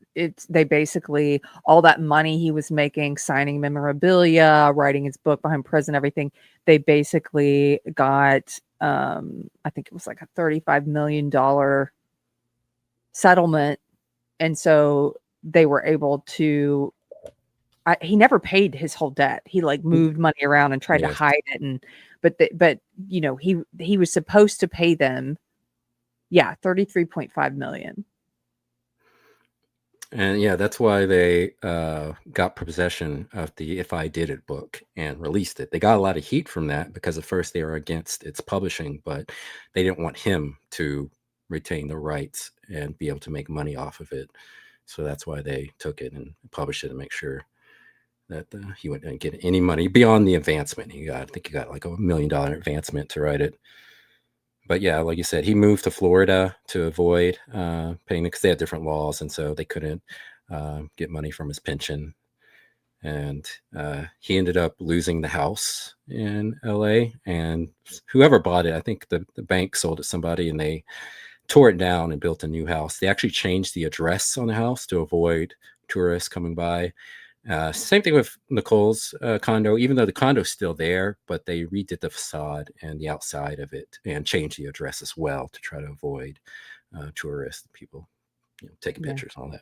[SPEAKER 1] They basically, all that money he was making, signing memorabilia, writing his book behind prison, everything, they basically got, I think it was like a $35 million settlement. And so they were able to, he never paid his whole debt. He like moved money around and tried to hide it. But you know, he was supposed to pay them, $33.5 million.
[SPEAKER 2] And that's why they got possession of the If I Did It book and released it. They got a lot of heat from that because at first they were against its publishing, but they didn't want him to retain the rights and be able to make money off of it. So that's why they took it and published it to make sure that he wouldn't get any money beyond the advancement he got. I think he got like $1 million advancement to write it. But like you said, he moved to Florida to avoid paying it because they had different laws, and so they couldn't get money from his pension. And he ended up losing the house in LA, and whoever bought it, I think the bank sold it to somebody, and they tore it down and built a new house. They actually changed the address on the house to avoid tourists coming by. Same thing with Nicole's condo, even though the condo's still there, but they redid the facade and the outside of it and changed the address as well to try to avoid tourists, people taking pictures and all that.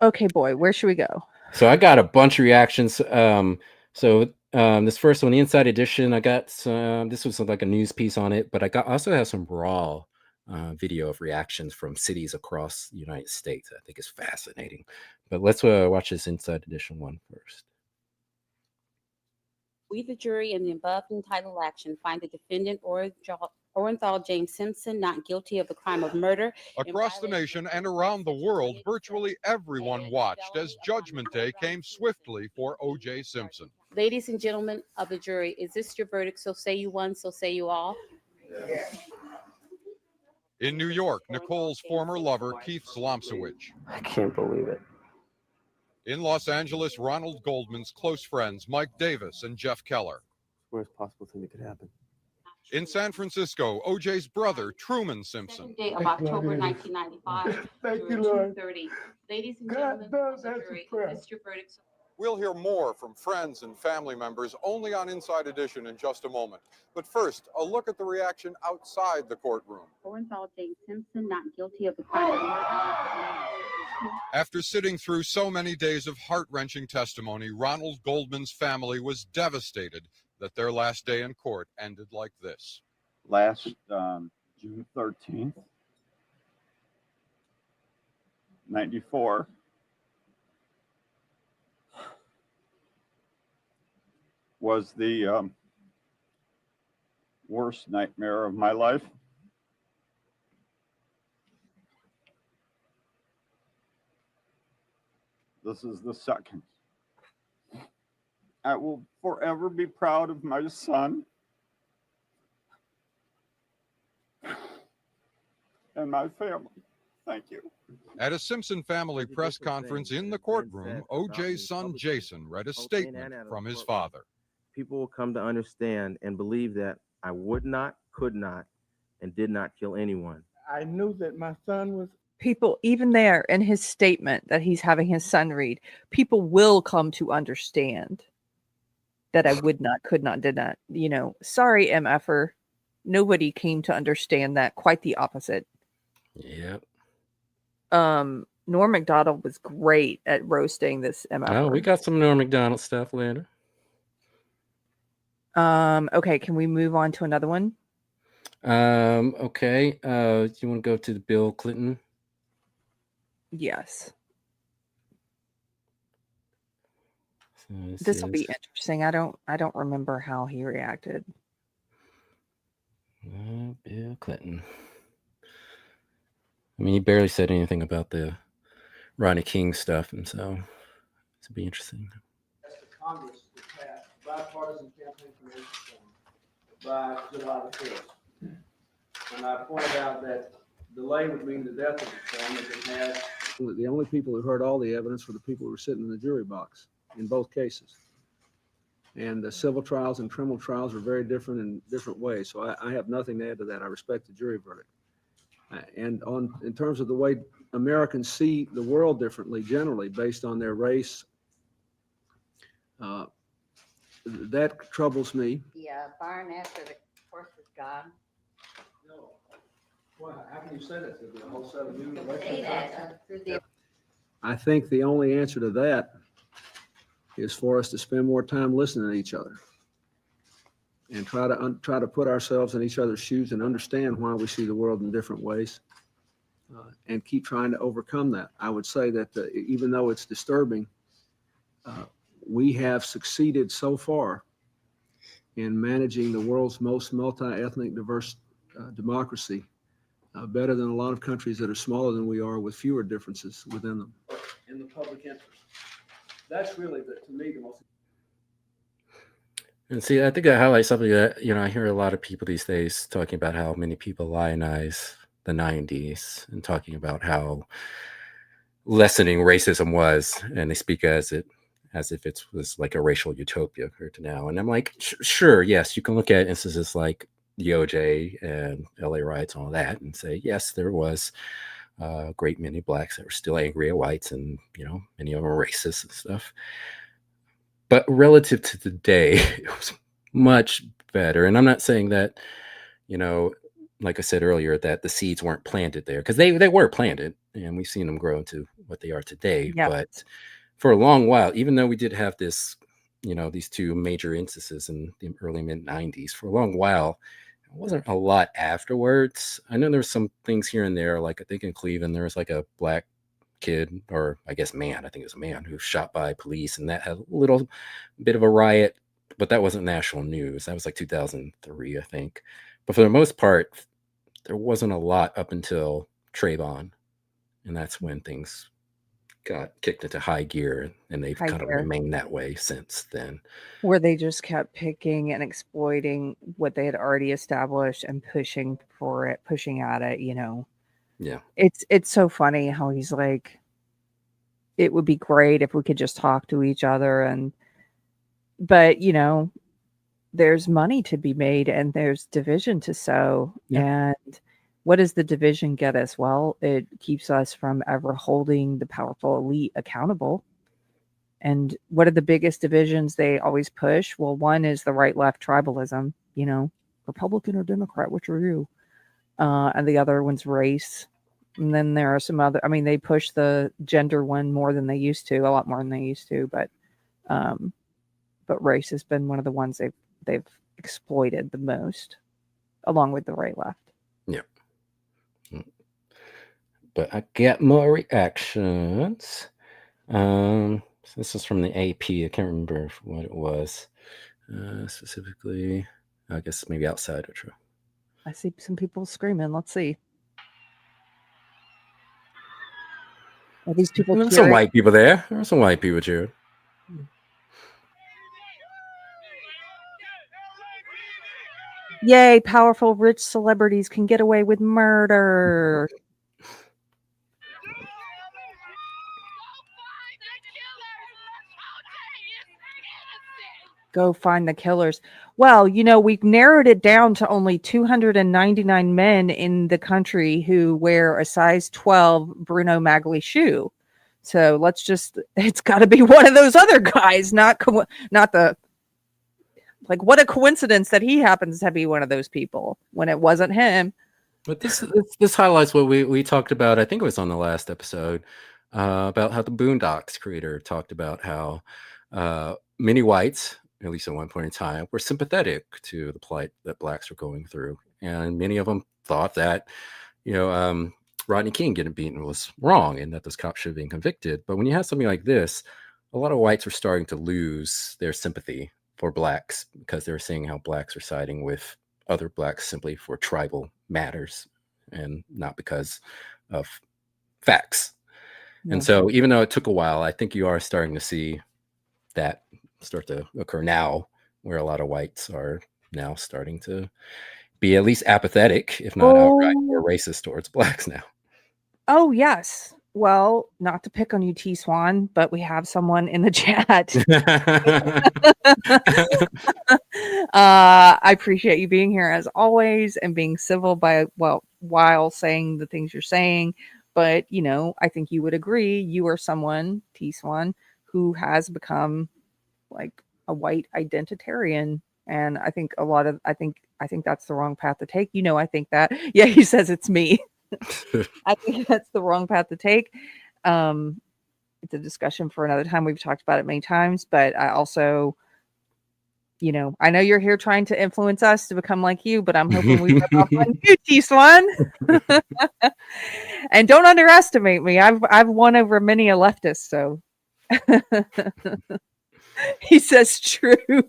[SPEAKER 1] Okay, boy, where should we go?
[SPEAKER 2] So I got a bunch of reactions. This first one, the Inside Edition, I got some, this was like a news piece on it, but I also have some raw video of reactions from cities across the United States. I think is fascinating. But let's watch this Inside Edition one first.
[SPEAKER 28] We, the jury, in the above entitled action, find the defendant Orenthal James Simpson not guilty of the crime of murder.
[SPEAKER 4] Across the nation and around the world, virtually everyone watched as Judgment Day came swiftly for OJ Simpson.
[SPEAKER 28] Ladies and gentlemen of the jury, is this your verdict? So say you one, so say you all.
[SPEAKER 4] In New York, Nicole's former lover, Keith Slomsewicz.
[SPEAKER 27] I can't believe it.
[SPEAKER 4] In Los Angeles, Ronald Goldman's close friends, Mike Davis and Jeff Keller.
[SPEAKER 27] Worst possible thing that could happen.
[SPEAKER 4] In San Francisco, OJ's brother, Truman Simpson.
[SPEAKER 28] Day of October 1995.
[SPEAKER 6] Thank you, Lord.
[SPEAKER 28] 2:30. Ladies and
[SPEAKER 6] God
[SPEAKER 28] gentlemen
[SPEAKER 6] does
[SPEAKER 28] of the
[SPEAKER 6] answer
[SPEAKER 28] jury,
[SPEAKER 6] prayer.
[SPEAKER 28] is this your verdict?
[SPEAKER 4] We'll hear more from friends and family members only on Inside Edition in just a moment. But first, a look at the reaction outside the courtroom.
[SPEAKER 28] Orenthal James Simpson not guilty of the crime of murder.
[SPEAKER 4] After sitting through so many days of heart-wrenching testimony, Ronald Goldman's family was devastated that their last day in court ended like this.
[SPEAKER 16] Last June 13th, 94, was the worst nightmare of my life. This is the second. I will forever be proud of my son and my family. Thank you.
[SPEAKER 4] At a Simpson family press conference in the courtroom, OJ's son Jason read a statement from his father.
[SPEAKER 17] People will come to understand and believe that I would not, could not, and did not kill anyone.
[SPEAKER 7] I knew that my son was.
[SPEAKER 1] People, even there in his statement that he's having his son read, people will come to understand that I would not, could not, did not. You know, sorry, MFer. Nobody came to understand that. Quite the opposite.
[SPEAKER 2] Yep.
[SPEAKER 1] Norm Macdonald was great at roasting this MFer.
[SPEAKER 2] Oh, we got some Norm Macdonald stuff later.
[SPEAKER 1] Okay, can we move on to another one?
[SPEAKER 2] Okay. Do you want to go to the Bill Clinton?
[SPEAKER 1] Yes.
[SPEAKER 2] So
[SPEAKER 1] This will be interesting. I don't remember how he reacted.
[SPEAKER 2] Bill Clinton. I mean, he barely said anything about the Rodney King stuff, and so it'll be interesting.
[SPEAKER 7] Congress to pass bipartisan campaign finance reform by July the 1st. And I pointed out that delay would mean the death of the reform if it had.
[SPEAKER 18] The only people who heard all the evidence were the people who were sitting in the jury box in both cases. And the civil trials and criminal trials are very different in different ways. So I have nothing to add to that. I respect the jury verdict. And in terms of the way Americans see the world differently, generally based on their race, that troubles me.
[SPEAKER 19] The barn after the horse is gone.
[SPEAKER 18] No. Why? How can you say that? The whole set of new
[SPEAKER 19] Say that through the.
[SPEAKER 18] I think the only answer to that is for us to spend more time listening to each other and try to put ourselves in each other's shoes and understand why we see the world in different ways, and keep trying to overcome that. I would say that even though it's disturbing, we have succeeded so far in managing the world's most multi-ethnic, diverse democracy better than a lot of countries that are smaller than we are with fewer differences within them. In the public interest. That's really, to me, the most.
[SPEAKER 2] And see, I think that highlights something that, you know, I hear a lot of people these days talking about how many people lionize the 90s and talking about how lessening racism was, and they speak as if it was like a racial utopia compared to now. And I'm like, sure, yes, you can look at instances like the OJ and LA riots and all that and say, yes, there was a great many blacks that were still angry at whites, and, you know, many of them were racist and stuff. But relative to today, it was much better. And I'm not saying that, you know, like I said earlier, that the seeds weren't planted there, because they were planted, and we've seen them grow into what they are today.
[SPEAKER 1] Yeah.
[SPEAKER 2] But for a long while, even though we did have this, you know, these two major instances in the early mid 90s, for a long while, wasn't a lot afterwards. I know there was some things here and there, like I think in Cleveland there was like a black kid, or I guess man, I think it was a man, who was shot by police, and that had a little bit of a riot, but that wasn't national news. That was like 2003, I think. But for the most part, there wasn't a lot up until Trayvon, and that's when things got kicked into high gear, and they've kind of remained that way since then.
[SPEAKER 1] Where they just kept picking and exploiting what they had already established and pushing for it, pushing at it, you know.
[SPEAKER 2] Yeah.
[SPEAKER 1] It's so funny how he's like, it would be great if we could just talk to each other, but you know, there's money to be made and there's division to sow.
[SPEAKER 2] Yeah.
[SPEAKER 1] And what does the division get us? Well, it keeps us from ever holding the powerful elite accountable. And what are the biggest divisions they always push? Well, one is the right-left tribalism, you know, Republican or Democrat, which are you? And the other one's race. And then there are some other, I mean, they push the gender one more than they used to, a lot more than they used to, but race has been one of the ones they've exploited the most, along with the right-left.
[SPEAKER 2] Yeah. But I get more reactions. This is from the AP. I can't remember what it was specifically. I guess maybe outside or true.
[SPEAKER 1] I see some people screaming. Let's see. Are these people
[SPEAKER 2] There's some white people there. There are some white people cheering.
[SPEAKER 1] Yay, powerful, rich celebrities can get away with murder. Go find the killers. Well, you know, we've narrowed it down to only 299 men in the country who wear a size 12 Bruno Magli shoe. So let's just, it's got to be one of those other guys, not the, like, what a coincidence that he happens to be one of those people when it wasn't him.
[SPEAKER 2] But this highlights what we talked about. I think it was on the last episode about how the Boondocks creator talked about how many whites, at least at one point in time, were sympathetic to the plight that blacks were going through. And many of them thought that, you know, Rodney King getting beaten was wrong and that those cops should have been convicted. But when you have something like this, a lot of whites were starting to lose their sympathy for blacks because they were seeing how blacks are siding with other blacks simply for tribal matters and not because of facts.
[SPEAKER 1] Yeah.
[SPEAKER 2] And so even though it took a while, I think you are starting to see that start to occur now, where a lot of whites are now starting to be at least apathetic, if not outright more racist towards blacks now.
[SPEAKER 1] Oh, yes. Well, not to pick on you, T Swan, but we have someone in the chat. I appreciate you being here as always and being civil while saying the things you're saying. But, you know, I think you would agree you are someone, T Swan, who has become like a white identitarian. And I think I think that's the wrong path to take. You know, I think that. Yeah, he says it's me. I think that's the wrong path to take. It's a discussion for another time. We've talked about it many times, but I also, you know, I know you're here trying to influence us to become like you, but I'm hoping we rub off on you, T-Swan. And don't underestimate me. I've won over many a leftist, so he says true.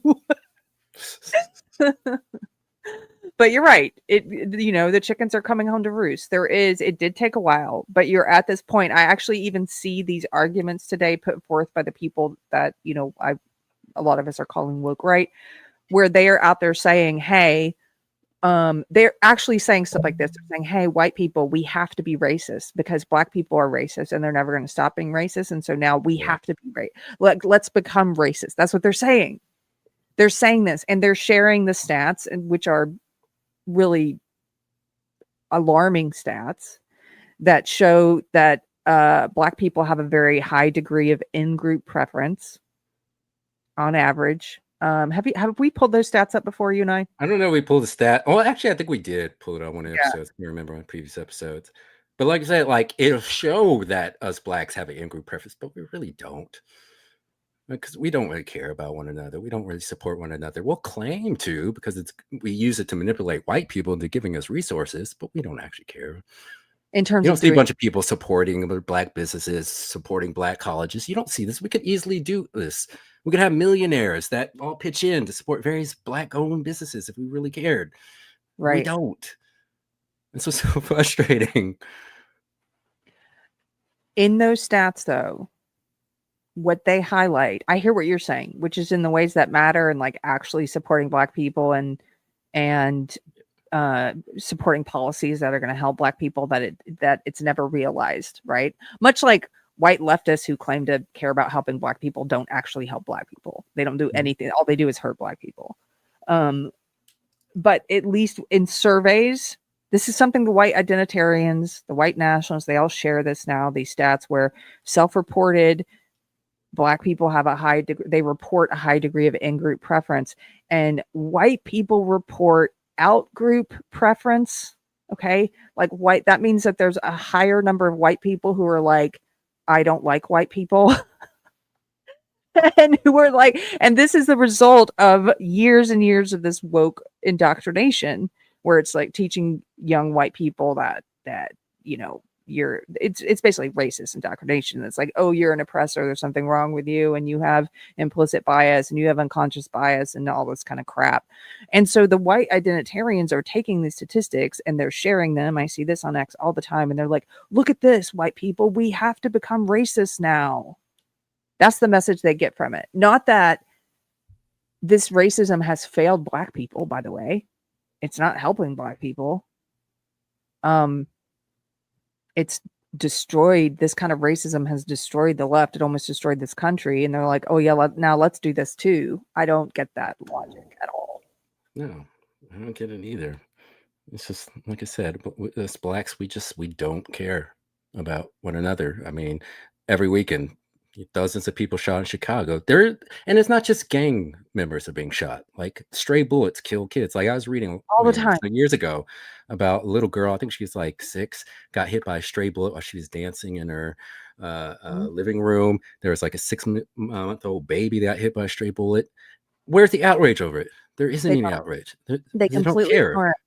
[SPEAKER 1] But you're right. You know, the chickens are coming home to roost. It did take a while, but you're at this point. I actually even see these arguments today put forth by the people that, you know, a lot of us are calling woke right, where they are out there saying, hey, they're actually saying stuff like this. They're saying, hey, white people, we have to be racist because black people are racist and they're never going to stop being racist. And so now we have to be let's become racist. That's what they're saying. They're saying this and they're sharing the stats, which are really alarming stats that show that black people have a very high degree of in-group preference on average. Have we pulled those stats up before, you and I?
[SPEAKER 2] I don't know. We pulled the stat. Well, actually, I think we did pull it on one of the episodes. I remember on previous episodes. But like I said, like it'll show that us blacks have an in-group preference, but we really don't. because we don't really care about one another. We don't really support one another. We'll claim to, because we use it to manipulate white people into giving us resources, but we don't actually care.
[SPEAKER 1] In terms
[SPEAKER 2] You don't
[SPEAKER 1] of
[SPEAKER 2] see a
[SPEAKER 1] doing,
[SPEAKER 2] bunch of people supporting black businesses, supporting black colleges. You don't see this. We could easily do this. We could have millionaires that all pitch in to support various black-owned businesses if we really cared. We
[SPEAKER 1] right.
[SPEAKER 2] don't. It's so frustrating.
[SPEAKER 1] In those stats, though, what they highlight, I hear what you're saying, which is in the ways that matter and like actually supporting black people and supporting policies that are going to help black people, that it's never realized, right? Much like white leftists who claim to care about helping black people don't actually help black people. They don't do anything. All they do is hurt black people. But at least in surveys, this is something the white identitarians, the white nationalists, they all share this now, these stats where self-reported black people have a high degree, they report a high degree of in-group preference, and white people report out-group preference. Okay. Like white, that means that there's a higher number of white people who are like, I don't like white people. And who are like, and this is the result of years and years of this woke indoctrination, where it's like teaching young white people that you know, it's basically racist indoctrination. It's like, oh, you're an oppressor, there's something wrong with you, and you have implicit bias and you have unconscious bias and all this kind of crap. And so the white identitarians are taking these statistics and they're sharing them. I see this on X all the time, and they're like, look at this, white people, we have to become racist now. That's the message they get from it. Not that this racism has failed black people, by the way. It's not helping black people. It's destroyed, this kind of racism has destroyed the left. It almost destroyed this country. And they're like, oh yeah, now let's do this too. I don't get that logic at all.
[SPEAKER 2] No, I don't get it either. It's just, like I said, us blacks, we don't care about one another. I mean, every weekend, dozens of people shot in Chicago. And it's not just gang members are being shot. Like stray bullets kill kids. Like I was reading
[SPEAKER 1] all the time
[SPEAKER 2] years ago about a little girl. I think she was like 6, got hit by a stray bullet while she was dancing in her living room. There was like a 6-month-old baby that got hit by a stray bullet. Where's the outrage over it? There isn't any outrage.
[SPEAKER 1] They completely
[SPEAKER 2] don't care.
[SPEAKER 1] ignore it.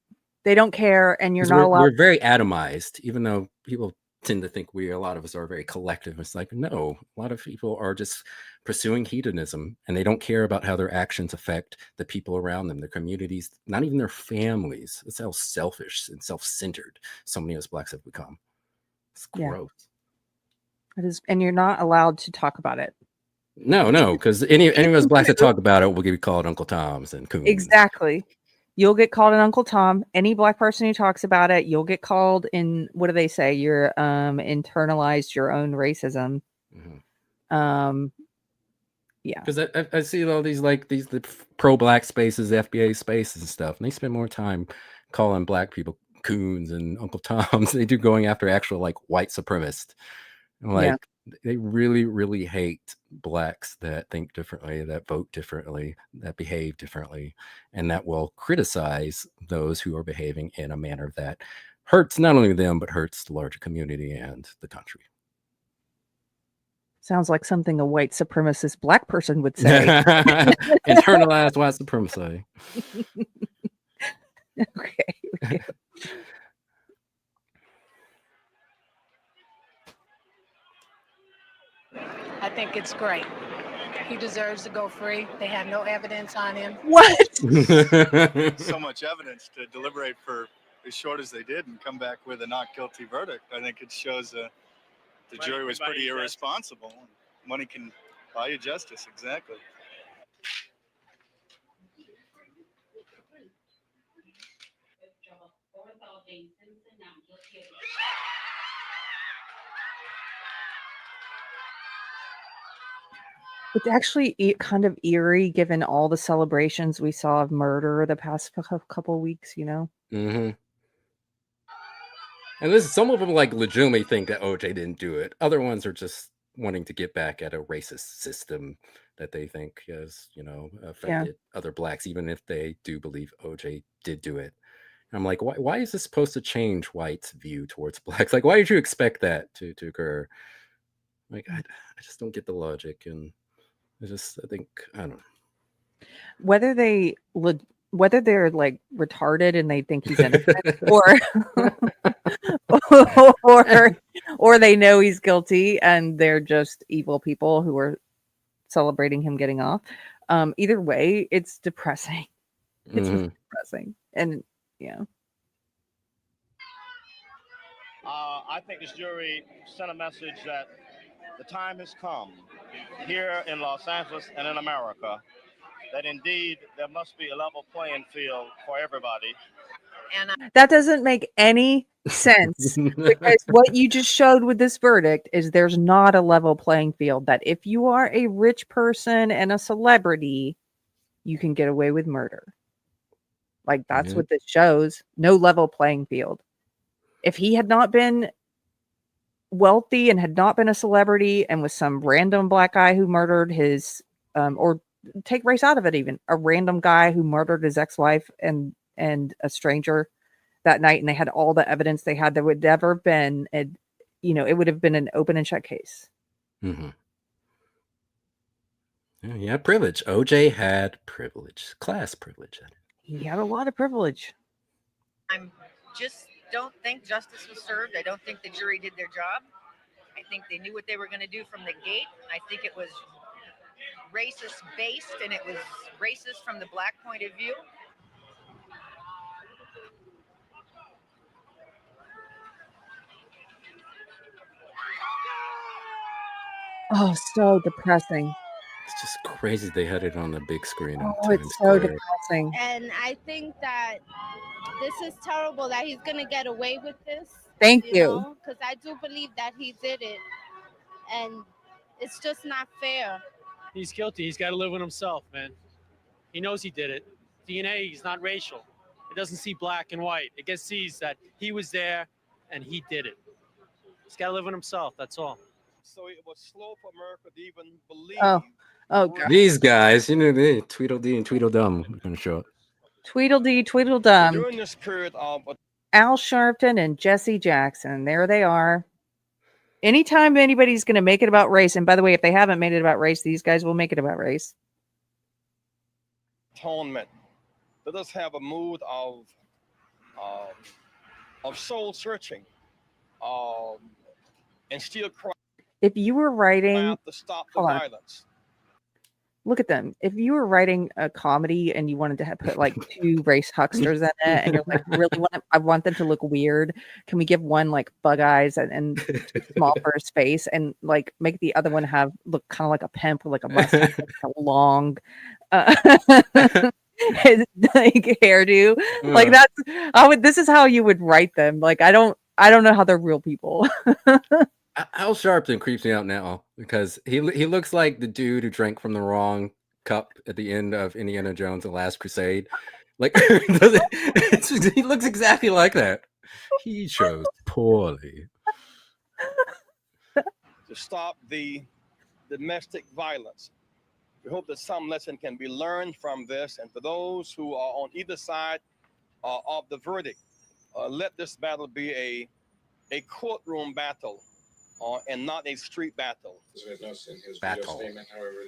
[SPEAKER 1] They don't care, and you're not allowed.
[SPEAKER 2] We're very atomized, even though people tend to think a lot of us are very collective. It's like, no, a lot of people are just pursuing hedonism, and they don't care about how their actions affect the people around them, their communities, not even their families. It's how selfish and self-centered so many of us blacks have become. It's gross.
[SPEAKER 1] It is, and you're not allowed to talk about it.
[SPEAKER 2] No, because any of us blacks that talk about it will get called Uncle Toms and coons.
[SPEAKER 1] Exactly. You'll get called an Uncle Tom. Any black person who talks about it, you'll get called in, what do they say? You're internalized your own racism.
[SPEAKER 2] Mm-hmm.
[SPEAKER 1] Yeah.
[SPEAKER 2] Because I see all these the pro-black spaces, FBA spaces and stuff, and they spend more time calling black people coons and Uncle Toms than they do going after actual like white supremacists. Like they really, really hate blacks that think differently, that vote differently, that behave differently, and that will criticize those who are behaving in a manner that hurts not only them, but hurts the larger community and the country.
[SPEAKER 1] Sounds like something a white supremacist black person would say.
[SPEAKER 2] Internalized white supremacy.
[SPEAKER 1] Okay.
[SPEAKER 3] I think it's great. He deserves to go free. They have no evidence on him.
[SPEAKER 1] What?
[SPEAKER 6] So much evidence to deliberate for as short as they did and come back with a not guilty verdict. I think it shows the jury was pretty irresponsible. Money can buy you justice, exactly.
[SPEAKER 1] It's actually kind of eerie given all the celebrations we saw of murder the past couple weeks, you know?
[SPEAKER 2] Mm-hmm. And some of them like legitimately think that OJ didn't do it. Other ones are just wanting to get back at a racist system that they think has, affected other blacks, even if they do believe OJ did do it. And I'm like, why is this supposed to change whites' view towards blacks? Like, why did you expect that to occur? Like, I just don't get the logic. And I think, I don't know.
[SPEAKER 1] Whether they're like retarded and they think he's innocent, or or they know he's guilty and they're just evil people who are celebrating him getting off. Either way, it's depressing. It's really depressing, and yeah.
[SPEAKER 5] I think this jury sent a message that the time has come here in Los Angeles and in America that indeed there must be a level playing field for everybody.
[SPEAKER 1] And that doesn't make any sense, because what you just showed with this verdict is there's not a level playing field, that if you are a rich person and a celebrity, you can get away with murder. Like, that's what this shows. No level playing field. If he had not been wealthy and had not been a celebrity and was some random black guy who murdered his, or take race out of it, even a random guy who murdered his ex-wife and a stranger that night, and they had all the evidence they had, there would never been it would have been an open and shut case.
[SPEAKER 2] Mm-hmm. Yeah, privilege. OJ had privilege, class privilege.
[SPEAKER 1] He had a lot of privilege.
[SPEAKER 8] I'm just don't think justice was served. I don't think the jury did their job. I think they knew what they were going to do from the gate. I think it was racist based, and it was racist from the black point of view.
[SPEAKER 1] Oh, so depressing.
[SPEAKER 2] It's just crazy they had it on the big screen.
[SPEAKER 1] Oh, it's so depressing.
[SPEAKER 9] And I think that this is terrible that he's going to get away with this.
[SPEAKER 1] Thank you.
[SPEAKER 9] Because I do believe that he did it. And it's just not fair.
[SPEAKER 11] He's guilty. He's got to live with himself, man. He knows he did it. DNA is not racial. It doesn't see black and white. It just sees that he was there and he did it. He's got to live with himself. That's all.
[SPEAKER 5] So it was slow for America to even believe.
[SPEAKER 1] Oh, God.
[SPEAKER 2] These guys, they Tweedledee and Tweedledum are going to show up.
[SPEAKER 1] Tweedledee, Tweedledum.
[SPEAKER 5] During this period of
[SPEAKER 1] Al Sharpton and Jesse Jackson. There they are. Anytime anybody's going to make it about race, and by the way, if they haven't made it about race, these guys will make it about race.
[SPEAKER 5] Atonement. Let us have a mood of soul searching, and still cry.
[SPEAKER 1] If you were writing,
[SPEAKER 5] to stop the violence.
[SPEAKER 1] Look at them. If you were writing a comedy and you wanted to put like two race hucksters in it, and you're like, I want them to look weird. Can we give one like bug eyes and too small for his face, and like make the other one look kind of like a pimp with like a mustache, like a long, like hairdo? Like this is how you would write them. Like I don't know how they're real people.
[SPEAKER 2] Al Sharpton creeps me out now because he looks like the dude who drank from the wrong cup at the end of Indiana Jones: The Last Crusade. Like he looks exactly like that. He chose poorly.
[SPEAKER 5] To stop the domestic violence. We hope that some lesson can be learned from this, and for those who are on either side of the verdict, let this battle be a courtroom battle. And not a street battle.
[SPEAKER 2] Battle.
[SPEAKER 20] However,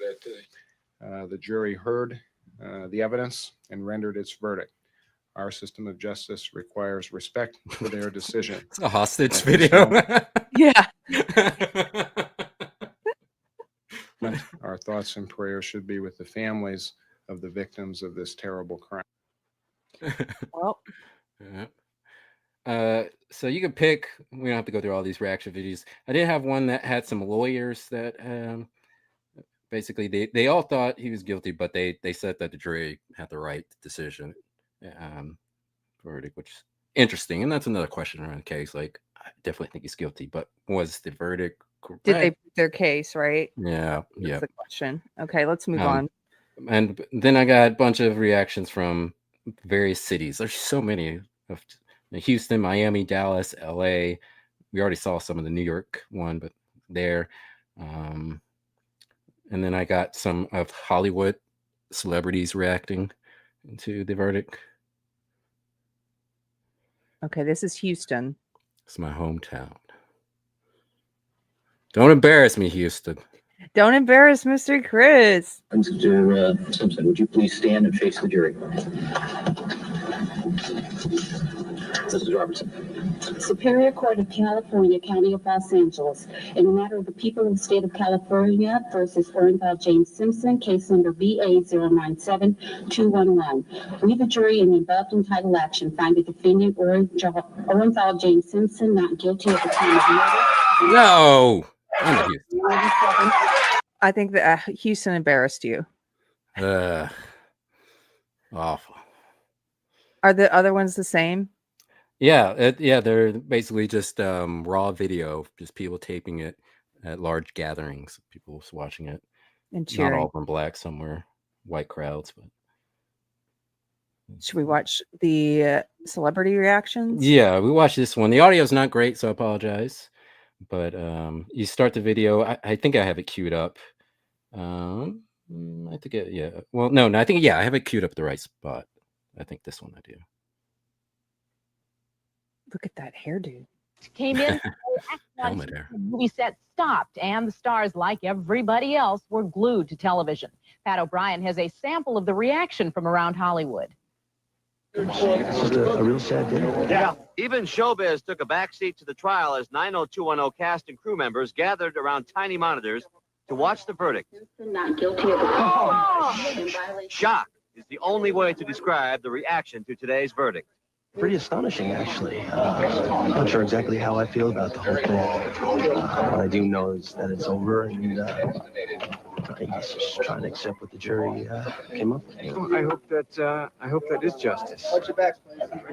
[SPEAKER 20] that the jury heard the evidence and rendered its verdict. Our system of justice requires respect for their decision.
[SPEAKER 2] It's a hostage video.
[SPEAKER 1] Yeah.
[SPEAKER 20] Our thoughts and prayers should be with the families of the victims of this terrible crime.
[SPEAKER 1] Well.
[SPEAKER 2] So you can pick. We don't have to go through all these reaction videos. I did have one that had some lawyers that basically they all thought he was guilty, but they said that the jury had the right decision verdict, which is interesting. And that's another question around the case. Like, I definitely think he's guilty, but was the verdict correct?
[SPEAKER 1] Did they prove their case, right?
[SPEAKER 2] Yeah.
[SPEAKER 1] That's the question. Okay, let's move on.
[SPEAKER 2] And then I got a bunch of reactions from various cities. There's so many of Houston, Miami, Dallas, LA. We already saw some of the New York one, but there. And then I got some of Hollywood celebrities reacting to the verdict.
[SPEAKER 1] Okay, this is Houston.
[SPEAKER 2] It's my hometown. Don't embarrass me, Houston.
[SPEAKER 1] Don't embarrass Mr. Chris.
[SPEAKER 12] Mr. Simpson, would you please stand and face the jury? Mrs. Robertson.
[SPEAKER 28] Superior Court of California, County of Los Angeles, in the matter of the people of the state of California versus Orenthal James Simpson, case number BA097211. We, the jury, in the above entitled action, find the defendant Orenthal James Simpson not guilty of the crime of murder.
[SPEAKER 2] No.
[SPEAKER 1] I think that Houston embarrassed you.
[SPEAKER 2] Awful.
[SPEAKER 1] Are the other ones the same?
[SPEAKER 2] Yeah, they're basically just raw video, just people taping it at large gatherings, people watching it.
[SPEAKER 1] And
[SPEAKER 2] Not
[SPEAKER 1] cheering.
[SPEAKER 2] all from black, somewhere white crowds, but
[SPEAKER 1] Should we watch the celebrity reactions?
[SPEAKER 2] yeah, we watched this one. The audio is not great, so I apologize. But you start the video. I think I have it queued up. I think yeah. Well, no, I think I have it queued up at the right spot. I think this one I do.
[SPEAKER 1] Look at that hairdo.
[SPEAKER 13] Came in,
[SPEAKER 2] Helmet hair.
[SPEAKER 13] the movie set stopped, and the stars, like everybody else, were glued to television. Pat O'Brien has a sample of the reaction from around Hollywood.
[SPEAKER 27] This is a real sad day.
[SPEAKER 14] Yeah. Even showbiz took a backseat to the trial as 90210 cast and crew members gathered around tiny monitors to watch the verdict.
[SPEAKER 28] Not guilty of the crime.
[SPEAKER 14] Shock is the only way to describe the reaction to today's verdict.
[SPEAKER 27] Pretty astonishing, actually. I'm not sure exactly how I feel about the whole thing. What I do know is that it's over, and I guess just trying to accept what the jury came up with.
[SPEAKER 15] I hope that is justice.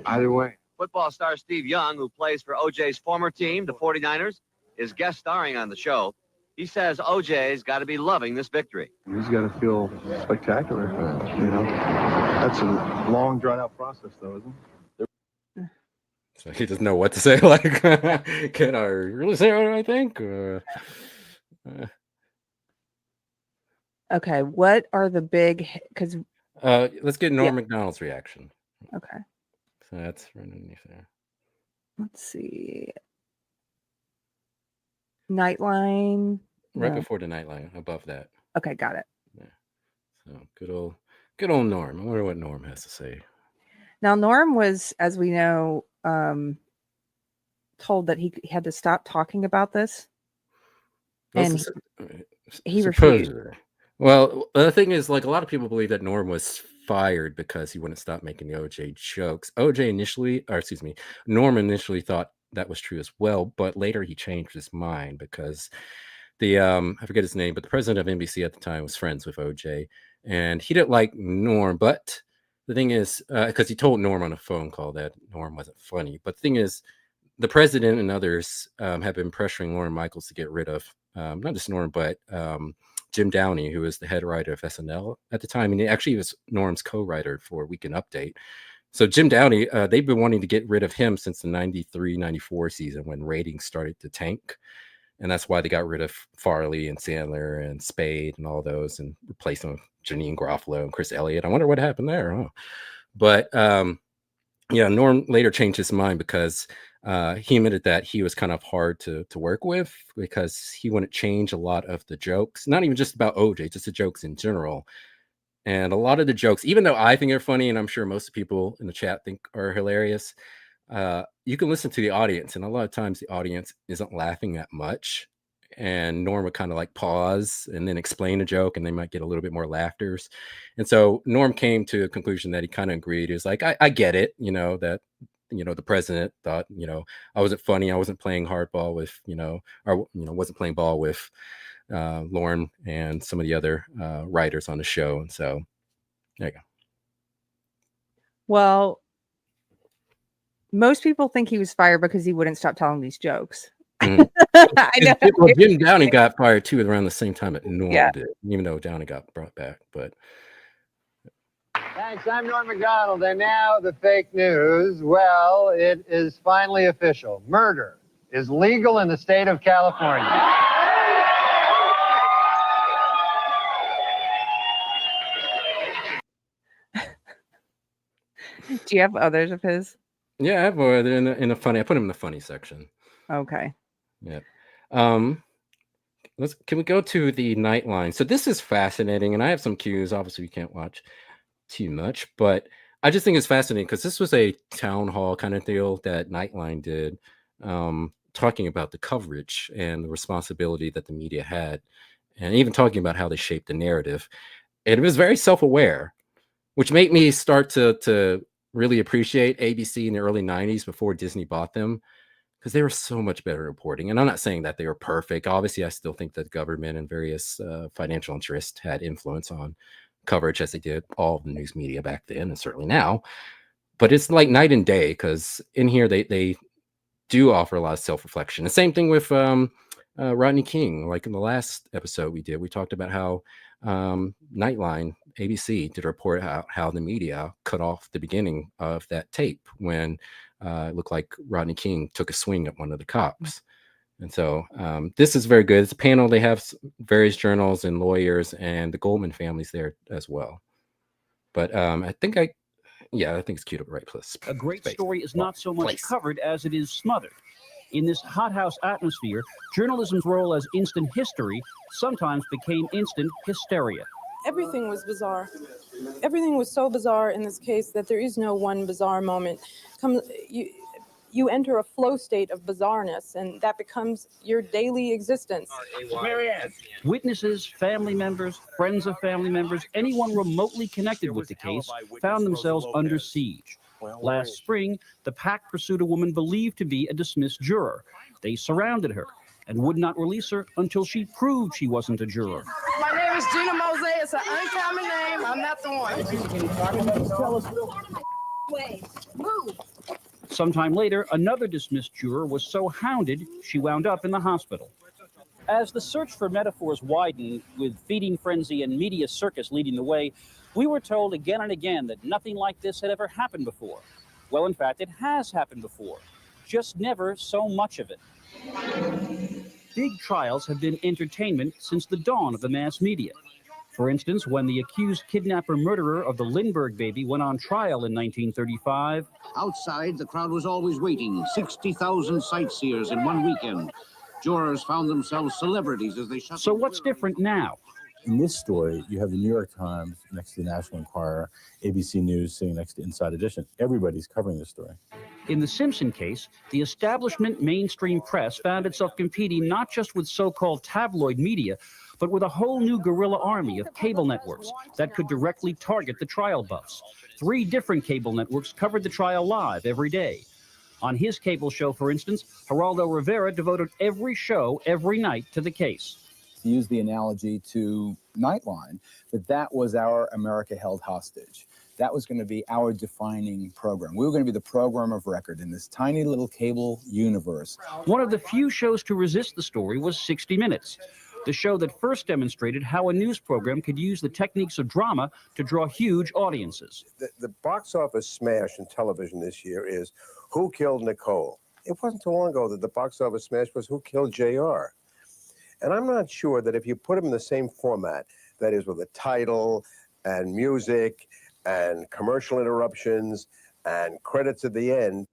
[SPEAKER 15] Either way.
[SPEAKER 14] Football star Steve Young, who plays for OJ's former team, the 49ers, is guest starring on the show. He says OJ's got to be loving this victory.
[SPEAKER 15] He's got to feel spectacular. You know, that's a long, drawn-out process, though, isn't it?
[SPEAKER 2] So he doesn't know what to say. Like, can I really say what I think?
[SPEAKER 1] Okay, what are the big? Because
[SPEAKER 2] let's get Norm Macdonald's reaction.
[SPEAKER 1] Okay.
[SPEAKER 2] So that's right underneath there.
[SPEAKER 1] Let's see. Nightline.
[SPEAKER 2] Right
[SPEAKER 1] No.
[SPEAKER 2] before the Nightline, above that.
[SPEAKER 1] Okay, got it.
[SPEAKER 2] So good old Norm. I wonder what Norm has to say.
[SPEAKER 1] Now, Norm was, as we know, told that he had to stop talking about this, and he refused.
[SPEAKER 2] Well, the thing is, like, a lot of people believe that Norm was fired because he wouldn't stop making the OJ jokes. Norm initially thought that was true as well, but later he changed his mind because the I forget his name, but the president of NBC at the time was friends with OJ, and he didn't like Norm. But the thing is, because he told Norm on a phone call that Norm wasn't funny. But the thing is, the president and others have been pressuring Lorne Michaels to get rid of not just Norm, but Jim Downey, who was the head writer of SNL at the time. And he actually was Norm's co-writer for Weekend Update. So Jim Downey, they've been wanting to get rid of him since the 93-94 season when ratings started to tank. And that's why they got rid of Farley and Sandler and Spade and all those and replaced them with Janine Garofalo and Chris Elliott. I wonder what happened there. Huh? But Norm later changed his mind because he admitted that he was kind of hard to work with because he wouldn't change a lot of the jokes, not even just about OJ, just the jokes in general. And a lot of the jokes, even though I think they're funny, and I'm sure most people in the chat think are hilarious, you can listen to the audience, and a lot of times the audience isn't laughing that much. And Norm would kind of like pause and then explain a joke, and they might get a little bit more laughters. And so Norm came to a conclusion that he kind of agreed. He was like, I get it, that the president thought, I wasn't funny, I wasn't playing hardball with, wasn't playing ball with Lorne and some of the other writers on the show. And so there you go.
[SPEAKER 1] Well, most people think he was fired because he wouldn't stop telling these jokes.
[SPEAKER 2] I
[SPEAKER 1] know.
[SPEAKER 2] Well, Jim Downey got fired too around the same time that Norm did, even though Downey got brought back. But
[SPEAKER 21] thanks. I'm Norm Macdonald, and now the fake news. Well, it is finally official. Murder is legal in the state of California.
[SPEAKER 1] Do you have others of his?
[SPEAKER 2] Yeah, I have more in a funny. I put him in the funny section.
[SPEAKER 1] Okay.
[SPEAKER 2] Yeah. Can we go to the Nightline? So this is fascinating, and I have some cues. Obviously, you can't watch too much, but I just think it's fascinating because this was a town hall kind of deal that Nightline did, talking about the coverage and the responsibility that the media had, and even talking about how they shaped the narrative. And it was very self-aware, which made me start to really appreciate ABC in the early 90s before Disney bought them, because they were so much better reporting. And I'm not saying that they were perfect. Obviously, I still think that government and various financial interests had influence on coverage, as they did all of the news media back then and certainly now. But it's like night and day, because in here they do offer a lot of self-reflection. The same thing with Rodney King. Like in the last episode we did, we talked about how Nightline, ABC, did a report how the media cut off the beginning of that tape when it looked like Rodney King took a swing at one of the cops. And so this is very good. It's a panel. They have various journals and lawyers, and the Goldman family's there as well. But I think it's queued up right place.
[SPEAKER 4] A great story is not so much covered as it is smothered. In this hothouse atmosphere, journalism's role as instant history sometimes became instant hysteria.
[SPEAKER 10] Everything was bizarre. Everything was so bizarre in this case that there is no one bizarre moment. You enter a flow state of bizarreness, and that becomes your daily existence.
[SPEAKER 4] Witnesses, family members, friends of family members, anyone remotely connected with the case found themselves under siege. Last spring, the pack pursued a woman believed to be a dismissed juror. They surrounded her and would not release her until she proved she wasn't a juror.
[SPEAKER 10] My name is Gina Mose. It's an uncommon name. I'm not the one. Wait, move.
[SPEAKER 4] Sometime later, another dismissed juror was so hounded, she wound up in the hospital. As the search for metaphors widened, with feeding frenzy and media circus leading the way, we were told again and again that nothing like this had ever happened before. Well, in fact, it has happened before, just never so much of it. Big trials have been entertainment since the dawn of the mass media. For instance, when the accused kidnapper-murderer of the Lindbergh baby went on trial in 1935.
[SPEAKER 16] Outside, the crowd was always waiting. 60,000 sightseers in one weekend. Jurors found themselves celebrities as they shut.
[SPEAKER 4] So what's different now?
[SPEAKER 22] In this story, you have the New York Times next to the National Enquirer, ABC News sitting next to Inside Edition. Everybody's covering this story.
[SPEAKER 4] In the Simpson case, the establishment mainstream press found itself competing not just with so-called tabloid media, but with a whole new guerrilla army of cable networks that could directly target the trial buffs. 3 different cable networks covered the trial live every day. On his cable show, for instance, Geraldo Rivera devoted every show, every night to the case.
[SPEAKER 23] To use the analogy to Nightline, that was our America held hostage. That was going to be our defining program. We were going to be the program of record in this tiny little cable universe.
[SPEAKER 4] One of the few shows to resist the story was 60 Minutes, the show that first demonstrated how a news program could use the techniques of drama to draw huge audiences.
[SPEAKER 24] The box office smash in television this year is Who Killed Nicole? It wasn't too long ago that the box office smash was Who Killed JR? And I'm not sure that if you put them in the same format, that is with a title and music and commercial interruptions and credits at the end,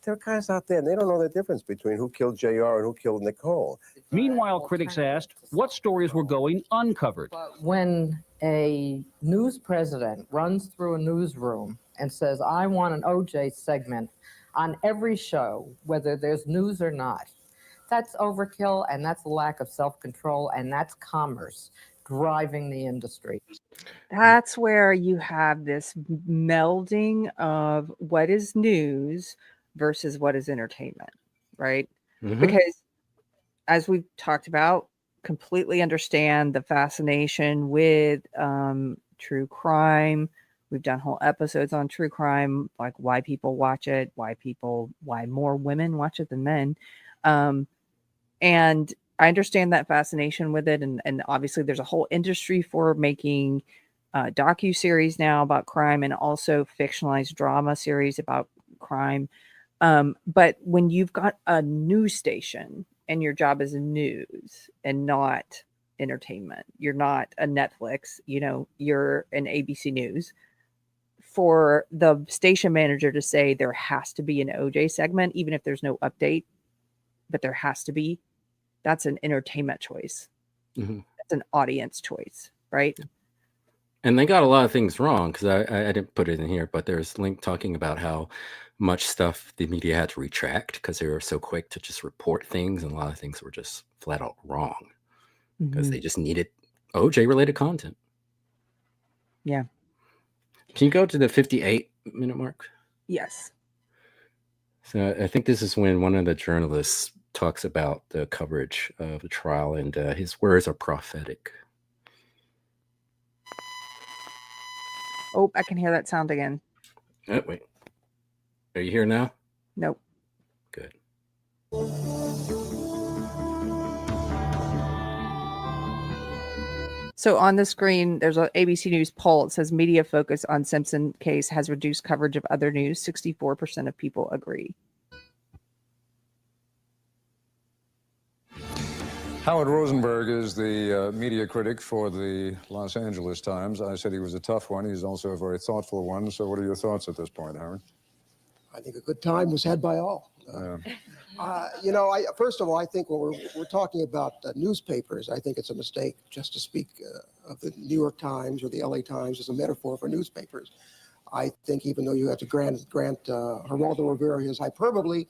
[SPEAKER 24] there are guys out there and they don't know the difference between Who Killed JR and Who Killed Nicole.
[SPEAKER 4] Meanwhile, critics asked what stories were going uncovered.
[SPEAKER 25] When a news president runs through a newsroom and says, I want an OJ segment on every show, whether there's news or not, that's overkill, and that's a lack of self-control, and that's commerce driving the industry.
[SPEAKER 1] That's where you have this melding of what is news versus what is entertainment, right?
[SPEAKER 2] Mhm.
[SPEAKER 1] Because as we've talked about, completely understand the fascination with true crime. We've done whole episodes on true crime, like why people watch it, why more women watch it than men. And I understand that fascination with it. And obviously there's a whole industry for making docu-series now about crime and also fictionalized drama series about crime. But when you've got a news station and your job is news and not entertainment, you're not a Netflix, you're an ABC News, for the station manager to say there has to be an OJ segment, even if there's no update, but there has to be, that's an entertainment choice. It's an audience choice, right?
[SPEAKER 2] And they got a lot of things wrong, because I didn't put it in here, but there's Link talking about how much stuff the media had to retract because they were so quick to just report things, and a lot of things were just flat out wrong because they just needed OJ related content.
[SPEAKER 1] Yeah.
[SPEAKER 2] Can you go to the 58-minute mark?
[SPEAKER 1] Yes.
[SPEAKER 2] So I think this is when one of the journalists talks about the coverage of the trial, and his words are prophetic.
[SPEAKER 1] Oh, I can hear that sound again.
[SPEAKER 2] Oh, wait. Are you here now?
[SPEAKER 1] Nope.
[SPEAKER 2] Good.
[SPEAKER 1] So on the screen, there's an ABC News poll. It says media focus on Simpson case has reduced coverage of other news. 64% of people agree.
[SPEAKER 3] Howard Rosenberg is the media critic for the Los Angeles Times. I said he was a tough one. He's also a very thoughtful one. So what are your thoughts at this point, Howard?
[SPEAKER 6] I think a good time was had by all. First of all, I think when we're talking about newspapers, I think it's a mistake just to speak of the New York Times or the LA Times as a metaphor for newspapers. I think even though you have to grant Geraldo Rivera his hyperbole,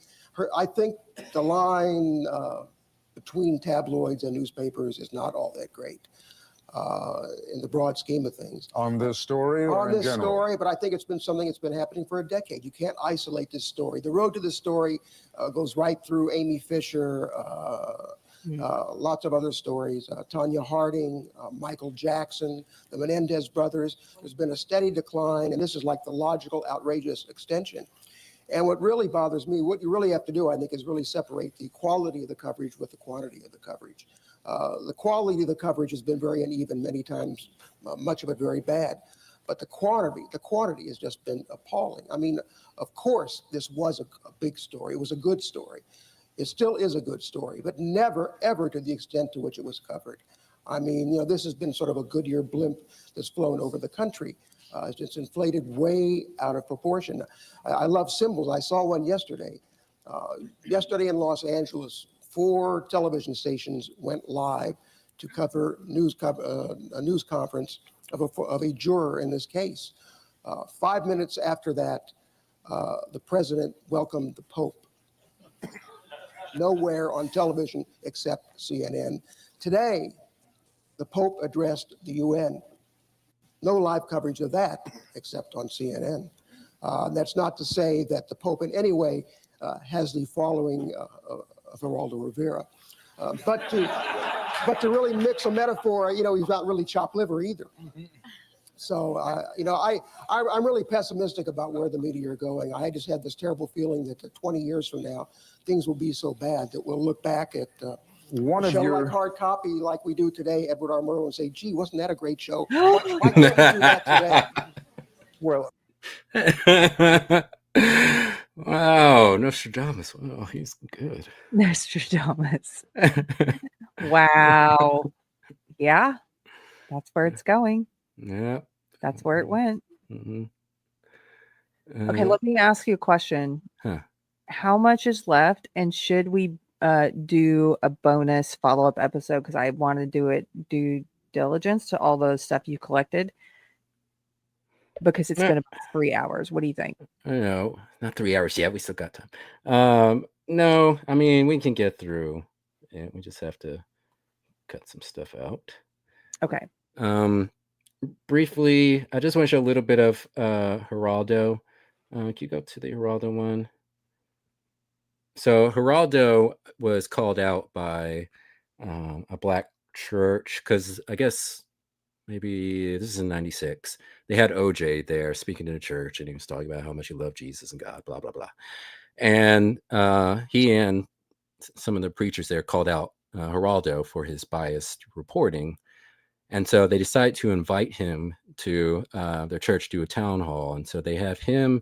[SPEAKER 6] I think the line between tabloids and newspapers is not all that great in the broad scheme of things.
[SPEAKER 3] On this story or
[SPEAKER 6] on
[SPEAKER 3] in
[SPEAKER 6] this
[SPEAKER 3] general?
[SPEAKER 6] story, but I think it's been something that's been happening for a decade. You can't isolate this story. The road to this story goes right through Amy Fisher, lots of other stories, Tanya Harding, Michael Jackson, the Menendez brothers. There's been a steady decline, and this is like the logical, outrageous extension. And what really bothers me, what you really have to do, I think, is really separate the quality of the coverage with the quantity of the coverage. The quality of the coverage has been very uneven, many times, much of it very bad. But the quantity has just been appalling. I mean, of course, this was a big story. It was a good story. It still is a good story, but never, ever to the extent to which it was covered. I mean, this has been sort of a Goodyear blimp that's flown over the country. It's inflated way out of proportion. I love symbols. I saw one yesterday. Yesterday in Los Angeles, 4 television stations went live to cover a news conference of a juror in this case. 5 minutes after that, the president welcomed the Pope. Nowhere on television except CNN. Today, the Pope addressed the UN. No live coverage of that except on CNN. That's not to say that the Pope in any way has the following of Geraldo Rivera. But to really mix a metaphor, he's not really chopped liver either. So, I'm really pessimistic about where the media are going. I just had this terrible feeling that 20 years from now, things will be so bad that we'll look back at
[SPEAKER 3] one
[SPEAKER 6] a
[SPEAKER 3] of
[SPEAKER 6] show
[SPEAKER 3] your
[SPEAKER 6] like Hard Copy, like we do today, Edward R. Murrow, and say, gee, wasn't that a great show? Why can't we do that today?
[SPEAKER 3] Well,
[SPEAKER 2] wow, Nostradamus. Wow, he's good.
[SPEAKER 1] Nostradamus. Wow. Yeah, that's where it's going.
[SPEAKER 2] Yeah.
[SPEAKER 1] That's where it went.
[SPEAKER 2] Mm-hmm.
[SPEAKER 1] Okay, let me ask you a question.
[SPEAKER 2] Huh.
[SPEAKER 1] How much is left, and should we do a bonus follow-up episode? Because I want to do due diligence to all the stuff you collected, because it's been about 3 hours. What do you think?
[SPEAKER 2] I know, not 3 hours yet. We still got time. No, I mean, we can get through it. We just have to cut some stuff out.
[SPEAKER 1] Okay.
[SPEAKER 2] Briefly, I just want to show a little bit of Geraldo. Can you go to the Geraldo one? So Geraldo was called out by a black church because I guess maybe this is in 96. They had OJ there speaking in the church, and he was talking about how much he loved Jesus and God, blah, blah, blah. And he and some of the preachers there called out Geraldo for his biased reporting. And so they decided to invite him to their church to do a town hall. And so they have him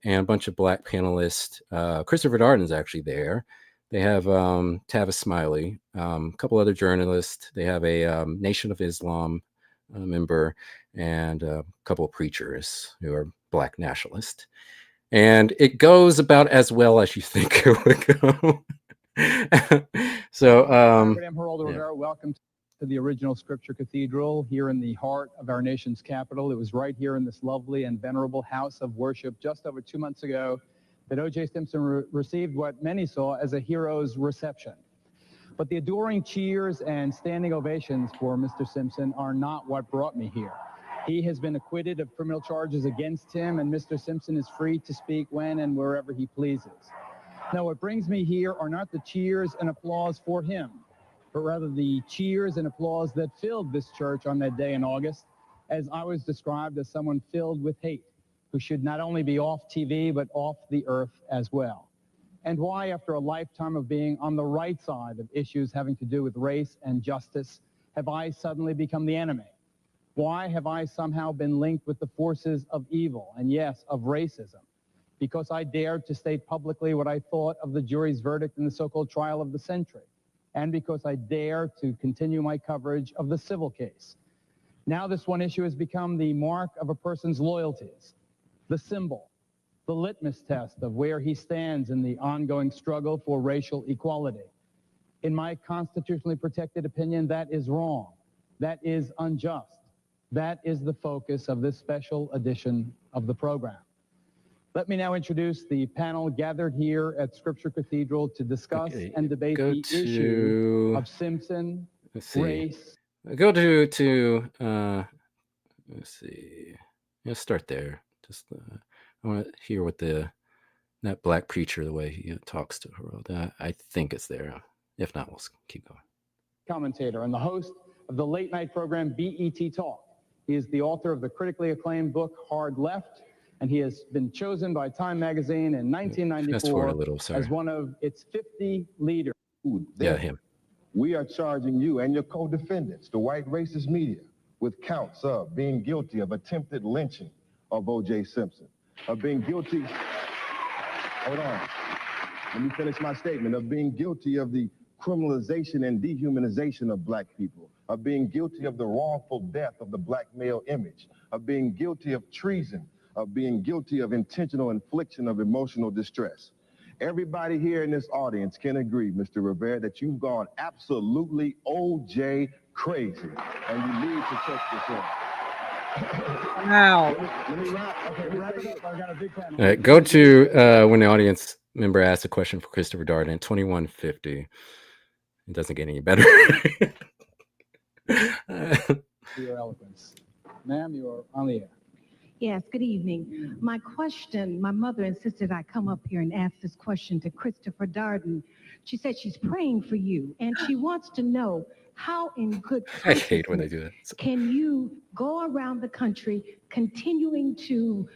[SPEAKER 2] and a bunch of black panelists. Christopher Darden's actually there. They have Tavis Smiley, a couple other journalists. They have a Nation of Islam member and a couple of preachers who are black nationalists. And it goes about as well as you think it would go. So,
[SPEAKER 7] Geraldo Rivera, welcome. to the original Scripture Cathedral here in the heart of our nation's capital. It was right here in this lovely and venerable house of worship just over 2 months ago that OJ Simpson received what many saw as a hero's reception. But the adoring cheers and standing ovations for Mr. Simpson are not what brought me here. He has been acquitted of criminal charges against him, and Mr. Simpson is free to speak when and wherever he pleases. Now, what brings me here are not the cheers and applause for him, but rather the cheers and applause that filled this church on that day in August, as I was described as someone filled with hate, who should not only be off TV, but off the earth as well. And why, after a lifetime of being on the right side of issues having to do with race and justice, have I suddenly become the enemy? Why have I somehow been linked with the forces of evil, and yes, of racism? Because I dared to state publicly what I thought of the jury's verdict in the so-called trial of the century, and because I dare to continue my coverage of the civil case. Now this one issue has become the mark of a person's loyalties, the symbol, the litmus test of where he stands in the ongoing struggle for racial equality. In my constitutionally protected opinion, that is wrong. That is unjust. That is the focus of this special edition of the program. Let me now introduce the panel gathered here at Scripture Cathedral to discuss and debate the issue of Simpson, race.
[SPEAKER 2] Go to let's see. Let's start there. Just I want to hear what that black preacher, the way he talks to her. I think it's there. If not, we'll keep going.
[SPEAKER 7] Commentator and the host of the late night program BET Talk. He is the author of the critically acclaimed book Hard Left, and he has been chosen by Time magazine in 1994 as one of its 50 leaders.
[SPEAKER 2] Yeah, him.
[SPEAKER 15] We are charging you and your co-defendants, the white racist media, with counts of being guilty of attempted lynching of OJ Simpson, of being guilty, hold on, let me finish my statement, of being guilty of the criminalization and dehumanization of black people, of being guilty of the wrongful death of the black male image, of being guilty of treason, of being guilty of intentional infliction of emotional distress. Everybody here in this audience can agree, Mr. Rivera, that you've gone absolutely OJ crazy, and you need to check this out.
[SPEAKER 1] Wow.
[SPEAKER 7] Let me wrap. Okay, wrap it up. I got a big panel.
[SPEAKER 2] All right, go to when the audience member asks a question for Christopher Darden, 2150. It doesn't get any better.
[SPEAKER 7] Your eloquence. Ma'am, you are on the air.
[SPEAKER 8] Yes, good evening. My question, my mother insisted I come up here and ask this question to Christopher Darden. She said she's praying for you, and she wants to know how in good
[SPEAKER 2] I hate when they do that.
[SPEAKER 8] can you go around the country continuing to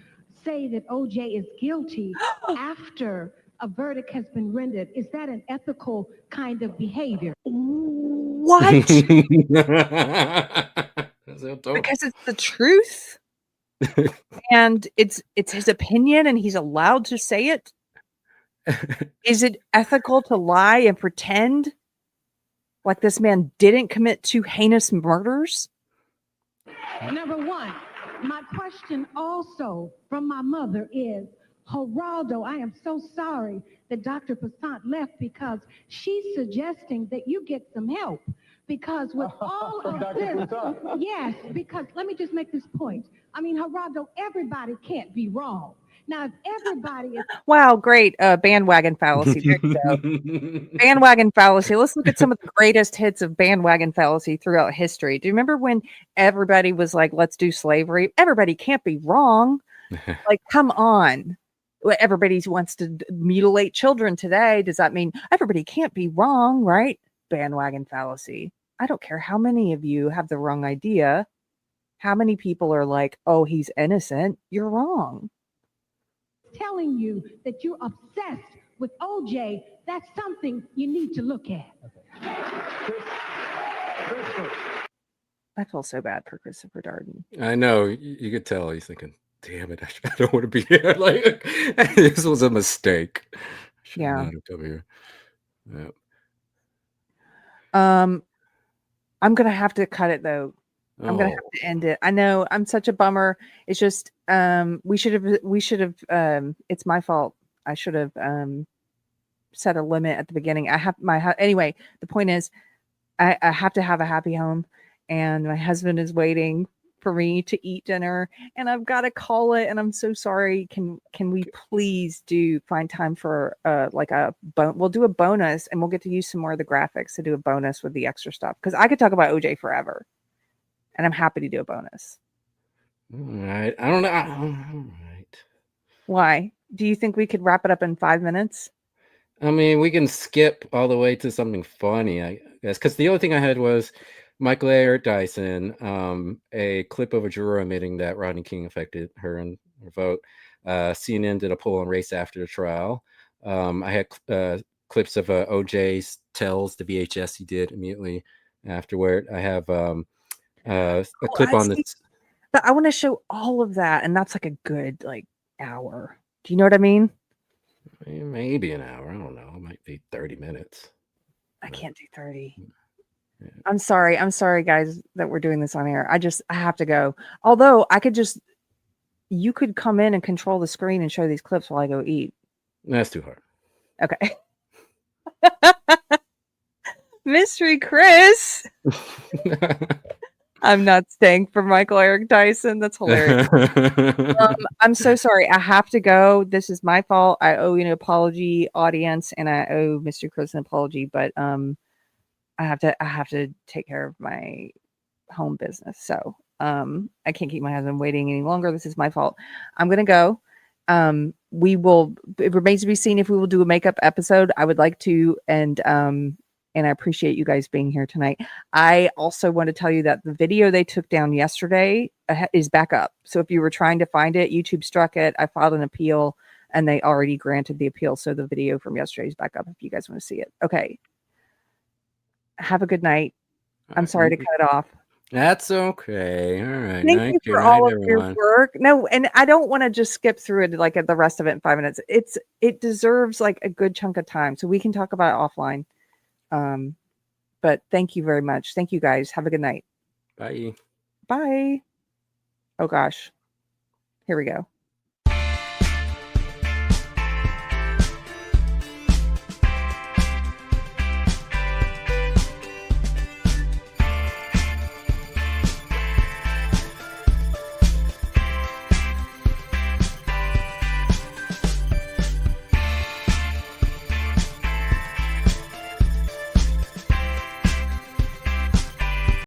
[SPEAKER 8] say that OJ is guilty after a verdict has been rendered? Is that an ethical kind of behavior?
[SPEAKER 1] What? Because it's the truth. And it's his opinion and he's allowed to say it. Is it ethical to lie and pretend like this man didn't commit 2 heinous murders?
[SPEAKER 8] Number one, my question also from my mother is, Geraldo, I am so sorry that Dr. Passant left because she's suggesting that you get some help. Because with all of this, yes, because let me just make this point. I mean, Geraldo, everybody can't be wrong. Now, if everybody is...
[SPEAKER 1] Wow, great. Bandwagon fallacy. There you go. Bandwagon fallacy. Let's look at some of the greatest hits of bandwagon fallacy throughout history. Do you remember when everybody was like, let's do slavery? Everybody can't be wrong. Like, come on. Everybody wants to mutilate children today. Does that mean everybody can't be wrong, right? Bandwagon fallacy. I don't care how many of you have the wrong idea. How many people are like, oh, he's innocent? You're wrong.
[SPEAKER 8] Telling you that you're obsessed with OJ, that's something you need to look at.
[SPEAKER 1] I feel so bad for Christopher Darden.
[SPEAKER 2] I know. You could tell he's thinking, damn it, I don't want to be here. Like, this was a mistake.
[SPEAKER 1] Yeah.
[SPEAKER 2] Not come here. Yeah.
[SPEAKER 1] I'm gonna have to cut it though. I'm gonna have to end it. I know I'm such a bummer. It's just we should have it's my fault. I should have set a limit at the beginning. I have anyway, the point is I have to have a happy home, and my husband is waiting for me to eat dinner, and I've got to call it, and I'm so sorry. Can we please find time for we'll do a bonus, and we'll get to use some more of the graphics to do a bonus with the extra stuff, because I could talk about OJ forever, and I'm happy to do a bonus.
[SPEAKER 2] All right. I don't know. All right.
[SPEAKER 1] Why? Do you think we could wrap it up in 5 minutes?
[SPEAKER 2] I mean, we can skip all the way to something funny, I guess, because the only thing I had was Michael Eric Dyson, a clip of a juror admitting that Rodney King affected her and her vote. CNN did a poll on race after the trial. I had clips of OJ tells the VHS he did immediately afterward. I have a clip on the.
[SPEAKER 1] But I want to show all of that, and that's like a good hour. Do you know what I mean?
[SPEAKER 2] Maybe an hour. I don't know. It might be 30 minutes.
[SPEAKER 1] I can't do 30. Yeah. I'm sorry, guys, that we're doing this on air. I have to go. Although you could come in and control the screen and show these clips while I go eat.
[SPEAKER 2] That's too hard.
[SPEAKER 1] Okay. Mystery Chris. I'm not staying for Michael Eric Dyson. That's hilarious. I'm so sorry. I have to go. This is my fault. I owe you an apology, audience, and I owe Mr. Chris an apology. But I have to take care of my home business. So I can't keep my husband waiting any longer. This is my fault. I'm gonna go. It remains to be seen if we will do a makeup episode. I would like to, and I appreciate you guys being here tonight. I also want to tell you that the video they took down yesterday is back up. So if you were trying to find it, YouTube struck it. I filed an appeal, and they already granted the appeal. So the video from yesterday is back up if you guys want to see it. Okay. Have a good night. I'm sorry to cut it off.
[SPEAKER 2] That's okay. All right.
[SPEAKER 1] Thank you for all of your work. No, and I don't want to just skip through it the rest of it in 5 minutes. It deserves a good chunk of time, so we can talk about it offline. But thank you very much. Thank you guys. Have a good night.
[SPEAKER 2] Bye.
[SPEAKER 1] Bye. Oh gosh. Here we go.